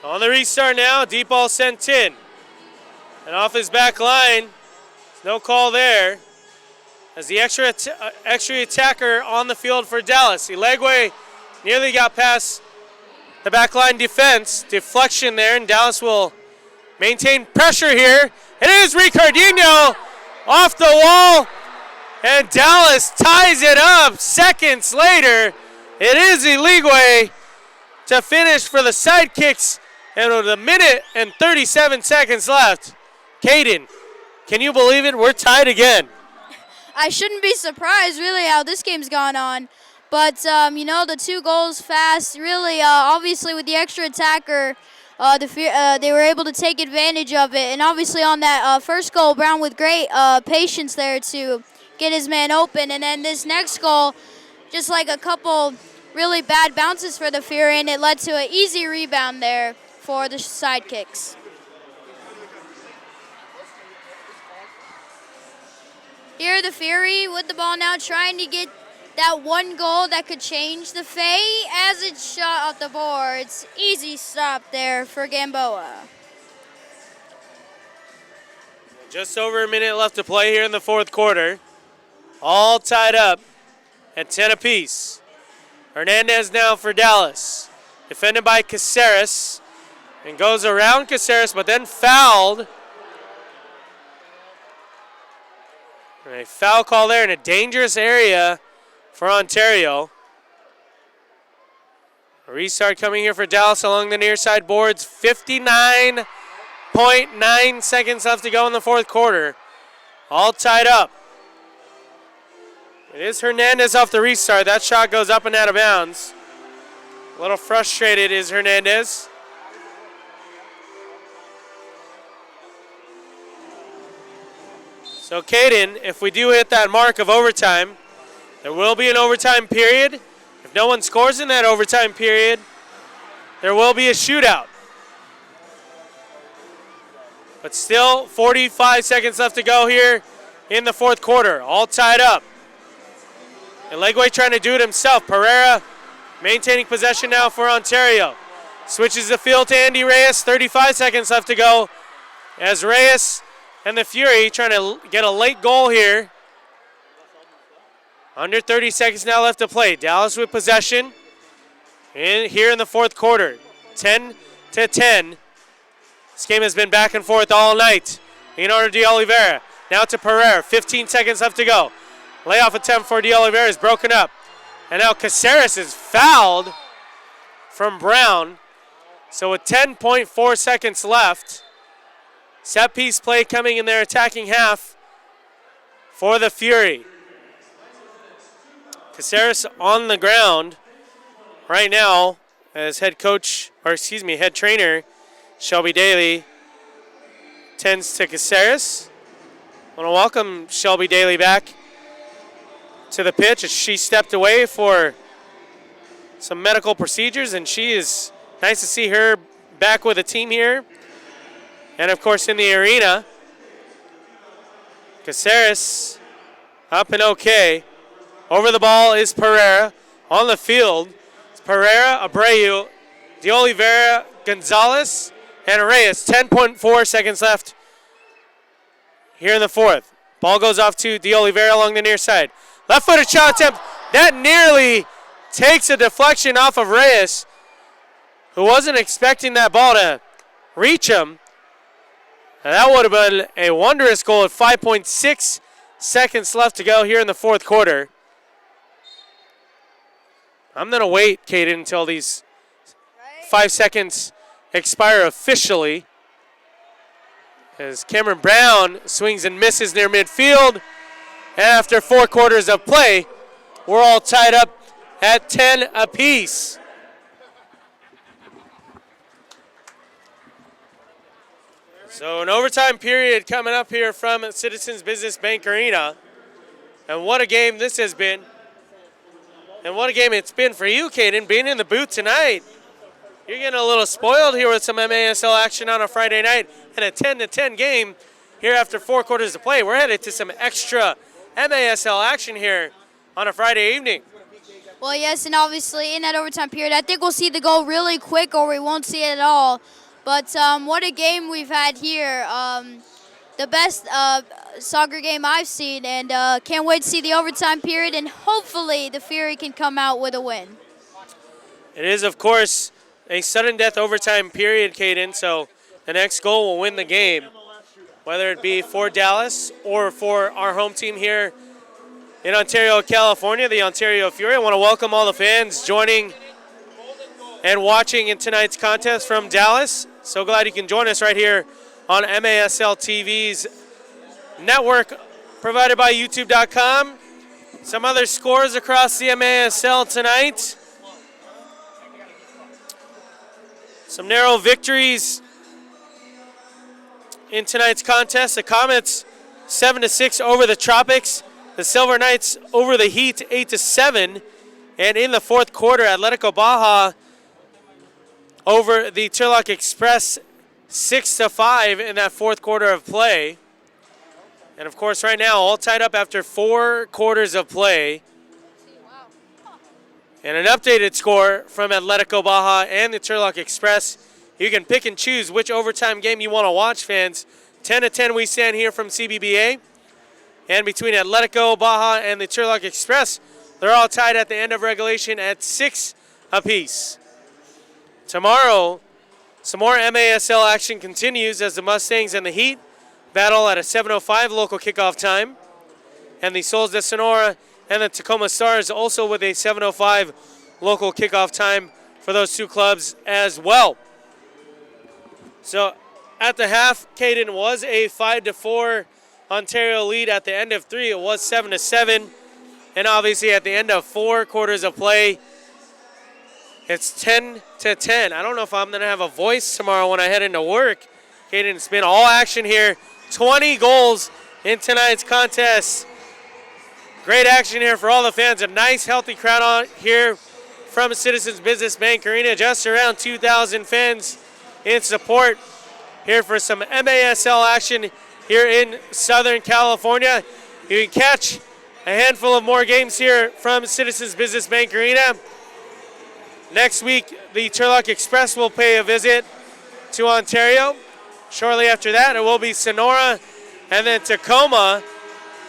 So on the restart now, deep ball sent in. And off his back line, no call there. As the extra attacker on the field for Dallas. Elegwe nearly got past the backline defense. Deflection there, and Dallas will maintain pressure here. It is Ricardinho off the wall, and Dallas ties it up seconds later. It is Elegwe to finish for the Sidekicks, and with a minute and 37 seconds left. Caden, can you believe it? We're tied again. I shouldn't be surprised, really, how this game's gone on. But, the 2 goals fast, really, obviously with the extra attacker, they were able to take advantage of it. And obviously on that first goal, Brown with great patience there to get his man open. And then this next goal, just like a couple really bad bounces for the Fury, and it led to an easy rebound there for the Sidekicks. Here the Fury with the ball now, trying to get that one goal that could change the fate as it's shot off the boards. Easy stop there for Gamboa. Just over a minute left to play here in the fourth quarter. All tied up at 10 apiece. Hernandez now for Dallas. Defended by Caceres. And goes around Caceres, but then fouled. And a foul call there in a dangerous area for Ontario. A restart coming here for Dallas along the near side boards. 59.9 seconds left to go in the fourth quarter. All tied up. It is Hernandez off the restart. That shot goes up and out of bounds. A little frustrated is Hernandez. So, Caden, if we do hit that mark of overtime, there will be an overtime period. If no one scores in that overtime period, there will be a shootout. But still, 45 seconds left to go here in the fourth quarter. All tied up. And Legway trying to do it himself. Pereira maintaining possession now for Ontario. Switches the field to Andy Reyes. 35 seconds left to go as Reyes and the Fury trying to get a late goal here. Under 30 seconds now left to play. Dallas with possession here in the fourth quarter. 10-10. This game has been back and forth all night. Leonardo de Oliveira now to Pereira. 15 seconds left to go. Layoff attempt for de Oliveira is broken up. And now Caceres is fouled from Brown. So with 10.4 seconds left, set piece play coming in their attacking half for the Fury. Caceres on the ground right now as head trainer Shelby Daly tends to Caceres. I want to welcome Shelby Daly back to the pitch as she stepped away for some medical procedures, and she is nice to see her back with the team here. And of course in the arena, Caceres up and okay. Over the ball is Pereira. On the field, it's Pereira, Abreu, de Oliveira, Gonzalez, and Reyes. 10.4 seconds left here in the fourth. Ball goes off to de Oliveira along the near side. Left-footed shot attempt. That nearly takes a deflection off of Reyes, who wasn't expecting that ball to reach him. And that would have been a wondrous goal at 5.6 seconds left to go here in the fourth quarter. I'm going to wait, Caden, until these 5 seconds expire officially. As Cameron Brown swings and misses near midfield. And after 4 quarters of play, we're all tied up at 10 apiece. So an overtime period coming up here from Citizens Business Bank Arena. And what a game this has been. And what a game it's been for you, Caden, being in the booth tonight. You're getting a little spoiled here with some MASL action on a Friday night and a 10-10 game here after 4 quarters of play. We're headed to some extra MASL action here on a Friday evening. Well, yes, and obviously in that overtime period, I think we'll see the goal really quick or we won't see it at all. But what a game we've had here. The best soccer game I've seen, and can't wait to see the overtime period, and hopefully the Fury can come out with a win. It is, of course, a sudden death overtime period, Caden, so the next goal will win the game, whether it be for Dallas or for our home team here in Ontario, California, the Ontario Fury. I want to welcome all the fans joining and watching in tonight's contest from Dallas. So glad you can join us right here on MASL TV's network provided by YouTube.com. Some other scores across the MASL tonight. Some narrow victories in tonight's contest. The Comets 7-6 over the Tropics. The Silver Knights over the Heat 8-7. And in the fourth quarter, Atletico Baja over the Turlock Express 6-5 in that fourth quarter of play. And of course, right now, all tied up after 4 quarters of play. And an updated score from Atletico Baja and the Turlock Express. You can pick and choose which overtime game you want to watch, fans. 10-10 we stand here from CBBA. And between Atletico Baja and the Turlock Express, they're all tied at the end of regulation at 6 apiece. Tomorrow, some more MASL action continues as the Mustangs and the Heat battle at a 7:05 local kickoff time. and the Souls de Sonora and the Tacoma Stars also with a 7:05 local kickoff time for those two clubs as well. So at the half, Caden was a 5-4 Ontario lead. At the end of 3, it was 7-7. And obviously at the end of 4 quarters of play, it's 10-10. I don't know if I'm going to have a voice tomorrow when I head into work. Caden, it's been all action here. 20 goals in tonight's contest. Great action here for all the fans. A nice, healthy crowd on here from Citizens Business Bank Arena. Just around 2,000 fans in support here for some MASL action here in Southern California. You can catch a handful of more games here from Citizens Business Bank Arena. Next week, the Turlock Express will pay a visit to Ontario. Shortly after that, it will be Sonora and then Tacoma.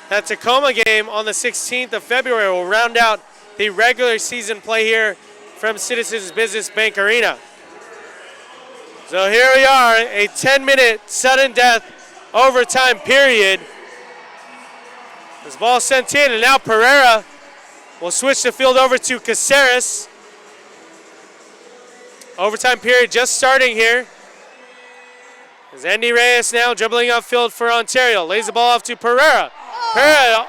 That Tacoma game on the 16th of February will round out the regular season play here from Citizens Business Bank Arena. So here we are, a 10-minute sudden death overtime period. This ball sent in, and now Pereira will switch the field over to Caceres. Overtime period just starting here. As Andy Reyes now dribbling upfield for Ontario. Lays the ball off to Pereira. Pereira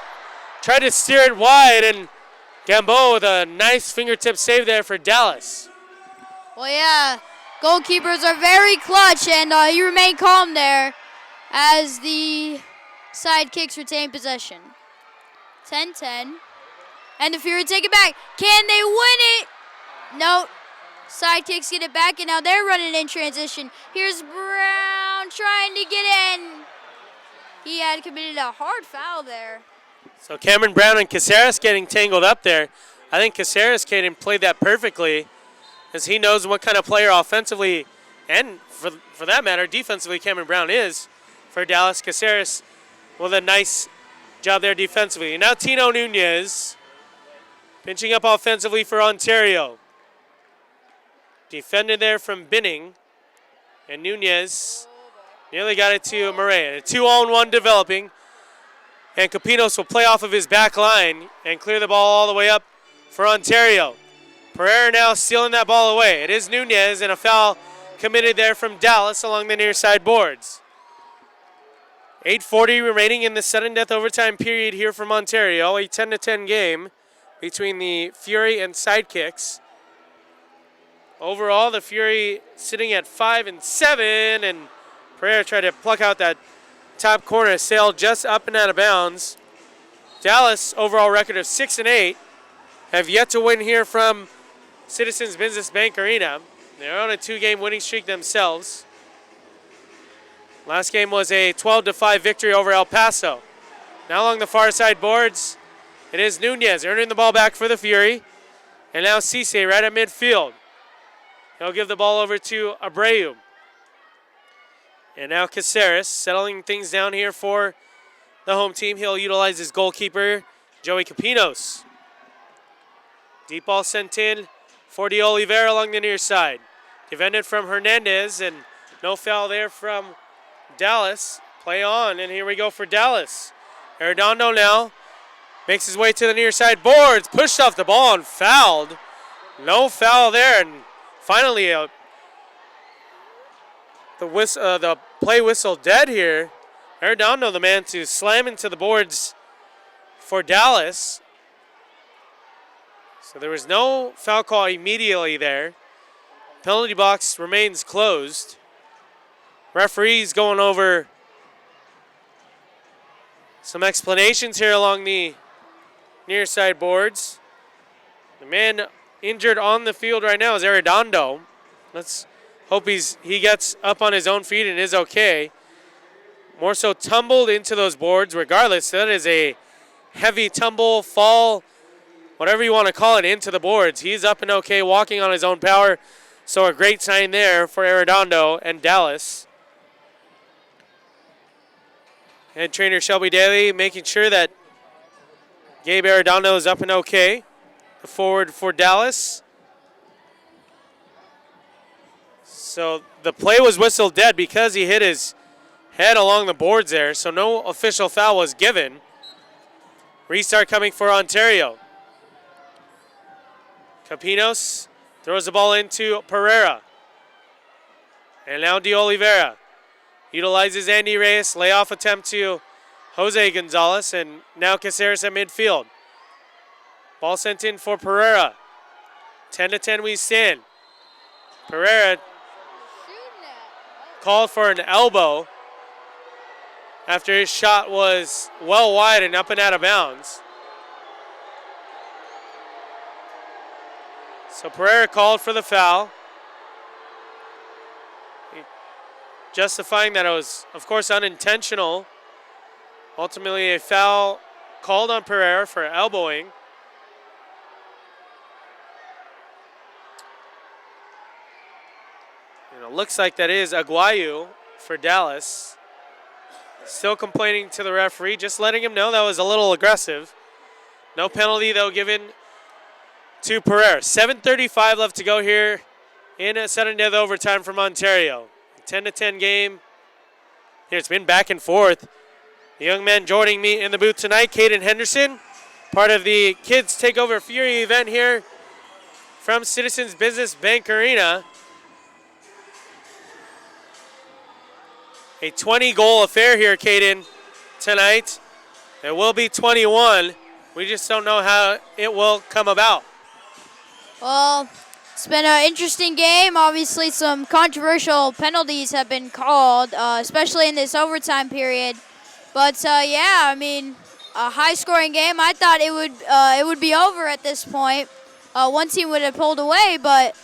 tried to steer it wide, and Gamboa with a nice fingertip save there for Dallas. Well, yeah, goalkeepers are very clutch, and he remained calm there as the Sidekicks retain possession. 10-10. And the Fury take it back. Can they win it? No. Sidekicks get it back, and now they're running in transition. Here's Brown trying to get in. He had committed a hard foul there. So Cameron Brown and Caceres getting tangled up there. I think Caceres played that perfectly, as he knows what kind of player offensively and, for that matter, defensively Cameron Brown is for Dallas. Caceres with a nice job there defensively. And now Tino Nunez pinching up offensively for Ontario. Defended there from Binning. And Nunez nearly got it to Murray. A 2-on-1 developing. And Capinos will play off of his back line and clear the ball all the way up for Ontario. Pereira now stealing that ball away. It is Nunez, and a foul committed there from Dallas along the near side boards. 8:40 remaining in the sudden death overtime period here from Ontario. A 10-10 game between the Fury and Sidekicks. Overall, the Fury sitting at 5-7, and Pereira tried to pluck out that top corner, sailed just up and out of bounds. Dallas, overall record of 6-8, have yet to win here from Citizens Business Bank Arena. They're on a 2-game winning streak themselves. Last game was a 12-5 victory over El Paso. Now along the far side boards, it is Nunez earning the ball back for the Fury. And now Cisse right at midfield. He'll give the ball over to Abreu. And now Caceres settling things down here for the home team. He'll utilize his goalkeeper, Joey Capinos. Deep ball sent in for De Oliveira along the near side. Defended from Hernandez, and no foul there from Dallas. Play on, and here we go for Dallas. Arredondo now makes his way to the near side boards. Pushed off the ball and fouled. No foul there, and finally the play whistle dead here. Arredondo, the man to slam into the boards for Dallas. So there was no foul call immediately there. Penalty box remains closed. Referees going over some explanations here along the near side boards. The man injured on the field right now is Arredondo. Let's hope he gets up on his own feet and is okay. More so tumbled into those boards. Regardless, that is a heavy tumble, fall, whatever you want to call it, into the boards. He's up and okay, walking on his own power. So a great sign there for Arredondo and Dallas. Head trainer Shelby Daly making sure that Gabe Arredondo is up and okay. The forward for Dallas. So the play was whistled dead because he hit his head along the boards there. So no official foul was given. Restart coming for Ontario. Capinos throws the ball into Pereira. And now De Oliveira utilizes Andy Reyes. Layoff attempt to Jose Gonzalez. And now Caceres at midfield. Ball sent in for Pereira. 10-10 we stand. Pereira called for an elbow after his shot was well wide and up and out of bounds. So Pereira called for the foul, justifying that it was, of course, unintentional. Ultimately, a foul called on Pereira for elbowing. And it looks like that is Aguayo for Dallas. Still complaining to the referee, just letting him know that was a little aggressive. No penalty, though, given to Pereira. 7:35 left to go here in a sudden death overtime from Ontario. 10-10 game. Here, it's been back and forth. The young man joining me in the booth tonight, Caden Henderson, part of the Kids Takeover Fury event here from Citizens Business Bank Arena. A 20-goal affair here, Caden, tonight. It will be 21. We just don't know how it will come about. Well, it's been an interesting game. Obviously, some controversial penalties have been called, especially in this overtime period. But yeah, I mean, a high-scoring game. I thought it would be over at this point. One team would have pulled away, but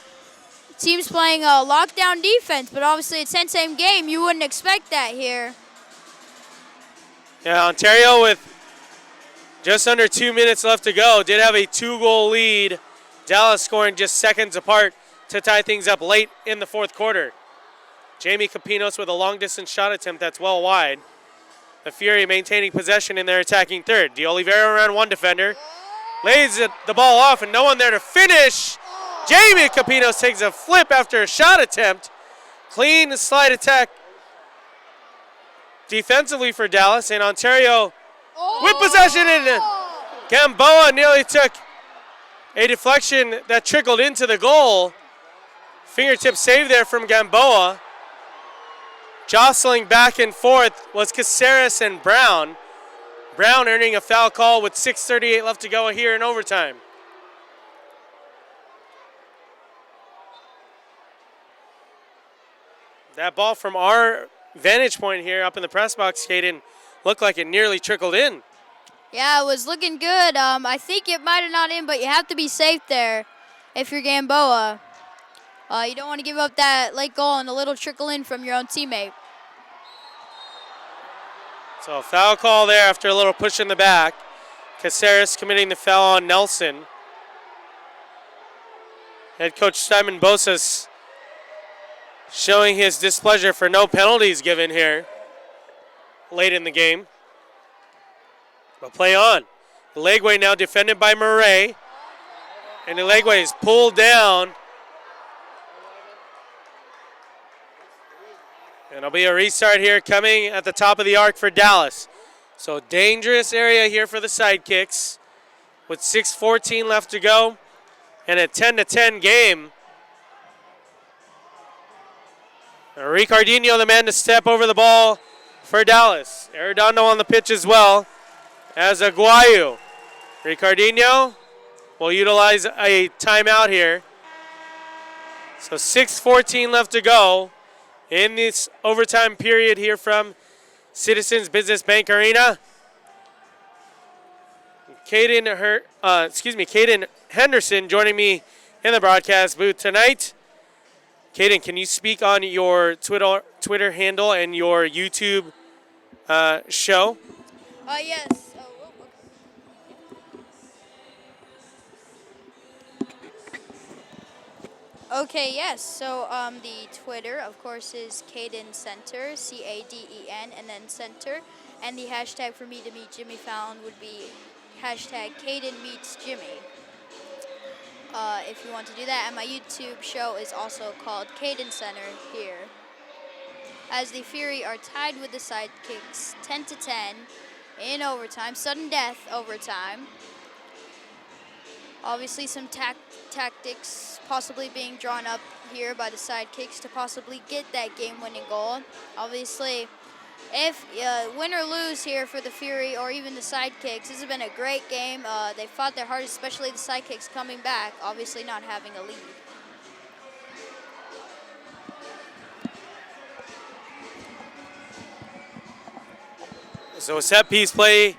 teams playing a lockdown defense. But obviously, it's the same game. You wouldn't expect that here. Yeah, Ontario with just under 2 minutes left to go did have a 2-goal lead. Dallas scoring just seconds apart to tie things up late in the fourth quarter. Jamie Capinos with a long-distance shot attempt that's well wide. The Fury maintaining possession in their attacking third. De Oliveira around one defender. Lays the ball off and no one there to finish. Jamie Capinos takes a flip after a shot attempt. Clean slide attack defensively for Dallas. And Ontario with possession, and Gamboa nearly took a deflection that trickled into the goal. Fingertip save there from Gamboa. Jostling back and forth was Caceres and Brown. Brown earning a foul call with 6:38 left to go here in overtime. That ball from our vantage point here up in the press box, Caden, looked like it nearly trickled in. Yeah, it was looking good. I think it might have not in, but you have to be safe there if you're Gamboa. You don't want to give up that late goal and a little trickle in from your own teammate. So a foul call there after a little push in the back. Caceres committing the foul on Nelson. Head coach Simon Bosas showing his displeasure for no penalties given here late in the game. But play on. The legway now defended by Murray. And the legway is pulled down. And it'll be a restart here coming at the top of the arc for Dallas. So dangerous area here for the Sidekicks with 6:14 left to go and a 10-10 game. Ricardinho, the man to step over the ball for Dallas. Arredondo on the pitch as well as Aguayo. Ricardinho will utilize a timeout here. So 6:14 left to go in this overtime period here from Citizens Business Bank Arena. Caden Henderson joining me in the broadcast booth tonight. Caden, can you speak on your Twitter handle and your YouTube show? Yes. Okay, yes. So the Twitter, of course, is Caden Center, CADEN, and then Center. And the hashtag for me to meet Jimmy Fallon would be hashtag Caden meets Jimmy. If you want to do that. And my YouTube show is also called Caden Center here. As the Fury are tied with the Sidekicks 10-10. in overtime, sudden death overtime. Obviously some tactics possibly being drawn up here by the Sidekicks to possibly get that game-winning goal. Obviously, if win or lose here for the Fury or even the Sidekicks, this has been a great game. They fought their hardest, especially the Sidekicks coming back, obviously not having a lead. So a set piece play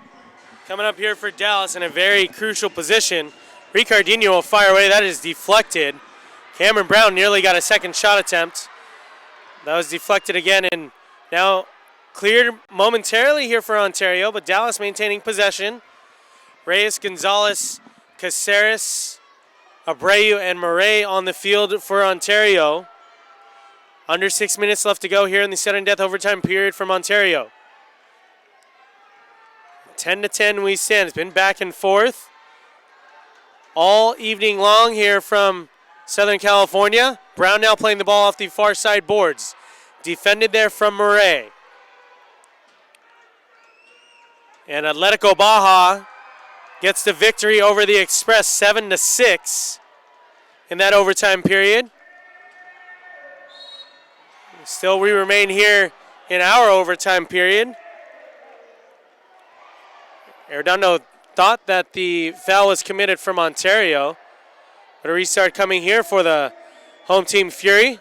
coming up here for Dallas in a very crucial position. Ricardinho will fire away. That is deflected. Cameron Brown nearly got a second shot attempt. That was deflected again and now cleared momentarily here for Ontario, but Dallas maintaining possession. Reyes, Gonzalez, Caceres, Abreu, and Murray on the field for Ontario. Under 6 minutes left to go here in the sudden death overtime period from Ontario. 10-10 we stand. It's been back and forth all evening long here from Southern California. Brown now playing the ball off the far side boards. Defended there from Murray. And Atletico Baja gets the victory over the Express 7-6 in that overtime period. Still, we remain here in our overtime period. Arredondo thought that the foul was committed from Ontario. But a restart coming here for the home team Fury.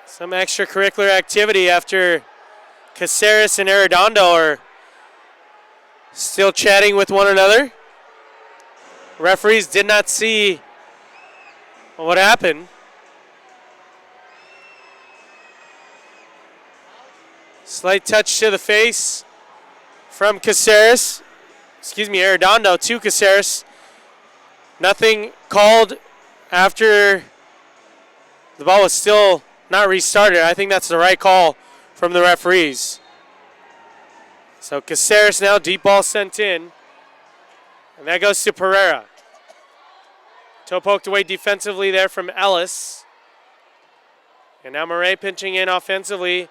Some extracurricular activity after Caceres and Arredondo are still chatting with one another. Referees did not see what happened. Slight touch to the face from Caceres. Arredondo to Caceres. Nothing called after the ball was still not restarted. I think that's the right call from the referees. So Caceres now, deep ball sent in. And that goes to Pereira. Toe poked away defensively there from Ellis. And now Murray pinching in offensively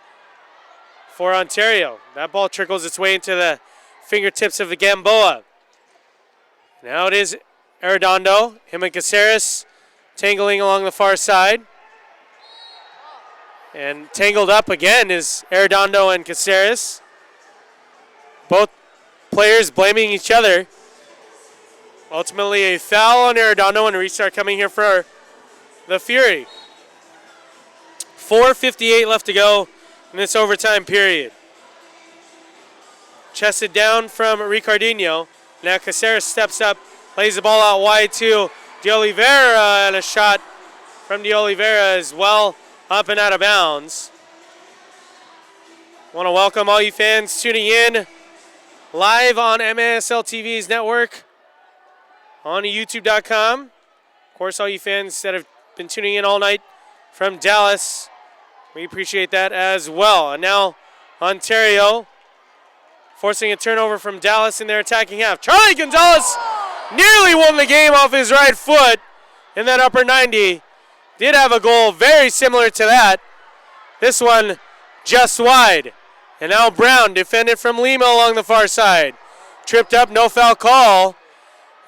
for Ontario. That ball trickles its way into the fingertips of the Gamboa. Now it is Arredondo. Him and Caceres tangling along the far side. And tangled up again is Arredondo and Caceres. Both players blaming each other. Ultimately a foul on Arredondo and a restart coming here for the Fury. 4:58 left to go in this overtime period. Chested down from Ricardinho. Now Caceres steps up, plays the ball out wide to De Oliveira, and a shot from De Oliveira as well, up and out of bounds. Want to welcome all you fans tuning in live on MASL TV's network on YouTube.com. Of course, all you fans that have been tuning in all night from Dallas, we appreciate that as well. And now Ontario forcing a turnover from Dallas in their attacking half. Charlie Gonzalez nearly won the game off his right foot in that upper 90. Did have a goal very similar to that. This one just wide. And now Brown defended from Lima along the far side. Tripped up, no foul call.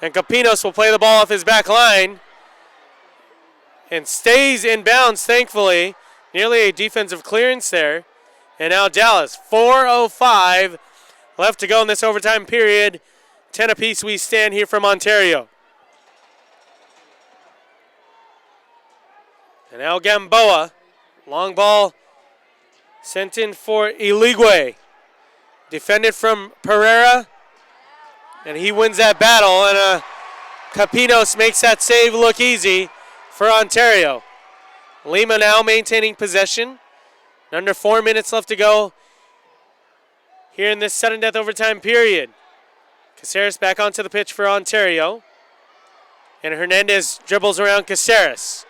And Capinos will play the ball off his back line. And stays in bounds, thankfully. Nearly a defensive clearance there. And now Dallas, 4:05 left to go in this overtime period. 10 apiece we stand here from Ontario. And now Gamboa. Long ball sent in for Iligwe. Defended from Pereira. And he wins that battle. And Capinos makes that save look easy for Ontario. Lima now maintaining possession. Under 4 minutes left to go here in this sudden death overtime period. Caceres back onto the pitch for Ontario. And Hernandez dribbles around Caceres.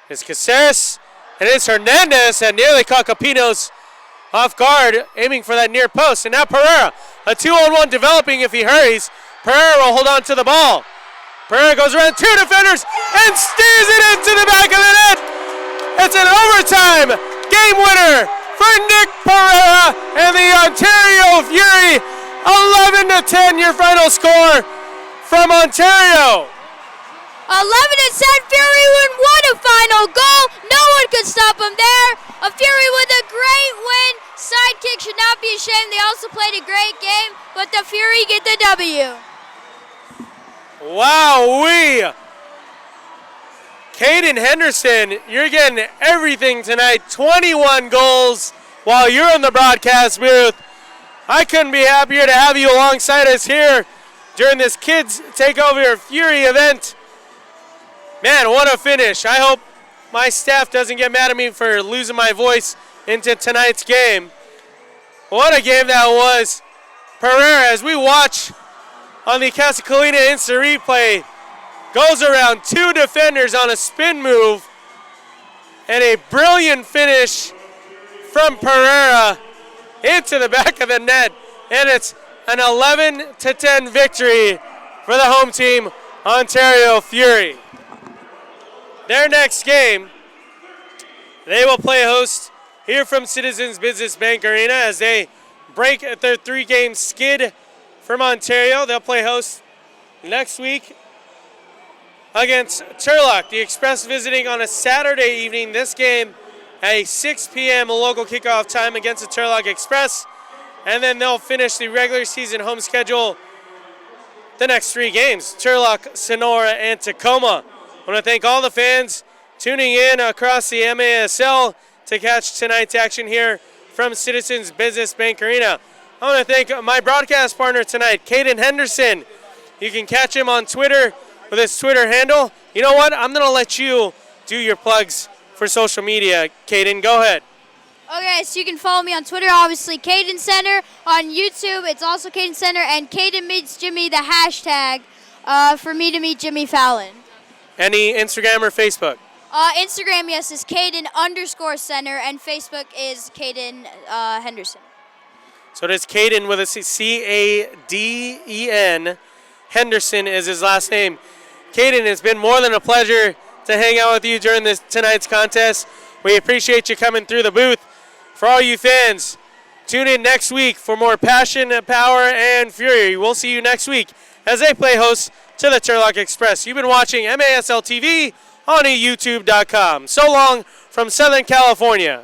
It's Caceres, and it's Hernandez, and nearly caught Capinos off guard, aiming for that near post. And now Pereira, a 2-on-1 developing if he hurries. Pereira will hold on to the ball. Pereira goes around two defenders and steers it into the back of the net. It's an overtime game winner for Nick Pereira and the Ontario Fury. 11-10 your final score from Ontario. 11-10, Fury win, what a final goal. No one could stop them there. A Fury with a great win. Sidekicks should not be ashamed. They also played a great game, but the Fury get the W. Wow-wee. Caden Henderson, you're getting everything tonight. 21 goals while you're in the broadcast booth. I couldn't be happier to have you alongside us here during this Kids Takeover Fury event. Man, what a finish. I hope my staff doesn't get mad at me for losing my voice into tonight's game. What a game that was. Pereira, as we watch on the Casa Colina instant replay, goes around two defenders on a spin move, and a brilliant finish from Pereira into the back of the net, and it's an 11-10 victory for the home team, Ontario Fury. Their next game, they will play host here from Citizens Business Bank Arena as they break their three-game skid from Ontario. They'll play host next week against Turlock. The Express visiting on a Saturday evening. This game at a 6 p.m. local kickoff time against the Turlock Express. And then they'll finish the regular season home schedule the next three games, Turlock, Sonora, and Tacoma. I want to thank all the fans tuning in across the MASL to catch tonight's action here from Citizens Business Bank Arena. I want to thank my broadcast partner tonight, Caden Henderson. You can catch him on Twitter with his Twitter handle. You know what? I'm going to let you do your plugs for social media. Caden, go ahead. Okay, so you can follow me on Twitter, obviously, Caden Center. On YouTube, it's also Caden Center, and Caden Meets Jimmy, the hashtag for me to meet Jimmy Fallon. Any Instagram or Facebook? Instagram, yes, is Caden_Center, and Facebook is Caden Henderson. So it is Caden with a C-A-D-E-N. Henderson is his last name. Caden, it's been more than a pleasure to hang out with you during tonight's contest. We appreciate you coming through the booth. For all you fans, tune in next week for more passion, power, and fury. We'll see you next week as they play host to the Turlock Express. You've been watching MASL TV on YouTube.com. So long from Southern California.